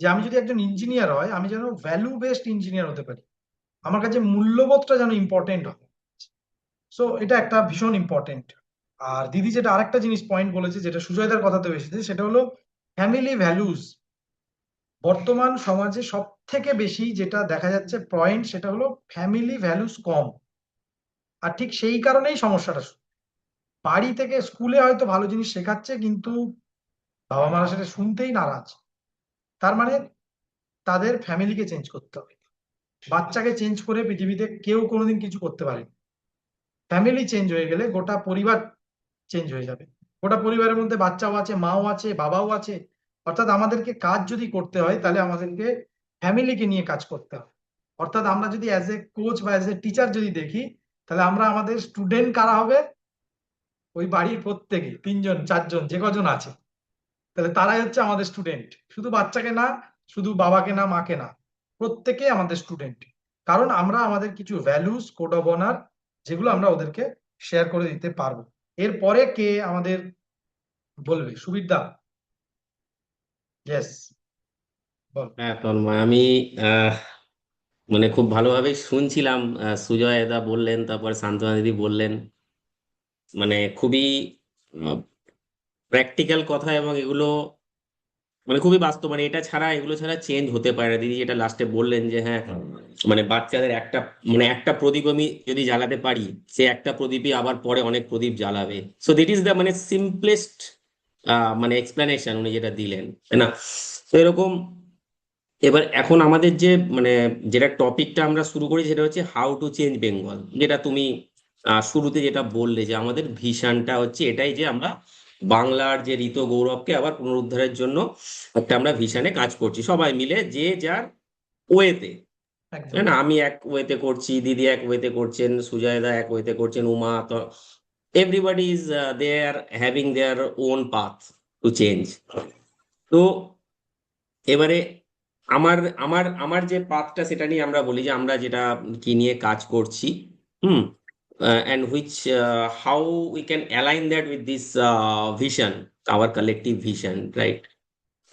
[SPEAKER 1] যে আমি যদি একজন ইঞ্জিনিয়ার হয়, আমি যেন ভ্যালু বেসড ইঞ্জিনিয়ার হতে পারি, আমার কাছে মূল্যবোধটা যেন ইম্পর্টেন্ট হয়। সো এটা একটা ভীষণ ইম্পর্টেন্ট। আর দিদি যেটা আরেকটা জিনিস পয়েন্ট বলেছে, যেটা সুজয়দার কথাতে এসেছে, সেটা হলো ফ্যামিলি ভ্যালুজ। বর্তমান সমাজে সব থেকে বেশি যেটা দেখা যাচ্ছে পয়েন্ট, সেটা হলো ফ্যামিলি ভ্যালুজ কম। আর ঠিক সেই কারণেই সমস্যাটা বাড়ি থেকে স্কুলে হয়তো ভালো জিনিস শেখাচ্ছে, কিন্তু বাবা মারা সেটা শুনতেই নারাজ। তার মানে তাদের ফ্যামিলিকে চেঞ্জ করতে হবে। বাচ্চাকে চেঞ্জ করে পৃথিবীতে কেউ কোনোদিন কিছু করতে পারেনি। ফ্যামিলি চেঞ্জ হয়ে গেলে গোটা পরিবার চেঞ্জ হয়ে যাবে। গোটা পরিবারের মধ্যে বাচ্চাও আছে, মাও আছে, বাবাও আছে। অর্থাৎ আমাদেরকে কাজ যদি করতে হয়, তাহলে আমাদেরকে ফ্যামিলিকে নিয়ে কাজ করতে হবে। অর্থাৎ আমরা যদি অ্যাজ এ কোচ বা অ্যাজ এ টিচার যদি দেখি, তাহলে আমরা আমাদের স্টুডেন্ট কারা হবে, ওই বাড়ির প্রত্যেকে 3জন 4জন যে কজন আছে, তাহলে তারাই হচ্ছে আমাদের স্টুডেন্ট। শুধু বাচ্চাকে না, শুধু বাবাকে না, মাকে না, প্রত্যেকে আমাদের স্টুডেন্ট। কারণ আমরা আমাদের কিছু ভ্যালুস, কোড অফ অনার, যেগুলো আমরা ওদেরকে শেয়ার করে দিতে পারবো। এরপরে কে আমাদের বলবে? সুবীর দা, ইয়েস, বল।
[SPEAKER 4] হ্যাঁ তন্ময়, আমি আহ, মানে খুব ভালোভাবেই শুনছিলাম। সুজয় দা বললেন, তারপর সান্ত্বনা দিদি বললেন, মানে খুবই প্র্যাকটিক্যাল কথা, এবং এগুলো মানে খুবই বাস্তব। মানে এটা ছাড়া, এগুলো ছাড়া চেঞ্জ হতে পারে না। দিদি যেটা লাস্টে বললেন যে হ্যাঁ, মানে বাচ্চাদের একটা প্রদীপ আমি যদি জ্বালাতে পারি, সে একটা প্রদীপই আবার পরে অনেক প্রদীপ জ্বালাবে। সো দিট ইজ দ্য মানে সিম্পলেস্ট মানে এক্সপ্লেনেশন উনি যেটা দিলেন, তাই না? তো এরকম এবার এখন আমাদের যে মানে যেটা টপিকটা আমরা শুরু করি, সেটা হচ্ছে হাউ টু চেঞ্জ বেঙ্গল। যেটা তুমি শুরুতে যেটা বললে, যে আমাদের ভিশনটা হচ্ছে এটাই, যে আমরা বাংলার যে ঋত গৌরবকে আবার পুনরুদ্ধারের জন্য একটা আমরা ভিশনে কাজ করছি, সবাই মিলে যে যার ওয়েতে।
[SPEAKER 1] একদম
[SPEAKER 4] তাই না? আমি এক ওয়েতে করছি, দিদি এক ওয়েতে করছেন, সুজয়দা এক ওয়েতে করছেন, উমা, তো everybody is they are having their own path to change. তো এবারে আমার আমার আমার যে পাথটা, সেটা নিয়ে আমরা বলি যে আমরা যেটা কি নিয়ে কাজ করছি, hmm, and which how we can align that with this vision, our collective vision, right?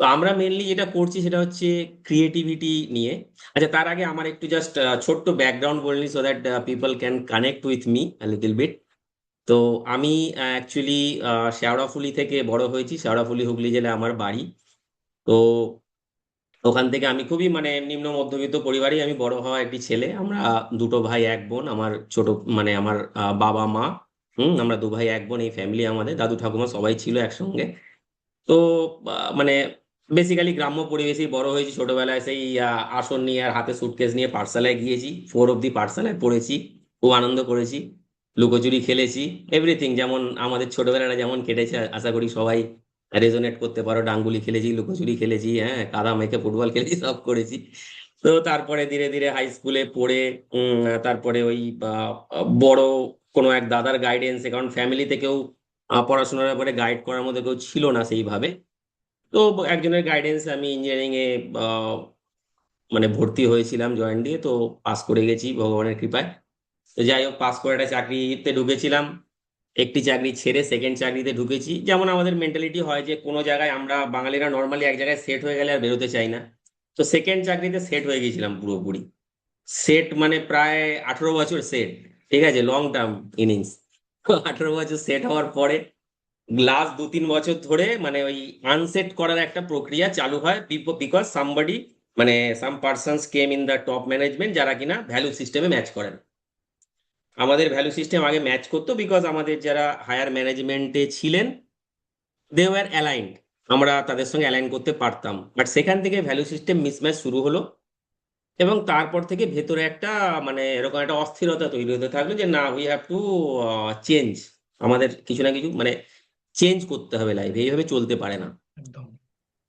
[SPEAKER 4] তো আমরা মেনলি যেটা করছি সেটা হচ্ছে ক্রিয়েটিভিটি নিয়ে। আচ্ছা, তার আগে আমার একটু জাস্ট ছোট্ট ব্যাকগ্রাউন্ড বলে নিই, so that people can connect with me little bit. তো আমি অ্যাকচুয়ালি শেওড়াফুলি থেকে বড় হয়েছি। শেওড়াফুলি হুগলি জেলায় আমার বাড়ি। তো ওখান থেকে আমি খুবই মানে নিম্ন মধ্যবিত্ত পরিবারেই আমি বড় হওয়া একটি ছেলে। আমরা দুটো ভাই এক বোন। আমার ছোট মানে আমার বাবা মা, আমরা দু ভাই এক বোন, এই ফ্যামিলি আমাদের। দাদু ঠাকুমা সবাই ছিল একসঙ্গে। তো মানে বেসিক্যালি গ্রাম্য পরিবেশেই বড় হয়েছি। ছোটবেলায় সেই আসন নিয়ে আর হাতে সুটকেস নিয়ে পাঠশালায় গিয়েছি, 4 অব্দি পাঠশালায় পড়েছি, খুব আনন্দ করেছি, লুকোচুরি খেলেছি, এভরিথিং যেমন আমাদের ছোটবেলাটা যেমন কেটেছে আশা করি সবাই রেজোনেট করতে পারো। ডাঙ্গুলি খেলেছি, লুকোচুরি খেলেছি, হ্যাঁ, কাদা মেখে ফুটবল খেলেছি, সব করেছি। তো তারপরে ধীরে ধীরে হাই স্কুলে পড়ে তারপরে ওই বড় কোনো এক দাদার গাইডেন্সে, কারণ ফ্যামিলি থেকেও পড়াশোনার ব্যাপারে গাইড করার মধ্যে কেউ ছিল না সেইভাবে। তো একজনের গাইডেন্সে আমি ইঞ্জিনিয়ারিং এ মানে ভর্তি হয়েছিলাম, জয়েন দিয়ে। তো পাস করে গেছি ভগবানের কৃপায়। তো যাই হোক, পাস করে একটা চাকরিতে ঢুকেছিলাম। একটি চাকরি ছেড়ে সেকেন্ড চাকরিতে ঢুকেছি। যেমন আমাদের মেন্টালিটি হয় যে কোনো জায়গায় আমরা বাঙালিরা নর্মালি এক জায়গায় সেট হয়ে গেলে আর বেরোতে চাই না। তো সেকেন্ড চাকরিতে সেট হয়ে গেছিলাম পুরোপুরি। সেট মানে প্রায় 18 বছর সেট, ঠিক আছে, লং টার্ম ইনিংস। 18 বছর সেট হওয়ার পরে লাস্ট 2-3 বছর ধরে মানে ওই আনসেট করার একটা প্রক্রিয়া চালু হয়, বিকজ সামবডি মানে some persons came in the top management, যারা কিনা ভ্যালু সিস্টেমে ম্যাচ করেন। আমাদের ভ্যালু সিস্টেম আগে ম্যাচ করতো, বিকজ আমাদের যারা হায়ার ম্যানেজমেন্টে ছিলেন, দে ওয়ার অ্যালাইন্ড, আমরা তাদের সঙ্গে অ্যালাইন করতে পারতাম। বাট সেখান থেকে ভ্যালু সিস্টেম মিসম্যাচ শুরু হলো, এবং তারপর থেকে ভেতরে একটা মানে এরকম একটা অস্থিরতা তৈরি হতে থাকলো যে না, উই হ্যাভ টু চেঞ্জ। আমাদের কিছু না কিছু মানে চেঞ্জ করতে হবে, লাইফে এইভাবে চলতে পারে না।
[SPEAKER 1] একদম।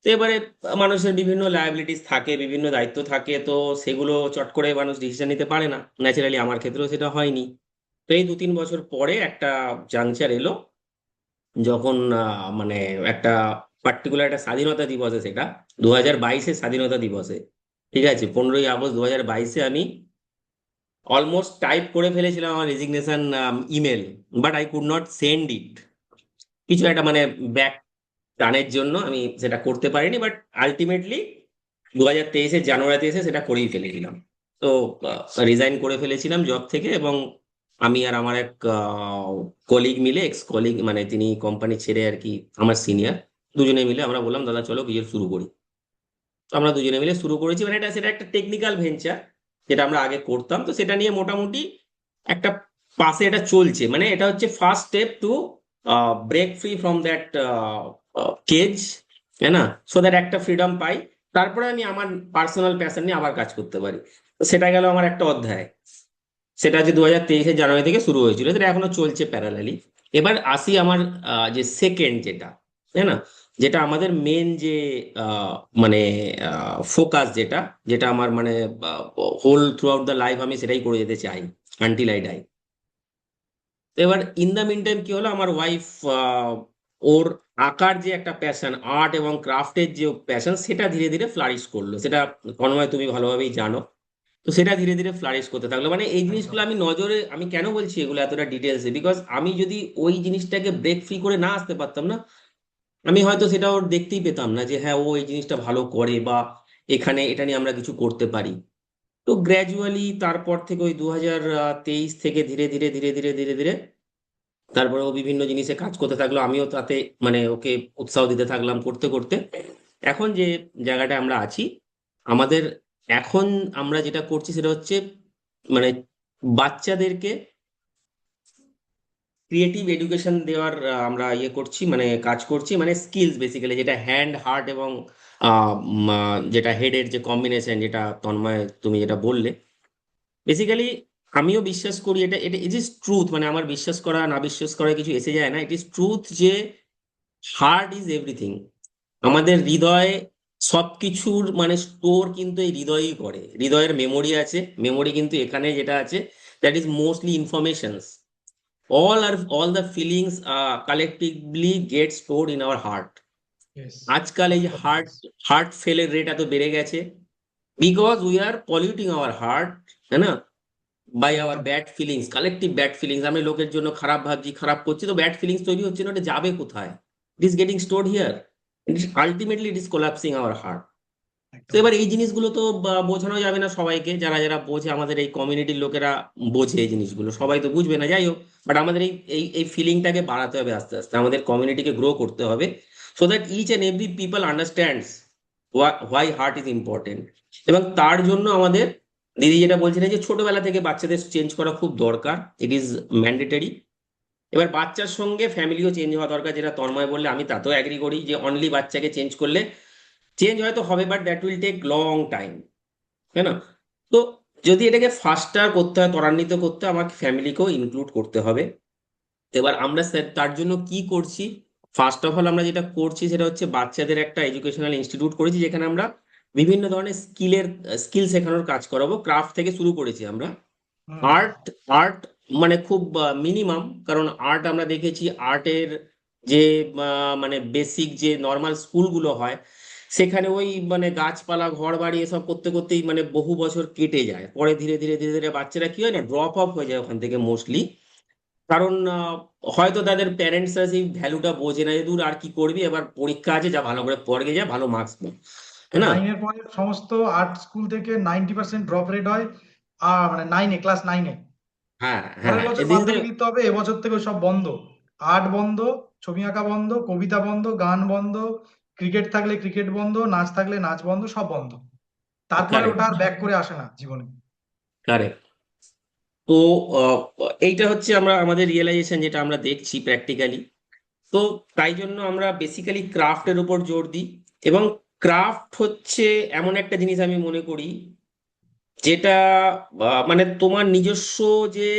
[SPEAKER 4] তো এবারে মানুষের বিভিন্ন লায়াবিলিটিস থাকে, বিভিন্ন দায়িত্ব থাকে, তো সেগুলো চট করে মানুষ ডিসিশন নিতে পারে না। ন্যাচারালি আমার ক্ষেত্রেও সেটা হয়নি। তো এই 2-3 বছর পরে একটা জাংচার এলো, যখন মানে একটা পার্টিকুলার একটা স্বাধীনতা দিবসে, সেটা 2022-এ স্বাধীনতা দিবসে, ঠিক আছে, 15ই আগস্ট 2022-এ আমি অলমোস্ট টাইপ করে ফেলেছিলাম আমার resignation email, but I could not send ইট। কিছু একটা মানে ব্যাক টানের জন্য আমি সেটা করতে পারিনি। বাট আলটিমেটলি 2023-এর জানুয়ারিতে এসে সেটা করেই ফেলেছিলাম। তো রিজাইন করে ফেলেছিলাম জব থেকে, এবং আমি আর আমার এক কলিগ মিলে, এক্স কলিগ, মানে তিনি কোম্পানি ছেড়ে আর কি আমার সিনিয়র, দুজনে মিলে আমরা বললাম দাদা চলো কিছু শুরু করি। তো আমরা দুজনে মিলে শুরু করেছি, মানে সেটা একটা টেকনিক্যাল ভেঞ্চার যেটা আমরা আগে করতাম, তো সেটা নিয়ে মোটামুটি একটা পাশে এটা চলছে, মানে এটা হচ্ছে first step to break free from that cage, তাই না, সো দ্যাট একটা ফ্রিডম পাই, তারপরে আমি আমার পার্সোনাল প্যাশন নিয়ে আবার কাজ করতে পারি। তো সেটা গেল আমার একটা অধ্যায়, সেটা হচ্ছে 2023 জানুয়ারি থেকে শুরু হয়েছিল, সেটা এখনো চলছে প্যারালালি। এবার আসি আমার যে সেকেন্ড যেটা, তাই না, যেটা আমাদের মেন যে মানে ফোকাস, যেটা যেটা আমার মানে whole throughout the life আমি সেটাই করে যেতে চাই আনটিল আই ডাই। এবার ইন দ্য মিন টাইম কি হলো, আমার ওয়াইফ ওর আঁকার যে একটা প্যাশন, আর্ট এবং ক্রাফটের যে প্যাশন, সেটা ধীরে ধীরে ফ্লারিশ করলো, সেটা কর্ময় তুমি ভালোভাবেই জানো। তো সেটা ধীরে ধীরে ফ্লারিশ করতে থাকলো, মানে এই জিনিসগুলো
[SPEAKER 1] একদম
[SPEAKER 4] আমি নজরে, আমি কেন বলছি এগুলো এতটা ডিটেলসে, বিকজ আমি যদি ওই জিনিসটাকে ব্রেক ফ্রি করে না আসতে পারতাম না, আমি হয়তো সেটা ওর দেখতেই পেতাম না যে হ্যাঁ ও এই জিনিসটা ভালো করে, বা এখানে এটা নিয়ে আমরা কিছু করতে পারি। তো গ্র্যাজুয়ালি তারপর থেকে ওই 2023 থেকে ধীরে ধীরে ধীরে ধীরে ধীরে ধীরে তারপরে ও বিভিন্ন জিনিসে কাজ করতে থাকলো, আমিও তাতে মানে ওকে উৎসাহ দিতে থাকলাম করতে করতে। এখন যে জায়গাটা আমরা আছি, আমাদের এখন আমরা যেটা করছি সেটা হচ্ছে মানে বাচ্চাদেরকে ক্রিয়েটিভ এডুকেশন দেওয়ার আমরা ইয়ে করছি, মানে কাজ করছি, মানে স্কিলস বেসিক্যালি, যেটা হ্যান্ড হার্ট এবং যেটা হেডের যে কম্বিনেশন, যেটা তন্ময় তুমি যেটা বললে, বেসিক্যালি আমিও বিশ্বাস করি, এটা এটা ইট ইজ ট্রুথ, মানে আমার বিশ্বাস করা না বিশ্বাস করা কিছু এসে যায় না, ইট ইজ ট্রুথ যে হার্ট ইজ এভরিথিং। আমাদের হৃদয় সবকিছুর মানে স্টোর কিন্তু এই হৃদয়ই করে, হৃদয়ের মেমোরি আছে, মেমোরি কিন্তু এখানে যেটা আছে, that is mostly informations, all the feelings collectively get stored in our heart.
[SPEAKER 1] Yes
[SPEAKER 4] আজকাল এই হার্ট ফেলের রেট এত বেড়ে গেছে, because we are polluting hour heart, তাই না, বাই আওয়ার
[SPEAKER 1] একদম
[SPEAKER 4] bad feelings, collective bad feelings. আমি লোকের জন্য খারাপ ভাবছি, খারাপ করছি, তো ব্যাড ফিলিংস তৈরি হচ্ছে না, ওটা যাবে কোথায়? It is getting stored here, ultimately it is collapsing our heart. তো
[SPEAKER 1] একদম
[SPEAKER 4] এবার এই জিনিসগুলো তো বোঝানো যাবে না সবাইকে, যারা যারা বোঝে, আমাদের এই কমিউনিটির লোকেরা বোঝে এই জিনিসগুলো, সবাই তো বুঝবে না, যাই হোক, বাট আমাদের এই এই এই ফিলিংটাকে বাড়াতে হবে আস্তে আস্তে, আমাদের কমিউনিটিকে গ্রো করতে হবে, so that each and every people understands why heart is important. এবং তার জন্য আমাদের দিদি যেটা বলছিলেন যে ছোটবেলা থেকে বাচ্চাদের চেঞ্জ করা খুব দরকার, ইট ইজ ম্যান্ডেটরি। এবার বাচ্চার সঙ্গে ফ্যামিলিও চেঞ্জ হওয়া দরকার, যেটা তন্ময় বললে আমি তাতেও অ্যাগ্রি করি, যে অনলি বাচ্চাকে চেঞ্জ করলে চেঞ্জ হয়তো হবে, but that will take long time, তাই না। তো যদি এটাকে ফাস্টার করতে হয়, ত্বরান্বিত করতে হয়, আমাকে ফ্যামিলিকেও ইনক্লুড করতে হবে। এবার আমরা তার জন্য কি করছি, ফার্স্ট অফ অল আমরা যেটা করছি সেটা হচ্ছে বাচ্চাদের একটা এডুকেশনাল ইনস্টিটিউট করেছি, যেখানে আমরা বিভিন্ন ধরনের স্কিল শেখানোর কাজ করাবো, ক্রাফট থেকে শুরু করেছি আমরা।
[SPEAKER 1] হুম
[SPEAKER 4] আর্ট আর্ট মানে খুব মিনিমাম, কারণ আর্ট আমরা দেখেছি আর্টের যে মানে বেসিক যে নর্মাল স্কুলগুলো হয়, সেখানে ওই মানে গাছপালা ঘর বাড়ি এসব করতে করতেই মানে বহু বছর কেটে যায়, পরে ধীরে ধীরে ধীরে ধীরে বাচ্চারা কি হয় না, ড্রপ অফ হয়ে যায় ওখান থেকে মোস্টলি, কারণ হয়তো তাদের প্যারেন্টসরা সেই ভ্যালুটা বোঝে না, যে দূর আর কি করবি, এবার পরীক্ষা আছে, যা ভালো করে পড়ে যা, ভালো মার্কস পাও, তাই না।
[SPEAKER 1] 9 এর পরে সমস্ত আর্ট স্কুল থেকে 90% ড্রপ রেট হয় মানে 9-এ ক্লাস 9-এ
[SPEAKER 4] হ্যাঁ হ্যাঁ,
[SPEAKER 1] পরের বছর
[SPEAKER 4] দিস ইজ দ্য
[SPEAKER 1] মাধ্যমিক দিতে হবে, এবছর থেকে সব বন্ধ। আর্ট বন্ধ, ছবি আঁকা বন্ধ, কবিতা বন্ধ, গান বন্ধ, ক্রিকেট থাকলে ক্রিকেট বন্ধ, নাচ থাকলে নাচ বন্ধ, সব বন্ধ। তারপরে
[SPEAKER 4] কারেক্ট
[SPEAKER 1] ওটা আর ব্যাক করে আসে না জীবনে।
[SPEAKER 4] কারেক্ট। তো আহ, এইটা হচ্ছে আমরা আমাদের রিয়েলাইজেশন, যেটা আমরা দেখছি প্র্যাকটিক্যালি। তো তাই জন্য আমরা বেসিক্যালি ক্রাফটের উপর জোর দিই, এবং ক্রাফট হচ্ছে এমন একটা জিনিস আমি মনে করি, যেটা মানে তোমার নিজস্ব যে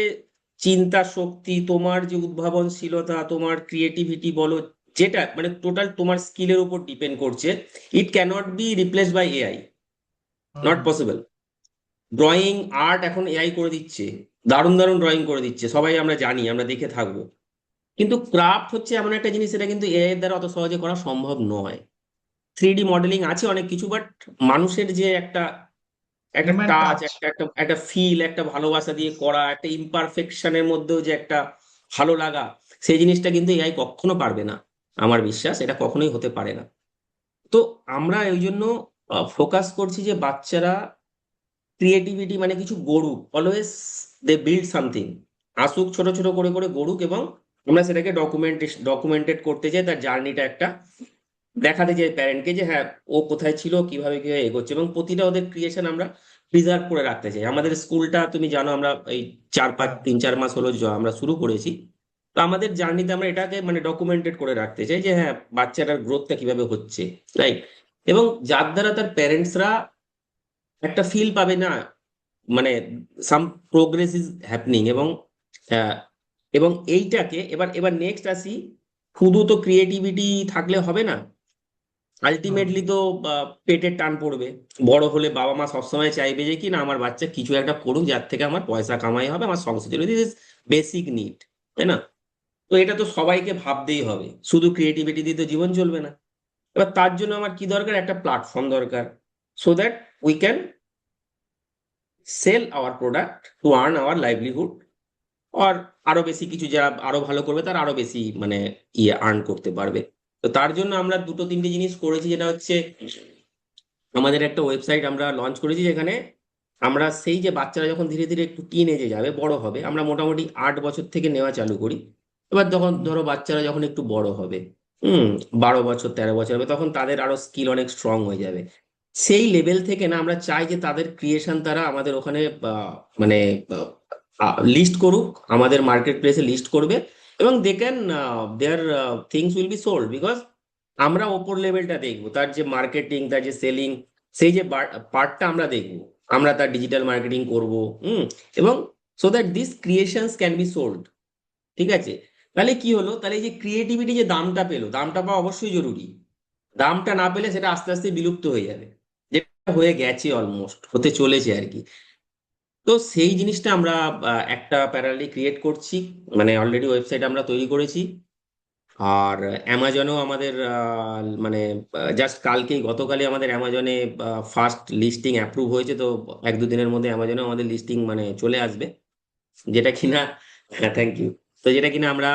[SPEAKER 4] চিন্তা শক্তি, তোমার যে উদ্ভাবনশীলতা, তোমার ক্রিয়েটিভিটি বলো, যেটা মানে টোটাল তোমার স্কিলের উপর ডিপেন্ড করছে। It can't be replaced by AI, not
[SPEAKER 1] hmm
[SPEAKER 4] possible. Drawing art এখন এআই করে দিচ্ছে, দারুণ দারুণ ড্রয়িং করে দিচ্ছে, সবাই আমরা জানি, আমরা দেখে থাকবো। কিন্তু ক্রাফট হচ্ছে এমন একটা জিনিস, এটা কিন্তু এআই এর দ্বারা অত সহজে করা সম্ভব নয়। 3D মডেলিং আছে অনেক কিছু, বাট মানুষের যে একটা একটা
[SPEAKER 1] হিউম্যান
[SPEAKER 4] টাচ,
[SPEAKER 1] টাচ।
[SPEAKER 4] একটা একটা একটা ফিল, একটা ভালোবাসা দিয়ে করা, একটা ইমপারফেকশনের মধ্যেও যে একটা ভালো লাগা, সেই জিনিসটা কিন্তু এআই কখনো পারবে না, আমার বিশ্বাস এটা কখনোই হতে পারে না। তো আমরা ওই জন্য ফোকাস করছি যে বাচ্চারা ক্রিয়েটিভিটি মানে কিছু গড়ুক, অলওয়েজ দে বিল্ড সামথিং, আসুক, ছোট ছোট করে করে গড়ুক, এবং আমরা সেটাকে ডকুমেন্টেড করতে চাই, তার জার্নিটা একটা দেখাতে চাই প্যারেন্টকে যে হ্যাঁ ও কোথায় ছিল, কিভাবে কিভাবে এগোচ্ছে, এবং প্রতিটা ওদের ক্রিয়েশন আমরা প্রিজার্ভ করে রাখতে চাই। আমাদের স্কুলটা তুমি জানো, আমরা এই 3-4 মাস হলো আমরা শুরু করেছি। তো আমাদের জার্নিতে আমরা এটাকে মানে ডকুমেন্টেড করে রাখতে চাই যে হ্যাঁ বাচ্চাটার গ্রোথটা কিভাবে হচ্ছে, রাইট? এবং যার দ্বারা তার প্যারেন্টসরা একটা ফিল পাবে না, মানে সাম প্রোগ্রেস ইজ হ্যাপনিং। আহ, এবং এইটাকে এবার এবার নেক্সট আসি, শুধু তো ক্রিয়েটিভিটি থাকলে হবে না, আলটিমেটলি তো পেটের টান পড়বে। বড় হলে বাবা মা সবসময় চাইবে যে কি না আমার বাচ্চা কিছু একটা করুক যার থেকে আমার পয়সা কামাই হবে, আমার সংসার চলবে, দিস ইজ বেসিক নিড, তাই না? তো এটা তো সবাইকে ভাবতেই হবে, শুধু ক্রিয়েটিভিটি দিয়ে তো জীবন চলবে না। এবার তার জন্য আমার কি দরকার, একটা প্ল্যাটফর্ম দরকার, so that we can sell our product to earn our livelihood. আর আরো বেশি কিছু, যারা আরো ভালো করবে তারা আরো বেশি মানে আর্ন করতে পারবে। তো তার জন্য আমরা 2-3টে জিনিস করেছি, যেটা হচ্ছে আমাদের একটা ওয়েবসাইট আমরা লঞ্চ করেছি, যেখানে আমরা সেই যে বাচ্চারা যখন ধীরে ধীরে একটু টিন এজে যাবে, বড় হবে, আমরা মোটামুটি 8 বছর থেকে নেওয়া চালু করি। এবার যখন ধরো বাচ্চারা যখন একটু বড় হবে, 12 বছর 13 বছর হবে, তখন তাদের আরো স্কিল অনেক স্ট্রং হয়ে যাবে। সেই লেভেল থেকে না আমরা চাই যে তাদের ক্রিয়েশন তারা আমাদের ওখানে মানে লিস্ট করুক, আমাদের মার্কেট প্লেসে লিস্ট করবে, এবং they can their things will be sold, because আমরা ওপর লেভেলটা দেখবো, তার যে মার্কেটিং, তার যে সেলিং, সেই যে পার্টটা আমরা দেখবো, আমরা তার ডিজিটাল মার্কেটিং করবো। এবং so that this creations can be sold. ঠিক আছে? তাহলে কি হলো, তাহলে এই যে ক্রিয়েটিভিটি যে দামটা পেলো, দামটা পাওয়া অবশ্যই জরুরি। দামটা না পেলে সেটা আস্তে আস্তে বিলুপ্ত হয়ে যাবে, যেটা হয়ে গেছে, অলমোস্ট হতে চলেছে আর কি। তো সেই জিনিসটা আমরা একটা প্যারালি ক্রিয়েট করছি, মানে অলরেডি ওয়েবসাইট আমরা তৈরি করেছি। আর অ্যামাজনেও আমাদের মানে জাস্ট গতকালই আমাদের অ্যামাজনে ফার্স্ট লিস্টিং অ্যাপ্রুভ হয়েছে। তো 1-2 দিনের মধ্যে অ্যামাজনেও আমাদের লিস্টিং মানে চলে আসবে, যেটা কিনা, হ্যাঁ থ্যাংক ইউ। তো যেটা কিনা আমরা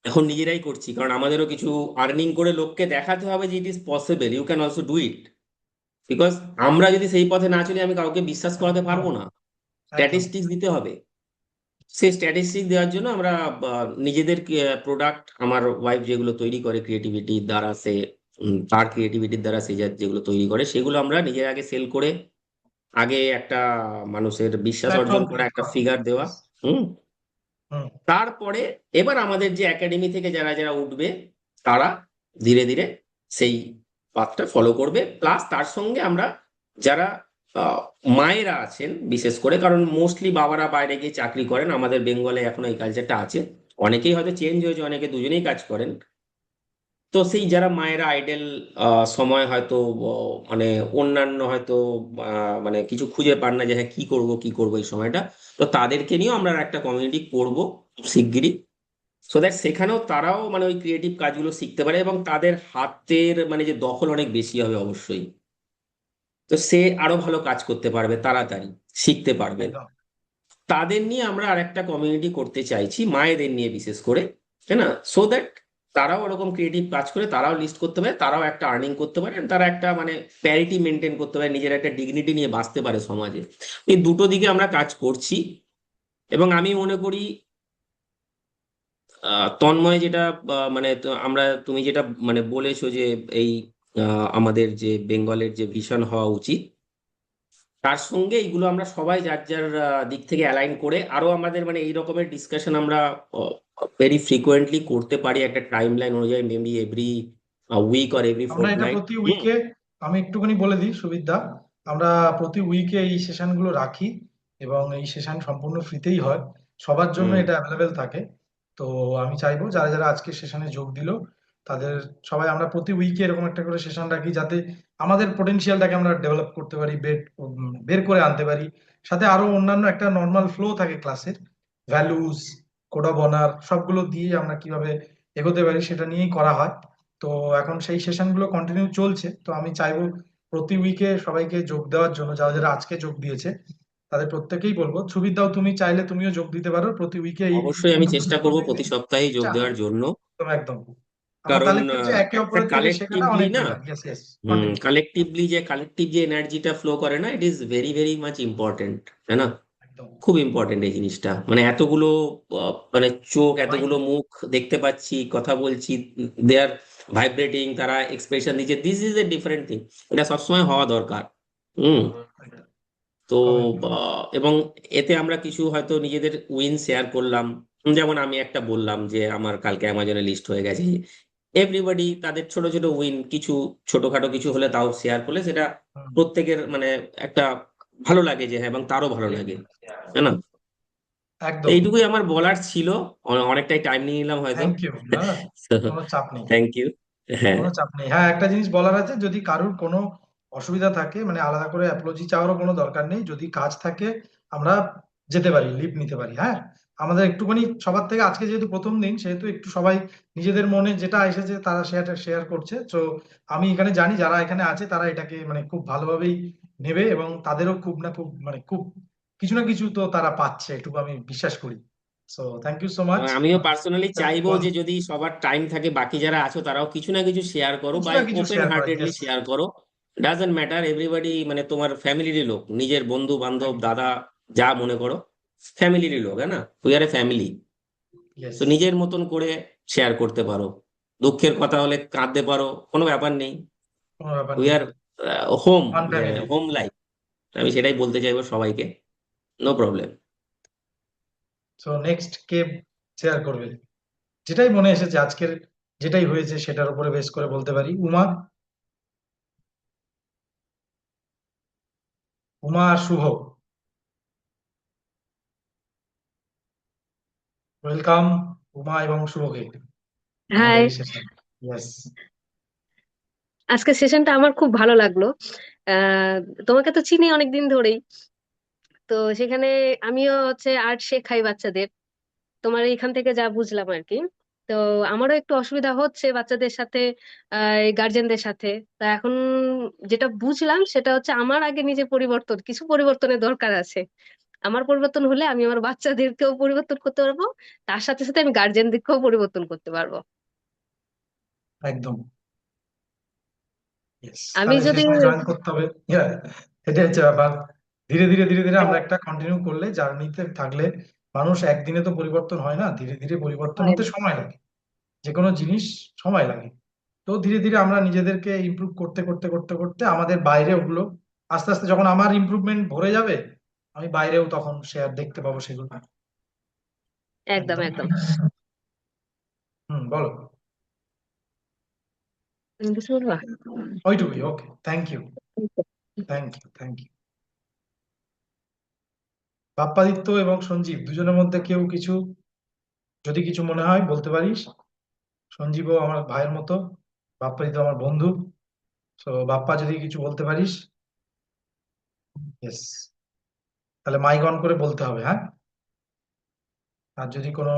[SPEAKER 4] এখন নিজেরাই করছি, কারণ আমাদেরও কিছু আর্নিং করে লোককে দেখাতে হবে যে it is possible, you can also do it. Because আমরা যদি সেই পথে না চলি, আমি কাউকে বিশ্বাস করাতে পারবো না,
[SPEAKER 1] একদম
[SPEAKER 4] স্ট্যাটিস্টিক্স দিতে হবে। সেই স্ট্যাটিস্টিক্স দেওয়ার জন্য আমরা নিজেদের প্রোডাক্ট, আমার ওয়াইফ যেগুলো তৈরি করে ক্রিয়েটিভিটির দ্বারা, তার ক্রিয়েটিভিটির দ্বারা সে যেগুলো তৈরি করে, সেগুলো আমরা নিজের আগে সেল করে, আগে একটা মানুষের বিশ্বাস অর্জন
[SPEAKER 1] প্ল্যাটফর্ম
[SPEAKER 4] করা,
[SPEAKER 1] ক্রিয়েট
[SPEAKER 4] একটা
[SPEAKER 1] করা।
[SPEAKER 4] ফিগার দেওয়া।
[SPEAKER 1] Yes.
[SPEAKER 4] হুম
[SPEAKER 1] হুম
[SPEAKER 4] তারপরে এবার আমাদের যে একাডেমি থেকে যারা যারা উঠবে, তারা ধীরে ধীরে সেই পাথটা ফলো করবে। প্লাস তার সঙ্গে আমরা যারা আহ, মায়েরা আছেন বিশেষ করে, কারণ মোস্টলি বাবারা বাইরে গিয়ে চাকরি করেন, আমাদের বেঙ্গলে এখনো এই কালচারটা আছে, অনেকেই হয়তো চেঞ্জ হয়েছে, অনেকে দুজনেই কাজ করেন। তো সেই যারা মায়েরা আইডেল সময় হয়তো মানে অন্যান্য হয়তো মানে কিছু খুঁজে পান না যে হ্যাঁ কি করব এই সময়টা, তো তাদেরকে নিয়েও আমরা একটা কমিউনিটি করব শিগগিরই, সো দ্যাট সেখানেও তারাও মানে ওই ক্রিয়েটিভ কাজগুলো শিখতে পারে, এবং তাদের হাতের মানে যে দখল অনেক বেশি হবে অবশ্যই। তো সে আরো ভালো কাজ করতে পারবে, তাড়াতাড়ি শিখতে পারবে।
[SPEAKER 1] একদম
[SPEAKER 4] তাদের নিয়ে আমরা আরেকটা কমিউনিটি করতে চাইছি, মায়েদের নিয়ে বিশেষ করে, তাই না? সো দ্যাট তারাও ওরকম ক্রিয়েটিভ কাজ করে, তারাও লিস্ট করতে পারে, তারাও একটা আর্নিং করতে পারে, and তারা একটা মানে প্যারিটি মেনটেন করতে পারে, নিজের একটা ডিগনিটি নিয়ে বাঁচতে পারে সমাজে। এই দুটো দিকে আমরা কাজ করছি। এবং আমি মনে করি তন্ময় যেটা মানে তুমি যেটা মানে বলেছো যে এই আমাদের যে বেঙ্গলের যে ভিশন হওয়া উচিত, তার সঙ্গে এইগুলো আমরা সবাই যার যার দিক থেকে অ্যালাইন করে আরো আমাদের মানে এই রকমের ডিসকাশন আমরা ভেরি ফ্রিকোয়েন্টলি করতে পারি, একটা টাইম লাইন অনুযায়ী, maybe every week or every
[SPEAKER 1] আমরা এটা
[SPEAKER 4] ফোর্টনাইট।
[SPEAKER 1] প্রতি উইকে, আমি একটুখানি বলে দিই সুবিধা, আমরা প্রতি উইকে এই সেশনগুলো রাখি এবং এই সেশন সম্পূর্ণ ফ্রিতেই হয়, সবার জন্য এটা অ্যাভেলেবেল থাকে। তো আমি চাইবো যারা যারা আজকে সেশনে যোগ দিল তাদের সবাই, আমরা প্রতি উইকে এরকম একটা করে সেশন রাখি, যাতে আমাদের পোটেনশিয়ালটাকে আমরা ডেভেলপ করতে পারি, বের করে আনতে পারি, সাথে আরো অন্যান্য একটা নর্মাল ফ্লো থাকে ক্লাসের, ভ্যালুজ, কোড অফ অনার, সবগুলো দিয়ে আমরা কিভাবে এগোতে পারি সেটা নিয়েই করা হয়। তো এখন সেই সেশনগুলো কন্টিনিউ চলছে, তো আমি চাইবো প্রতি উইকে সবাইকে যোগ দেওয়ার জন্য, যারা যারা আজকে যোগ দিয়েছে তাদের প্রত্যেকেই বলবো, সুবিধাও তুমি চাইলে তুমিও যোগ দিতে পারো প্রতি উইকে, এই
[SPEAKER 4] অবশ্যই আমি চেষ্টা করব প্রতি সপ্তাহে যোগ
[SPEAKER 1] আচ্ছা,
[SPEAKER 4] দেওয়ার জন্য,
[SPEAKER 1] একদম একদম। আমরা
[SPEAKER 4] কারণ
[SPEAKER 1] তাহলে কি হচ্ছে, একে
[SPEAKER 4] একটা
[SPEAKER 1] অপরের থেকে শেখাটা
[SPEAKER 4] কালেকটিভলি
[SPEAKER 1] অনেক
[SPEAKER 4] না,
[SPEAKER 1] better. Yes yes, continue.
[SPEAKER 4] Collective যে এনার্জিটা ফ্লো করে না, it is very very much important, তাই না?
[SPEAKER 1] একদম
[SPEAKER 4] খুব ইম্পর্টেন্ট এই জিনিসটা, মানে এতগুলো মানে চোখ, এতগুলো
[SPEAKER 1] মাইন্ড
[SPEAKER 4] মুখ দেখতে পাচ্ছি, কথা বলছি, দে আর ভাইব্রেটিং, তারা এক্সপ্রেশন দিচ্ছে, this is a different thing. এটা সবসময় হওয়া দরকার। হুম। তো
[SPEAKER 1] হবে
[SPEAKER 4] এবং এতে আমরা কিছু হয়তো নিজেদের উইন শেয়ার করলাম। যেমন আমি একটা বললাম যে আমার কালকে অ্যামাজনে লিস্ট হয়ে গেছে। এভরিবডি তাদের ছোট ছোট উইন, কিছু ছোটখাটো কিছু হলে তাও শেয়ার করলে সেটা
[SPEAKER 1] হুম,
[SPEAKER 4] প্রত্যেকের মানে একটা ভালো লাগে, যে হ্যাঁ, এবং তারও ভালো লাগে, তাই না? তো
[SPEAKER 1] একদম
[SPEAKER 4] এইটুকুই আমার বলার ছিল। অনেকটাই টাইম নিয়ে নিলাম হয়তো।
[SPEAKER 1] Thank you. না না, কোনো চাপ নেই,
[SPEAKER 4] থ্যাংক ইউ। হ্যাঁ।
[SPEAKER 1] কোনো চাপ নেই। হ্যাঁ, একটা জিনিস বলার আছে, যদি কারুর কোনো অসুবিধা থাকে মানে আলাদা করে অ্যাপোলজি চাওয়ারও কোনো দরকার নেই। যদি কাজ থাকে আমরা যেতে পারি, লিভ নিতে পারি। হ্যাঁ, আমাদের একটুখানি সবার থেকে আজকে যেহেতু প্রথম দিন, সেহেতু একটু সবাই নিজেদের মনে যেটা এসেছে তারা শেয়ার করছে। তো আমি এখানে জানি যারা এখানে আছে তারা এটাকে মানে খুব ভালোভাবেই নেবে, এবং তাদেরও খুব না খুব মানে খুব কিছু না কিছু তো তারা পাচ্ছে, এটুকু আমি বিশ্বাস করি। So thank you so much.
[SPEAKER 4] আমিও পার্সোনালি চাইবো
[SPEAKER 1] বল,
[SPEAKER 4] যে যদি সবার টাইম থাকে, বাকি যারা আছো তারাও কিছু না কিছু শেয়ার করো,
[SPEAKER 1] কিছু
[SPEAKER 4] বা
[SPEAKER 1] না কিছু
[SPEAKER 4] ওপেন
[SPEAKER 1] শেয়ার করা,
[SPEAKER 4] হার্টেডলি
[SPEAKER 1] ইয়েস
[SPEAKER 4] শেয়ার করো। ডাজন্ট ম্যাটার, এভরিবডি, মানে তোমার ফ্যামিলিরই লোক, নিজের বন্ধু বান্ধব,
[SPEAKER 1] একদম,
[SPEAKER 4] দাদা, যা মনে করো, ফ্যামিলিরই লোক, হ্যাঁ না? We are A family.
[SPEAKER 1] Yes,
[SPEAKER 4] তো নিজের মতন করে শেয়ার করতে পারো। দুঃখের কথা হলে কাঁদতে পারো, কোনো ব্যাপার নেই।
[SPEAKER 1] কোনো ব্যাপার
[SPEAKER 4] উই
[SPEAKER 1] নেই।
[SPEAKER 4] আর home,
[SPEAKER 1] one family.
[SPEAKER 4] Home life. আমি সেটাই বলতে চাইবো সবাইকে। No problem.
[SPEAKER 1] সো নেক্সট কে শেয়ার করবে? যেটাই মনে এসেছে আজকের, যেটাই হয়েছে সেটার উপরে বেস করে বলতে পারি। উমা, উমা আর শুভ, ওয়েলকাম উমা এবং শুভকে আমাদের
[SPEAKER 6] হাই।
[SPEAKER 1] এই সেশন। ইয়েস,
[SPEAKER 6] আজকের সেশনটা আমার খুব ভালো লাগলো। আহ তোমাকে তো চিনি অনেকদিন ধরেই। তো সেখানে আমিও আর্ট শেখাই বাচ্চাদের, তোমার এইখান থেকে যা বুঝলাম আর কি। তো আমারও একটু অসুবিধা হচ্ছে বাচ্চাদের সাথে, গার্জেনদের সাথে। তা এখন যেটা বুঝলাম সেটা হচ্ছে আমার আগে নিজে পরিবর্তন, কিছু পরিবর্তনের দরকার আছে। আমার পরিবর্তন হলে আমি আমার বাচ্চাদেরকেও পরিবর্তন করতে পারবো, তার সাথে সাথে আমি গার্জেনদেরকেও পরিবর্তন করতে পারবো।
[SPEAKER 1] একদম ইয়েস।
[SPEAKER 6] আমি
[SPEAKER 1] তাহলে
[SPEAKER 6] যদি
[SPEAKER 1] সেশনে জয়েন করতে হবে। Yeah, এটাই হচ্ছে ব্যাপার। ধীরে ধীরে ধীরে ধীরে আমরা একটা কন্টিনিউ করলে, জার্নিতে থাকলে, মানুষ একদিনে তো পরিবর্তন হয় না, ধীরে ধীরে পরিবর্তন
[SPEAKER 6] হয়
[SPEAKER 1] হতে সময় লাগে। যে কোনো জিনিস সময় লাগে। তো ধীরে ধীরে আমরা নিজেদেরকে ইমপ্রুভ করতে করতে করতে করতে আমাদের বাইরে ওগুলো আস্তে আস্তে, যখন আমার ইমপ্রুভমেন্ট ভরে যাবে, আমি বাইরেও তখন শেয়ার দেখতে পাবো সেগুলো।
[SPEAKER 6] একদম
[SPEAKER 1] একদম।
[SPEAKER 6] একদম।
[SPEAKER 1] বলো।
[SPEAKER 6] বুঝতে পারবা।
[SPEAKER 1] ওইটুকুই, okay, thank you, thank you, thank you. Bappaditya এবং সঞ্জীব দুজনের মধ্যে কেউ কিছু, যদি কিছু মনে হয় বলতে পারিস। সঞ্জীবও আমার ভাইয়ের মতো, বাপ্পাদিত্য আমার বন্ধু। তো বাপ্পা যদি কিছু বলতে পারিস। ইয়েস, তাহলে মাইক অন করে বলতে হবে, হ্যাঁ। আর যদি কোনো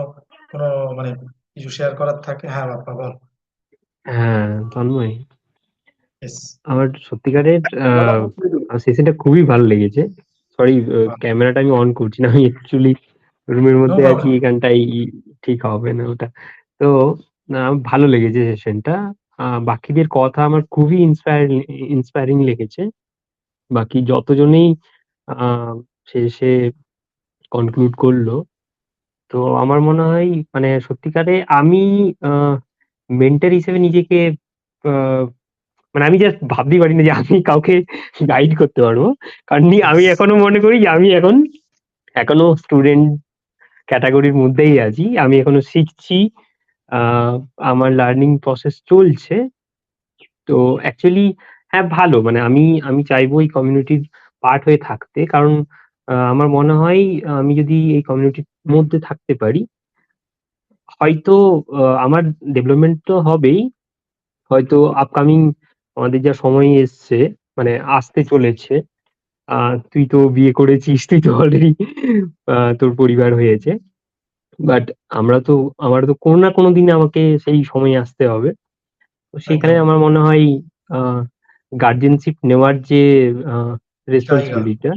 [SPEAKER 1] কোনো মানে কিছু শেয়ার করার থাকে, হ্যাঁ বাপ্পা বল।
[SPEAKER 2] হ্যাঁ, তন্ময়,
[SPEAKER 1] ইয়েস,
[SPEAKER 2] আমার সত্যিকারের সেশনটা খুবই ভালো লেগেছে। সরি, ক্যামেরাটা আমি অন করছি না, আমি অ্যাকচুয়ালি রুমের
[SPEAKER 1] নো
[SPEAKER 2] মধ্যে আছি,
[SPEAKER 1] প্রবলেম।
[SPEAKER 2] এখানটাই ঠিক হবে না ওটা। তো ভালো লেগেছে সেশনটা। বাকিদের কথা আমার খুবই ইন্সপায়ারিং লেগেছে। বাকি যতজনেই আহ শেষে কনক্লুড করলো, তো আমার মনে হয় মানে সত্যিকারে আমি মেন্টর হিসেবে নিজেকে আহ, মানে আমি জাস্ট ভাবতেই পারি না যে আমি কাউকে গাইড করতে পারবো। কারণ আমি
[SPEAKER 1] ইয়েস,
[SPEAKER 2] এখনো মনে করি যে আমি এখনো স্টুডেন্ট ক্যাটাগরির মধ্যেই আছি, আমি এখনো শিখছি। আহ আমার লার্নিং প্রসেস চলছে। তো অ্যাকচুয়ালি হ্যাঁ, ভালো, মানে আমি চাইবো এই কমিউনিটির পার্ট হয়ে থাকতে। কারণ আমার মনে হয় আমি যদি এই কমিউনিটির মধ্যে থাকতে পারি, হয়তো আমার ডেভেলপমেন্ট তো হবেই। হয়তো আপকামিং আমাদের যা সময় এসছে, মানে আসতে চলেছে, তুই তো বিয়ে করেছিস, তুই তো অলরেডি তোর পরিবার হয়েছে। বাট আমার তো কোনো না কোনো দিনে আমাকে সেই সময় আসতে হবে। তো সেখানে
[SPEAKER 1] একদম
[SPEAKER 2] আমার মনে হয় গার্জেনশিপ নেওয়ার যে
[SPEAKER 1] জায়গা।
[SPEAKER 2] রেসপন্সিবিলিটা,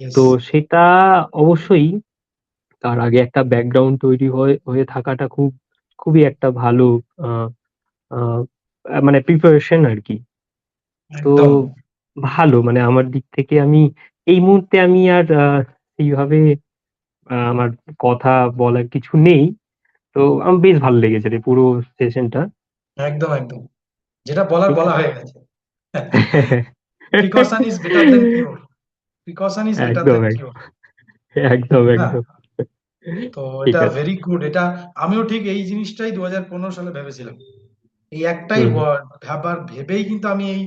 [SPEAKER 1] ইয়েস,
[SPEAKER 2] তো সেটা অবশ্যই তার আগে একটা ব্যাকগ্রাউন্ড তৈরি হয়ে হয়ে থাকাটা খুবই একটা ভালো আহ আহ মানে প্রিপারেশন আর কি। তো
[SPEAKER 1] একদম
[SPEAKER 2] ভালো, মানে আমার দিক থেকে আমি এই মুহূর্তে আমি আর এইভাবে আমার কথা বলার কিছু নেই। তো আমার বেশ ভালো লেগেছে রে পুরো সেশনটা।
[SPEAKER 1] একদম একদম, যেটা বলার বলা হয়ে গেছে। Precaution is better then cure, precaution is better
[SPEAKER 2] একদম
[SPEAKER 1] দেন
[SPEAKER 2] একদম
[SPEAKER 1] কিওর।
[SPEAKER 2] একদম
[SPEAKER 1] হ্যাঁ,
[SPEAKER 2] একদম
[SPEAKER 1] তো
[SPEAKER 2] ঠিক
[SPEAKER 1] এটা
[SPEAKER 2] আছে।
[SPEAKER 1] Very good. এটা আমিও ঠিক এই জিনিসটাই 2015 সালে ভেবেছিলাম। এই একটাই
[SPEAKER 2] হুম
[SPEAKER 1] ভেবেই কিন্তু আমি এই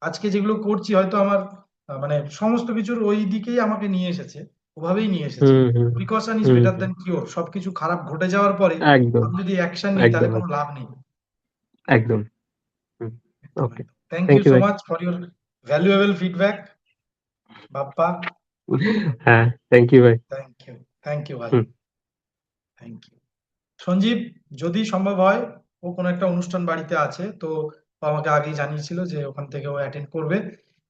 [SPEAKER 1] আজকে যেগুলো করছি, হয়তো আমার মানে সমস্ত কিছুর ওই দিকেই আমাকে নিয়ে এসেছে, ওভাবেই নিয়ে এসেছে।
[SPEAKER 2] Hmm hmm
[SPEAKER 1] precaution is
[SPEAKER 2] hmm
[SPEAKER 1] better
[SPEAKER 2] hmm.
[SPEAKER 1] Than cure. সবকিছু খারাপ ঘটে যাওয়ার পরে
[SPEAKER 2] একদম
[SPEAKER 1] আমি যদি অ্যাকশন নিই তাহলে
[SPEAKER 2] একদম
[SPEAKER 1] কোনো লাভ নেই।
[SPEAKER 2] একদম।
[SPEAKER 1] একদম
[SPEAKER 2] ওকে,
[SPEAKER 1] একদম। Thank
[SPEAKER 2] thank
[SPEAKER 1] you
[SPEAKER 2] you
[SPEAKER 1] so
[SPEAKER 2] ভাই।
[SPEAKER 1] Much for your valuable feedback, Bappa.
[SPEAKER 2] হ্যাঁ, থ্যাংক ইউ ভাই।
[SPEAKER 1] থ্যাংক ইউ ভাই,
[SPEAKER 2] হুম।
[SPEAKER 1] Thank you. সঞ্জীব, যদি সম্ভব হয়, ও কোনো একটা অনুষ্ঠান বাড়িতে আছে, তো ও আমাকে আগেই জানিয়েছিল যে ওখান থেকে ও অ্যাটেন্ড করবে।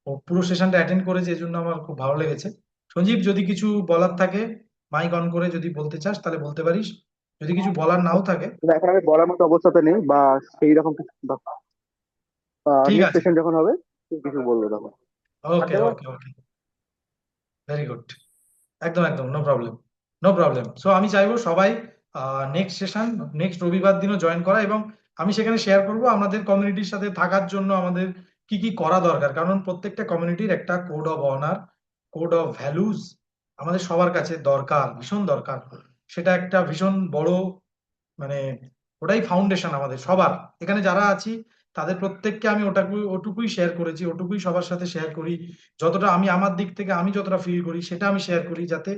[SPEAKER 1] ও পুরো সেশনটা অ্যাটেন্ড করেছে, এই জন্য আমার খুব ভালো লেগেছে। সঞ্জীব, যদি কিছু বলার থাকে, মাইক অন করে যদি বলতে চাস তাহলে বলতে পারিস। যদি কিছু বলার নাও থাকে,
[SPEAKER 7] কিন্তু এখন আমি বলার মতো অবস্থাতে নেই বা সেই রকম কিছু,
[SPEAKER 1] ঠিক
[SPEAKER 7] নেক্সট
[SPEAKER 1] আছে।
[SPEAKER 7] সেশন যখন হবে কিছু বলবো তখন।
[SPEAKER 1] Okay okay okay, very good. একদম একদম, no problem, no problem. So আমি চাইবো সবাই নেক্সট সেশন, নেক্সট রবিবার দিনও জয়েন করা, এবং আমি সেখানে শেয়ার করব আমাদের কমিউনিটির সাথে থাকার জন্য আমাদের কি কি করা দরকার। কারণ প্রত্যেকটা কমিউনিটির একটা code of honour, code of values আমাদের সবার কাছে দরকার, ভীষণ দরকার। সেটা একটা ভীষণ বড়, মানে ওটাই ফাউন্ডেশন আমাদের সবার। এখানে যারা আছি তাদের প্রত্যেককে আমি ওটুকুই শেয়ার করেছি, ওটুকুই সবার সাথে শেয়ার করি। যতটা আমি আমার দিক থেকে আমি যতটা ফিল করি সেটা আমি শেয়ার করি, যাতে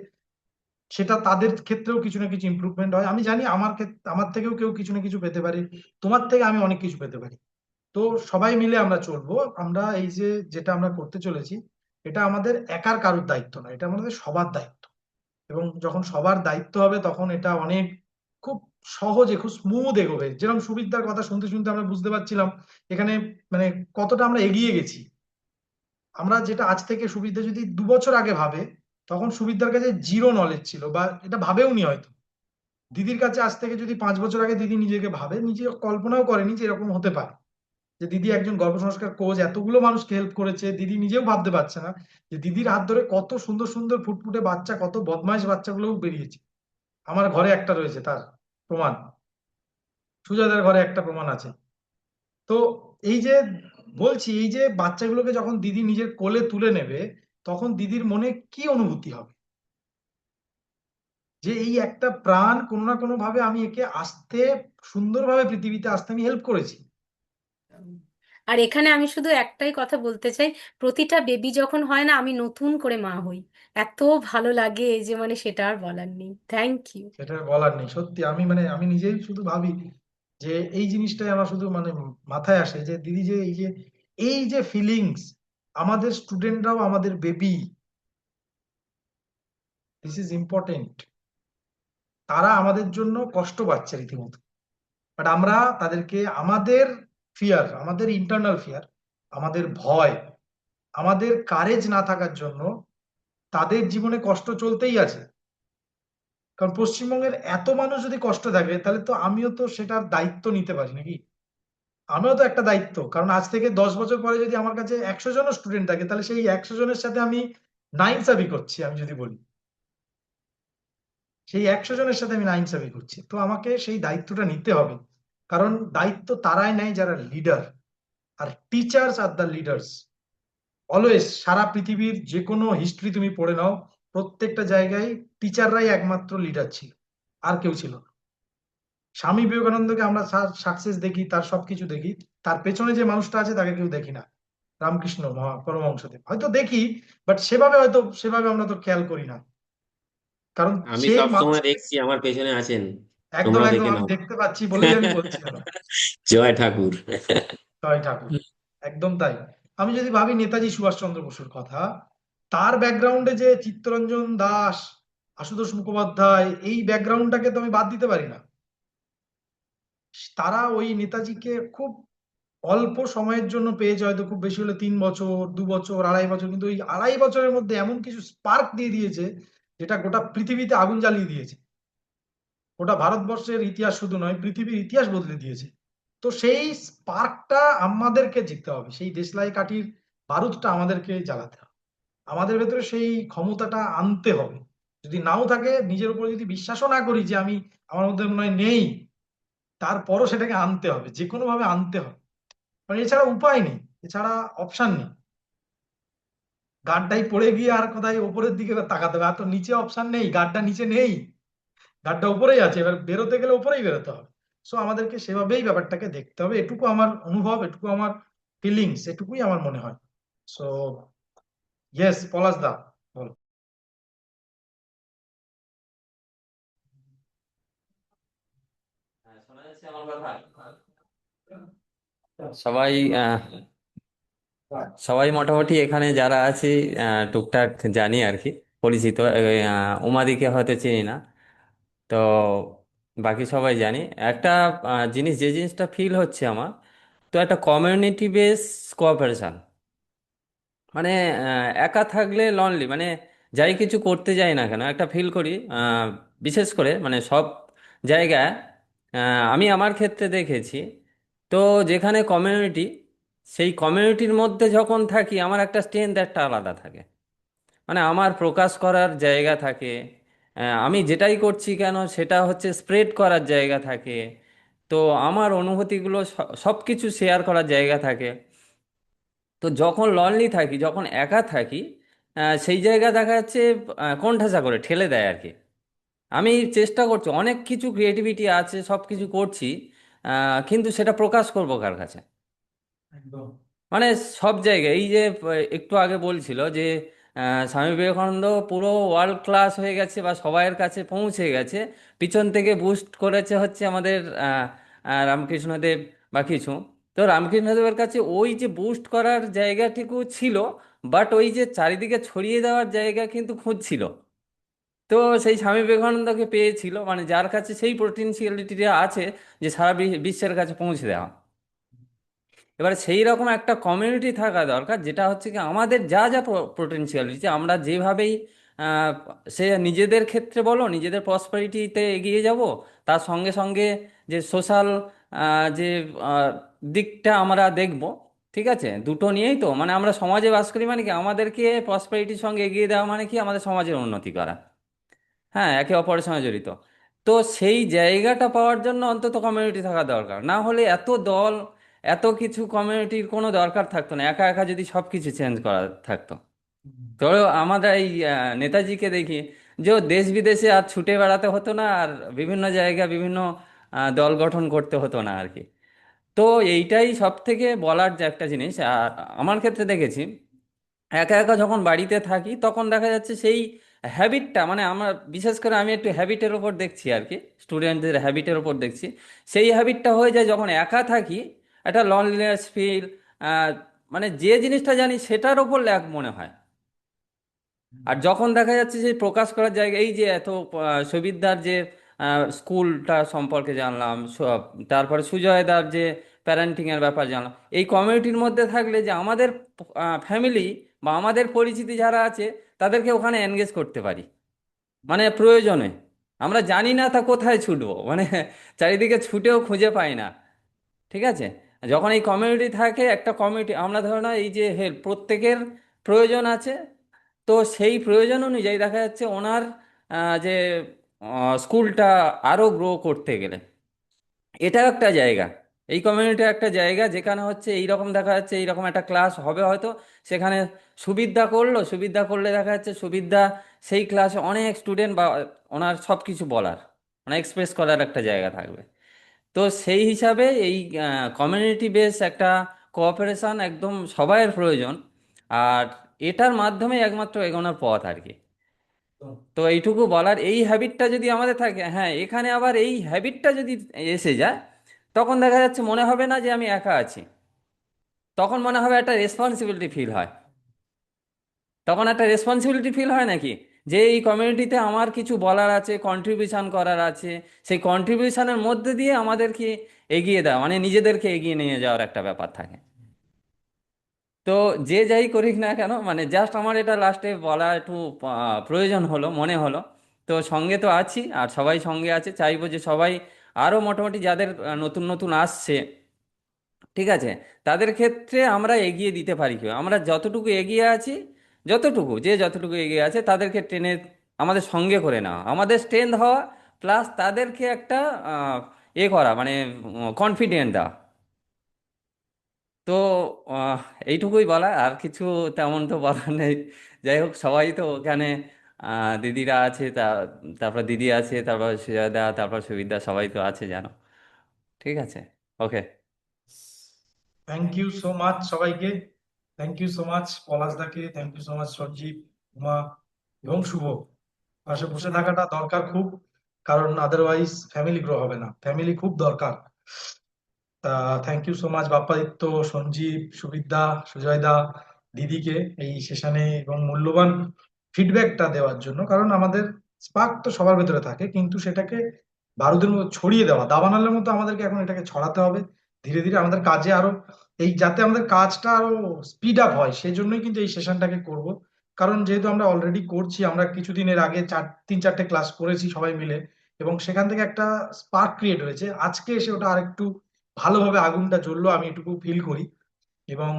[SPEAKER 1] সেটা তাদের ক্ষেত্রেও কিছু না কিছু ইমপ্রুভমেন্ট হয়। আমি জানি আমার ক্ষেত্রে, আমার থেকেও কেউ কিছু না কিছু পেতে পারে, তোমার থেকে আমি অনেক কিছু পেতে পারি। তো সবাই মিলে আমরা চলবো। আমরা এই যে যেটা আমরা করতে চলেছি, এটা আমাদের একার কারোর দায়িত্ব না, এটা আমাদের সবার দায়িত্ব। এবং যখন সবার দায়িত্ব হবে তখন এটা অনেক খুব সহজে, খুব স্মুথ এগোবে। যেরকম সুবিদ্যার কথা শুনতে শুনতে আমরা বুঝতে পারছিলাম এখানে মানে কতটা আমরা এগিয়ে গেছি। আমরা যেটা আজ থেকে সুবিধা যদি 2 বছর আগে ভাবে, তখন সুবিদ্যার কাছে জিরো নলেজ ছিল, বা এটা ভাবেওনি হয়তো। দিদির কাছে আজ থেকে যদি 5 বছর আগে দিদি নিজেকে ভাবে, নিজে কল্পনাও করেনি যে এরকম হতে পারে, যে দিদি একজন গর্ভসংস্কার কোচ এতগুলো মানুষকে হেল্প করেছে। দিদি নিজেও ভাবতে পারছে না যে দিদির হাত ধরে কত সুন্দর সুন্দর ফুটফুটে বাচ্চা, কত বদমাইশ বাচ্চাগুলোও বেরিয়েছে। আমার ঘরে একটা রয়েছে তার প্রমাণ, সুজয়দার ঘরে একটা প্রমাণ আছে। তো এই যে বলছি, এই যে বাচ্চাগুলোকে যখন দিদি নিজের কোলে তুলে নেবে, তখন দিদির মনে কি অনুভূতি হবে, যে এই একটা প্রাণ কোনো না কোনো ভাবে আমি একে আসতে, সুন্দরভাবে পৃথিবীতে আসতে আমি হেল্প করেছি।
[SPEAKER 5] আর এখানে আমি শুধু একটাই কথা বলতে চাই, প্রতিটা বেবি যখন হয় না আমি নতুন করে মা হই, এত ভালো লাগে যে মানে সেটা আর বলার নেই। Thank you.
[SPEAKER 1] সেটা বলার নেই। সত্যি আমি মানে আমি নিজেই শুধু ভাবি যে এই জিনিসটাই আমার শুধু মানে মাথায় আসে, যে দিদি যে এই যে ফিলিংস, আমাদের স্টুডেন্টরাও আমাদের বেবি, দিস ইজ ইম্পর্টেন্ট। তারা আমাদের জন্য কষ্ট পাচ্ছে রীতিমতো, বাট আমরা তাদেরকে আমাদের ফিয়ার, আমাদের ইন্টারনাল ফিয়ার, আমাদের ভয়, আমাদের কারেজ না থাকার জন্য তাদের জীবনে কষ্ট চলতেই আছে। কারণ পশ্চিমবঙ্গের এত মানুষ যদি কষ্ট থাকে, তাহলে তো আমিও তো সেটার দায়িত্ব নিতে পারি নাকি। আমিও তো একটা দায়িত্ব, কারণ আজ থেকে 10 বছর পরে যদি আমার কাছে 100 জনও স্টুডেন্ট থাকে, তাহলে সেই 100 জনের সাথে আমি নাইনসাফি করছি। আমি যদি বলি সেই 100 জনের সাথে আমি নাইনসাফি করছি, তো আমাকে সেই দায়িত্বটা নিতে হবে। কারণ দায়িত্ব তারাই নেয় যারা লিডার, আর টিচার্স আর দ্য লিডার্স। অলওয়েজ সারা পৃথিবীর যে কোনো হিস্ট্রি তুমি পড়ে নাও, প্রত্যেকটা জায়গায় টিচাররাই একমাত্র লিডার ছিল, আর কেউ ছিল না। স্বামী বিবেকানন্দকে আমরা সাকসেস দেখি, তার সবকিছু দেখি, তার পেছনে যে মানুষটা আছে তাকে কেউ দেখি না। রামকৃষ্ণ পরমহংসদেব হয়তো দেখি, বাট সেভাবে আমরা তো খেয়াল করি না। কারণ
[SPEAKER 4] আমি
[SPEAKER 1] সেই
[SPEAKER 4] সব
[SPEAKER 1] মানুষ,
[SPEAKER 4] সময় দেখছি আমার পেছনে আছেন,
[SPEAKER 1] একদম
[SPEAKER 4] তোমরাও
[SPEAKER 1] একদম
[SPEAKER 4] দেখে
[SPEAKER 1] আমি
[SPEAKER 4] নাও।
[SPEAKER 1] দেখতে পাচ্ছি বলেই আমি বলছি না।
[SPEAKER 4] জয় ঠাকুর।
[SPEAKER 1] জয় ঠাকুর, একদম তাই। আমি যদি ভাবি নেতাজি সুভাষচন্দ্র বসুর কথা, তার ব্যাকগ্রাউন্ডে যে চিত্তরঞ্জন দাস, আশুতোষ মুখোপাধ্যায়, এই ব্যাকগ্রাউন্ডটাকে তো আমি বাদ দিতে পারি না। তারা ওই নেতাজিকে খুব অল্প সময়ের জন্য পেয়েছে, হয়তো খুব বেশি হলে 3 বছর, 2 বছর, 2.5 বছর, কিন্তু ওই 2.5 বছরের মধ্যে এমন কিছু স্পার্ক দিয়ে দিয়েছে যেটা গোটা পৃথিবীতে আগুন জ্বালিয়ে দিয়েছে। গোটা ভারতবর্ষের ইতিহাস শুধু নয়, পৃথিবীর ইতিহাস বদলে দিয়েছে। তো সেই স্পার্কটা আমাদেরকে জিততে হবে, সেই দেশলাই কাঠির বারুদটা আমাদেরকে জ্বালাতে হবে, আমাদের ভেতরে সেই ক্ষমতাটা আনতে হবে। যদি নাও থাকে, নিজের উপরে যদি বিশ্বাসও না করি যে আমি আমার মধ্যে মনে হয় নেই, তারপরও সেটাকে আনতে হবে, যে কোনো ভাবে আনতে হবে। মানে এছাড়া উপায় নেই, এছাড়া অপশন নেই। গাড্ডায় পড়ে গিয়ে আর কোথায় উপরের দিকে তাকাতে হবে, আর তো নিচে অপশন নেই, গাড্ডা নিচে নেই, গাড্ডা উপরেই আছে, এবার বেরোতে গেলে উপরেই বেরোতে হবে। সো আমাদেরকে সেভাবেই ব্যাপারটাকে দেখতে হবে, এটুকু আমার অনুভব, এটুকু আমার ফিলিংস, এটুকুই আমার মনে হয়। সো ইয়েস, পলাশ দা, বল।
[SPEAKER 3] শোনা যাচ্ছে আমার কথা? সবাই আহ, সবাই মোটামুটি এখানে যারা আছি টুকটাক জানি আর কি, পরিচিত। উমাদিকে হয়তো চিনি না, তো বাকি সবাই জানি। একটা জিনিস, যে জিনিসটা ফিল হচ্ছে আমার, তো একটা কমিউনিটি বেস কোঅপারেশন, মানে একা থাকলে লনলি, মানে যাই কিছু করতে যাই না কেন একটা ফিল করি, বিশেষ করে মানে সব জায়গায় আমি আমার ক্ষেত্রে দেখেছি। তো যেখানে কমিউনিটি, সেই কমিউনিটির মধ্যে যখন থাকি আমার একটা স্ট্রেংথ একটা আলাদা থাকে, মানে আমার প্রকাশ করার জায়গা থাকে। আমি যেটাই করছি কেন সেটা হচ্ছে স্প্রেড করার জায়গা থাকে। তো আমার অনুভূতিগুলো সব কিছু শেয়ার করার জায়গা থাকে। তো যখন লনলি থাকি, যখন একা থাকি, সেই জায়গা দেখা যাচ্ছে কোণঠাসা করে ঠেলে দেয় আর কি। আমি চেষ্টা করছি, অনেক কিছু ক্রিয়েটিভিটি আছে, সব কিছু করছি, কিন্তু সেটা প্রকাশ করবো কার কাছে?
[SPEAKER 1] একদম।
[SPEAKER 3] মানে সব জায়গায় এই যে একটু আগে বলছিল যে স্বামী বিবেকানন্দ পুরো ওয়ার্ল্ড ক্লাস হয়ে গেছে বা সবাইয়ের কাছে পৌঁছে গেছে, পিছন থেকে বুস্ট করেছে হচ্ছে আমাদের রামকৃষ্ণদেব বা কিছু। তো রামকৃষ্ণদেবের কাছে ওই যে বুস্ট করার জায়গাটুকু ছিল, বাট ওই যে চারিদিকে ছড়িয়ে দেওয়ার জায়গা কিন্তু খুঁজছিল। তো সেই স্বামী বিবেকানন্দকে পেয়েছিল, মানে যার কাছে সেই পোটেনশিয়ালিটিটা আছে যে সারা বিশ্বের কাছে পৌঁছে দেওয়া। এবারে সেই রকম একটা কমিউনিটি থাকা দরকার, যেটা হচ্ছে কি আমাদের যা যা পোটেনশিয়ালিটি আমরা যেভাবেই আহ, সে নিজেদের ক্ষেত্রে বলো, নিজেদের প্রসপারিটিতে এগিয়ে যাব, তার সঙ্গে সঙ্গে যে সোশ্যাল যে আহ, দিকটা আমরা দেখব। ঠিক আছে, দুটো নিয়েই তো, মানে আমরা সমাজে বাস করি, মানে কি আমাদেরকে প্রসপারিটির সঙ্গে এগিয়ে দেওয়া মানে কি আমাদের সমাজের উন্নতি করা। হ্যাঁ, একে অপরের সঙ্গে জড়িত। তো সেই জায়গাটা পাওয়ার জন্য অন্তত কমিউনিটি থাকা দরকার, না হলে এত দল, এত কিছু, কমিউনিটির কোনো দরকার থাকতো না, একা একা যদি সব কিছু চেঞ্জ করা থাকতো। তো আমরা এই নেতাজিকে দেখি যে ও দেশ বিদেশে আর ছুটে বেড়াতে হতো না, আর বিভিন্ন জায়গায় বিভিন্ন দল গঠন করতে হতো না আর কি। তো এইটাই সব থেকে বলার যে একটা জিনিস। আর আমার ক্ষেত্রে দেখেছি, একা একা যখন বাড়িতে থাকি তখন দেখা যাচ্ছে সেই হ্যাবিটটা, মানে আমার বিশেষ করে আমি একটু হ্যাবিটের ওপর দেখছি আর কি, স্টুডেন্টদের হ্যাবিটের ওপর দেখছি। সেই হ্যাবিটটা হয়ে যায় যখন একা থাকি, একটা লনলিনেস ফিল, মানে যে জিনিসটা জানি সেটার ওপর ল্যাক মনে হয়। আর যখন দেখা যাচ্ছে যে প্রকাশ করার জায়গা, এই যে এত সবিতার যে স্কুলটা সম্পর্কে জানলাম সব, তারপরে সুজয়দার যে প্যারেন্টিং এর ব্যাপার জানলাম, এই কমিউনিটির মধ্যে থাকলে যে আমাদের ফ্যামিলি বা আমাদের পরিচিতি যারা আছে তাদেরকে ওখানে এনগেজ করতে পারি, মানে প্রয়োজনে। আমরা জানি না তা কোথায় ছুটবো, মানে চারিদিকে ছুটেও খুঁজে পাই না। ঠিক আছে, যখন এই কমিউনিটি থাকে, একটা কমিউনিটি, আমরা ধরো না এই যে হেল্প প্রত্যেকের প্রয়োজন আছে, তো সেই প্রয়োজন অনুযায়ী দেখা যাচ্ছে ওনার যে স্কুলটা আরো গ্রো করতে গেলে, এটা একটা জায়গা, এই কমিউনিটি একটা জায়গা যেখানে হচ্ছে এইরকম দেখা যাচ্ছে এইরকম একটা ক্লাস হবে হয়তো, সেখানে সুবিধা করলো, সুবিধা করলে দেখা যাচ্ছে সুবিধা সেই ক্লাসে অনেক স্টুডেন্ট বা ওনার সব কিছু বলার, মানে এক্সপ্রেস করার একটা জায়গা থাকবে। তো সেই হিসাবে এই কমিউনিটি বেস একটা কোঅপারেশন একদম সবাইয়ের প্রয়োজন। আর এটার মাধ্যমে একমাত্র এগোনোর পথ আর কি। তো এইটুকু বলার, এই হ্যাবিটটা যদি আমাদের থাকে, হ্যাঁ, এখানে আবার এই হ্যাবিটটা যদি এসে যায়, তখন দেখা যাচ্ছে মনে হবে না যে আমি একা আছি, তখন মনে হবে একটা রেসপন্সিবিলিটি ফিল হয়। তখন একটা রেসপন্সিবিলিটি ফিল হয় নাকি, যে এই কমিউনিটিতে আমার কিছু বলার আছে, কন্ট্রিবিউশন করার আছে, সেই কন্ট্রিবিউশনের মধ্যে দিয়ে আমাদেরকে এগিয়ে দেওয়া, মানে নিজেদেরকে এগিয়ে নিয়ে যাওয়ার একটা ব্যাপার থাকে। তো যে যাই করিক না কেন, মানে জাস্ট আমার এটা লাস্টে বলা একটু প্রয়োজন হলো, মনে হলো। তো সঙ্গে তো আছি, আর সবাই সঙ্গে আছে, চাইবো যে সবাই আরো মোটামুটি যাদের নতুন নতুন আসছে, ঠিক আছে, তাদের ক্ষেত্রে আমরা এগিয়ে দিতে পারি কি, আমরা যতটুকু এগিয়ে আছি, যতটুকু যে যতটুকু এগিয়ে আছে তাদেরকে টেনে আমাদের সঙ্গে করে নেওয়া, আমাদের স্ট্রেংথ হওয়া, প্লাস তাদেরকে একটা করা, মানে কনফিডেন্ট দেওয়া। তো আহ, এইটুকুই বলা, আর কিছু তেমন তো বলার নেই। যাই হোক, সবাই তো ওখানে দিদিরা আছে, তারপর দিদি আছে, তারপর সুজয়দা, তারপর সুবিদ্যা, সবাই তো আছে জানো। ঠিক আছে, okay.
[SPEAKER 1] Thank you so much সবাইকে। থ্যাংক ইউ সো মাচ পলাশদাকে, thank you so much Sanjeev, Uma এবং শুভ। পাশে বসে থাকাটা দরকার খুব, কারণ আদারওয়াইজ ফ্যামিলি গ্রো হবে না, ফ্যামিলি খুব দরকার। তা thank you so much Bappaditya, Sanjeev, Subidya, সুজয়দা, দিদিকে এই সেশনে এবং মূল্যবান ফিডব্যাকটা দেওয়ার জন্য। কারণ আমাদের স্পার্ক তো সবার ভেতরে থাকে, কিন্তু সেটাকে বারুদের মতো ছড়িয়ে দেওয়া, দাবানলের মতো আমাদেরকে এখন এটাকে ছড়াতে হবে ধীরে ধীরে আমাদের কাজে আরো, এই যাতে আমাদের কাজটা আরো স্পিড আপ হয় সেই জন্যই কিন্তু এই সেশনটাকে করব। কারণ যেহেতু আমরা অলরেডি করছি, আমরা কিছুদিনের আগে 3-4টে ক্লাস করেছি সবাই মিলে, এবং সেখান থেকে একটা স্পার্ক ক্রিয়েট হয়েছে। আজকে এসে ওটা আরেকটু ভালোভাবে আগুনটা জ্বললো, আমি এটুকু ফিল করি। এবং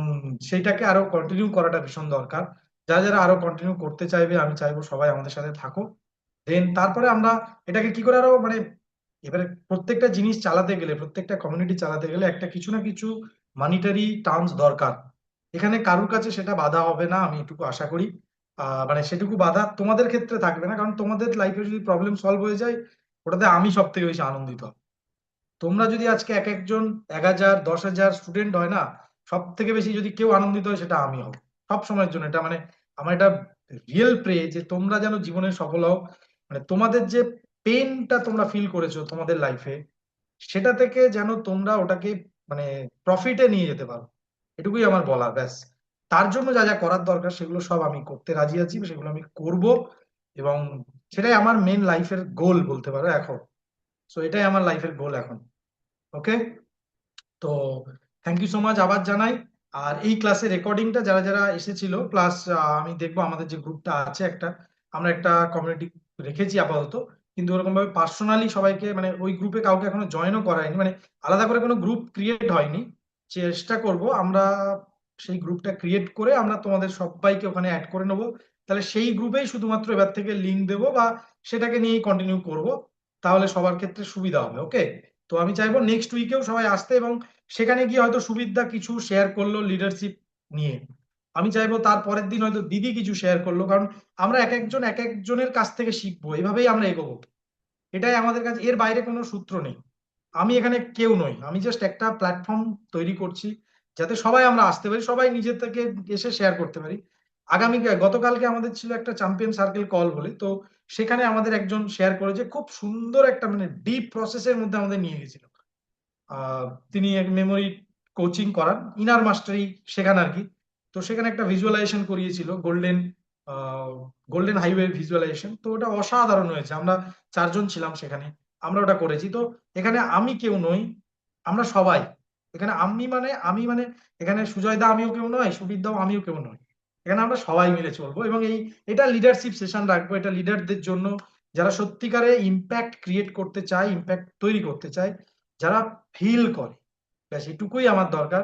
[SPEAKER 1] সেইটাকে আরো কন্টিনিউ করাটা ভীষণ দরকার। যারা যারা আরো কন্টিনিউ করতে চাইবে, আমি চাইবো সবাই আমাদের সাথে থাকো। দেন তারপরে আমরা এটাকে কি করে আরো মানে, এবারে প্রত্যেকটা জিনিস চালাতে গেলে, প্রত্যেকটা কমিউনিটি চালাতে গেলে একটা কিছু না কিছু মানিটারি টার্মস দরকার। এখানে কারুর কাছে সেটা বাধা হবে না, আমি এটুকু আশা করি। মানে সেটুকু বাধা তোমাদের ক্ষেত্রে থাকবে না, কারণ তোমাদের লাইফে যদি প্রবলেম সলভ হয়ে যায়, ওটাতে আমি সব থেকে বেশি আনন্দিত হব। তোমরা যদি আজকে এক একজন 1,000 10,000 স্টুডেন্ট হয় না, সব থেকে বেশি যদি কেউ আনন্দিত হয় সেটা আমি হব সব সময়ের জন্য। এটা মানে আমার এটা রিয়েল প্রে যে তোমরা যেন জীবনে সফল হও। মানে তোমাদের যে পেনটা তোমরা ফিল করেছো তোমাদের লাইফে, সেটা থেকে যেন তোমরা ওটাকে মানে প্রফিটে নিয়ে যেতে পারো, এটুকুই আমার বলার, ব্যাস। তার জন্য যা যা করার দরকার সেগুলো সব আমি করতে রাজি আছি, সেগুলো আমি করব। এবং সেটাই আমার মেন লাইফের গোল বলতে পারো এখন। সো এটাই আমার লাইফের গোল এখন। ওকে, তো থ্যাংক ইউ সো মাচ আবার জানাই। আর এই ক্লাসের রেকর্ডিংটা যারা যারা এসেছিল, প্লাস আমি দেখবো আমাদের যে গ্রুপটা আছে একটা, আমরা একটা কমিউনিটি রেখেছি আপাতত, কিন্তু ওরকম ভাবে পার্সোনালি সবাইকে মানে ওই গ্রুপে কাউকে এখনো জয়েনও করায়নি, মানে আলাদা করে কোনো গ্রুপ ক্রিয়েট হয়নি। চেষ্টা করব আমরা সেই গ্রুপটা ক্রিয়েট করে আমরা তোমাদের সবাইকে ওখানে অ্যাড করে নেবো। তাহলে সেই গ্রুপেই শুধুমাত্র এবার থেকে লিঙ্ক দেবো, বা সেটাকে নিয়েই কন্টিনিউ করব। তাহলে সবার ক্ষেত্রে সুবিধা হবে। ওকে, তো আমি চাইবো নেক্সট উইকেও সবাই আসতে, এবং সেখানে গিয়ে হয়তো সুবিধা কিছু শেয়ার করলো লিডারশিপ নিয়ে, আমি চাইবো তার পরের দিন হয়তো দিদি কিছু শেয়ার করলো। কারণ আমরা এক একজন এক একজনের কাছ থেকে শিখবো, এভাবেই আমরা এগোবো। এটাই আমাদের কাছে, এর বাইরে কোনো সূত্র নেই। আমি এখানে কেউ নই, আমি জাস্ট একটা প্ল্যাটফর্ম তৈরি করছি যাতে সবাই আমরা আসতে পারি, সবাই নিজের থেকে এসে শেয়ার করতে পারি। গতকালকে আমাদের ছিল একটা চ্যাম্পিয়ন সার্কেল কল বলে, তো সেখানে আমাদের একজন শেয়ার করেছে খুব সুন্দর একটা মানে ডিপ প্রসেসের মধ্যে আমাদের নিয়ে গেছিল। আহ, তিনি এক মেমোরি কোচিং করান, ইনার মাস্টারি শেখান আর কি। তো সেখানে একটা ভিজুয়ালাইজেশন করিয়েছিল, গোল্ডেন হাইওয়ে ভিজুয়ালাইজেশন। তো ওটা অসাধারণ হয়েছে, আমরা 4জন ছিলাম সেখানে, আমরা ওটা করেছি। তো এখানে আমি কেউ নই, আমরা সবাই এখানে। আমি মানে এখানে সুজয় দা আমিও কেউ নয়, সুবীর দাও আমিও কেউ নয়। এখানে আমরা সবাই মিলে চলবো, এবং এটা লিডারশিপ সেশন রাখবো, এটা লিডারদের জন্য, যারা সত্যিকারে ইম্প্যাক্ট ক্রিয়েট করতে চায়, ইম্প্যাক্ট তৈরি করতে চায়, যারা ফিল করে। ব্যাস এটুকুই আমার দরকার।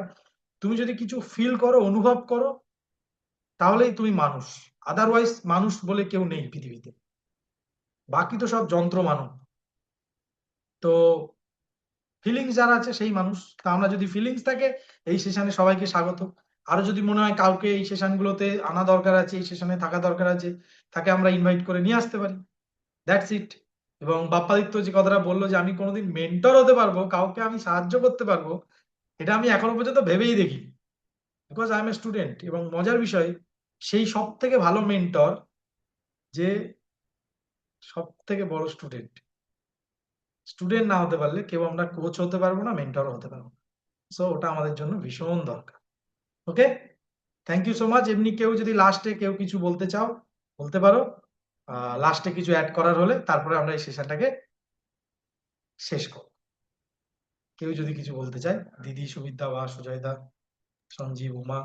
[SPEAKER 1] তুমি যদি কিছু ফিল করো, অনুভব করো, তাহলেই তুমি মানুষ। আদারওয়াইজ মানুষ বলে কেউ নেই পৃথিবীতে, বাকি তো সব যন্ত্র মানব। তো ফিলিংস যারা আছে সেই মানুষ। তা আমরা যদি ফিলিংস থাকে, এই সেশনে সবাইকে স্বাগত। আরো যদি মনে হয় কাউকে এই সেশনগুলোতে আনা দরকার আছে, এই সেশনে থাকা দরকার আছে, তাকে আমরা ইনভাইট করে নিয়ে আসতে পারি। That's it. এবং বাপ্পাদিত্য যে কথাটা বললো যে আমি কোনোদিন মেন্টর হতে পারবো, কাউকে আমি সাহায্য করতে পারবো, এটা আমি এখনো পর্যন্ত ভেবেই দেখি, because I M a student. এবং মজার বিষয়, সেই সব থেকে ভালো মেন্টর যে সব থেকে বড় স্টুডেন্ট। স্টুডেন্ট না হতে পারলে কেউ আমরা কোচ হতে পারবো না, মেন্টর হতে পারবো না। সো ওটা আমাদের জন্য ভীষণ দরকার। ওকে, থ্যাংক ইউ সো মাচ। এমনি কেউ যদি লাস্টে কেউ কিছু বলতে চাও বলতে পারো, লাস্টে কিছু অ্যাড করার হলে তারপরে আমরা এই সেশনটাকে শেষ করব। কেউ যদি কিছু বলতে চায়, দিদি, সুবিদ্যা বা সুজয়দা, সঞ্জীব, উমা,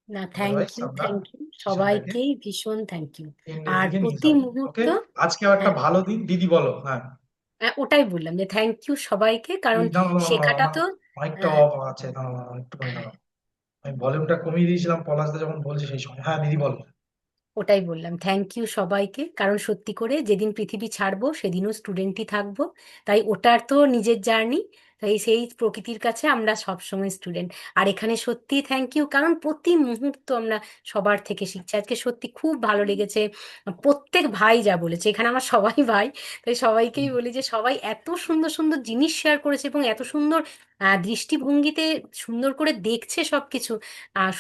[SPEAKER 5] না,
[SPEAKER 1] আদারওয়াইজ আমরা
[SPEAKER 5] থ্যাংক ইউ
[SPEAKER 1] সেশনটাকে
[SPEAKER 5] সবাইকেই, ভীষণ থ্যাংক ইউ।
[SPEAKER 1] এন্ডের
[SPEAKER 5] আর
[SPEAKER 1] দিকে নিয়ে
[SPEAKER 5] প্রতি
[SPEAKER 1] যাবো। ওকে,
[SPEAKER 5] মুহূর্ত,
[SPEAKER 1] আজকেও একটা
[SPEAKER 5] হ্যাঁ,
[SPEAKER 1] ভালো দিন। দিদি বলো। হ্যাঁ,
[SPEAKER 5] ওটাই বললাম যে থ্যাংক ইউ সবাইকে, কারণ
[SPEAKER 1] এই দাঁড়াও দাঁড়াও দাঁড়াও,
[SPEAKER 5] শেখাটা
[SPEAKER 1] আমার
[SPEAKER 5] তো
[SPEAKER 1] মাইকটা
[SPEAKER 5] আহ,
[SPEAKER 1] অফ আছে, দাঁড়াও দাঁড়াও একটুখানি দাঁড়াও। আমি ভলিউমটা কমিয়ে দিয়েছিলাম পলাশ দা যখন বলছি সেই সময়। হ্যাঁ দিদি বলো।
[SPEAKER 5] ওটাই বললাম, থ্যাংক ইউ সবাইকে। কারণ সত্যি করে যেদিন পৃথিবী ছাড়বো সেদিনও স্টুডেন্টই থাকবো, তাই ওটার তো নিজের জার্নি, তাই সেই প্রকৃতির কাছে আমরা সবসময় স্টুডেন্ট। আর এখানে সত্যি থ্যাংক ইউ, কারণ প্রতি মুহূর্ত আমরা সবার থেকে শিখছি। আজকে সত্যি খুব ভালো লেগেছে, প্রত্যেক ভাই যা বলেছে, এখানে আমার সবাই ভাই, তাই সবাইকেই বলি যে সবাই এত সুন্দর সুন্দর জিনিস শেয়ার করেছে এবং এত সুন্দর দৃষ্টিভঙ্গিতে সুন্দর করে দেখছে সবকিছু।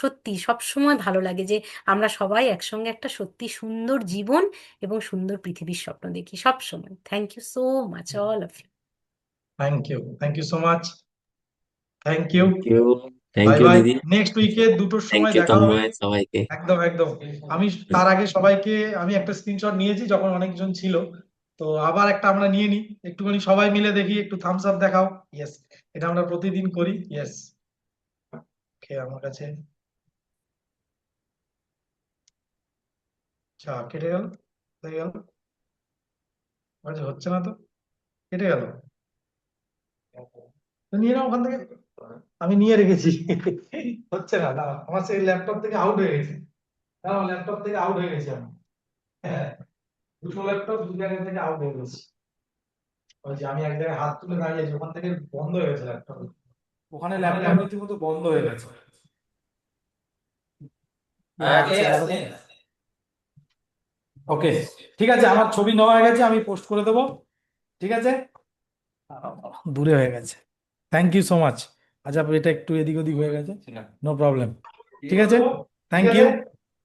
[SPEAKER 5] সত্যি সব সময় ভালো লাগে যে আমরা সবাই একসঙ্গে একটা সত্যি সুন্দর জীবন এবং সুন্দর পৃথিবীর স্বপ্ন দেখি সব সময়। Thank you so much all of you.
[SPEAKER 1] Thank you so much, thank you.
[SPEAKER 4] Thank
[SPEAKER 1] bye
[SPEAKER 4] you
[SPEAKER 1] bye,
[SPEAKER 4] দিদি,
[SPEAKER 1] নেক্সট উইকে দুটোর
[SPEAKER 4] থ্যাংক
[SPEAKER 1] সময়
[SPEAKER 4] ইউ
[SPEAKER 1] দেখা হবে।
[SPEAKER 4] তন্ময়, সবাইকে।
[SPEAKER 1] একদম একদম। আমি তার আগে সবাইকে আমি একটা স্ক্রিনশট নিয়েছি যখন অনেকজন ছিল, তো আবার একটা আমরা নিয়ে নিই, একটুখানি সবাই মিলে দেখি, একটু থামস আপ দেখাও। ইয়েস, এটা আমরা প্রতিদিন করি। ইয়েস, ওকে, আমার কাছে আচ্ছা কেটে গেল, হয়ে গেল, আচ্ছা হচ্ছে না তো, কেটে গেল, তো নিয়ে নাও ওখান থেকে, আমি নিয়ে রেখেছি। হচ্ছে না, দাঁড়াও, আমার সেই ল্যাপটপ থেকে আউট হয়ে গেছে, দাঁড়াও, ল্যাপটপ থেকে আউট হয়ে গেছি আমি। হ্যাঁ, দুটো ল্যাপটপ দু জায়গা থেকে আউট হয়ে গেছি। ওই যে আমি এক জায়গায় হাত তুলে দাঁড়িয়েছি, ওখান থেকে বন্ধ হয়ে গেছে ল্যাপটপ, ওখানে ল্যাপটপ রীতিমতো বন্ধ হয়ে গেছে। ওকে, ঠিক আছে, আমার ছবি নেওয়া হয়ে গেছে, আমি পোস্ট করে দেবো, ঠিক আছে। দূরে হয়ে গেছে, থ্যাংক ইউ সো মাচ। আচ্ছা, এটা একটু এদিক ওদিক হয়ে গেছে, নো প্রবলেম, ঠিক আছে, থ্যাংক ইউ,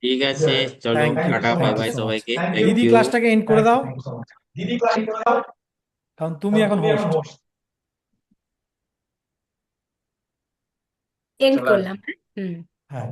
[SPEAKER 4] ঠিক আছে, চলো,
[SPEAKER 1] thank you,
[SPEAKER 4] tata, bye bye সবাইকে, থ্যাংক
[SPEAKER 5] দিদি
[SPEAKER 4] ইউ।
[SPEAKER 5] ক্লাসটাকে এন্ড করে দাও,
[SPEAKER 1] থ্যাংক ইউ সো মাচ। দিদি ক্লাস করে দাও,
[SPEAKER 5] কারণ তুমি এখন হোস্ট।
[SPEAKER 1] হোস্ট।
[SPEAKER 5] এন্ড
[SPEAKER 1] চলো,
[SPEAKER 5] করলাম। হুম।
[SPEAKER 1] হ্যাঁ।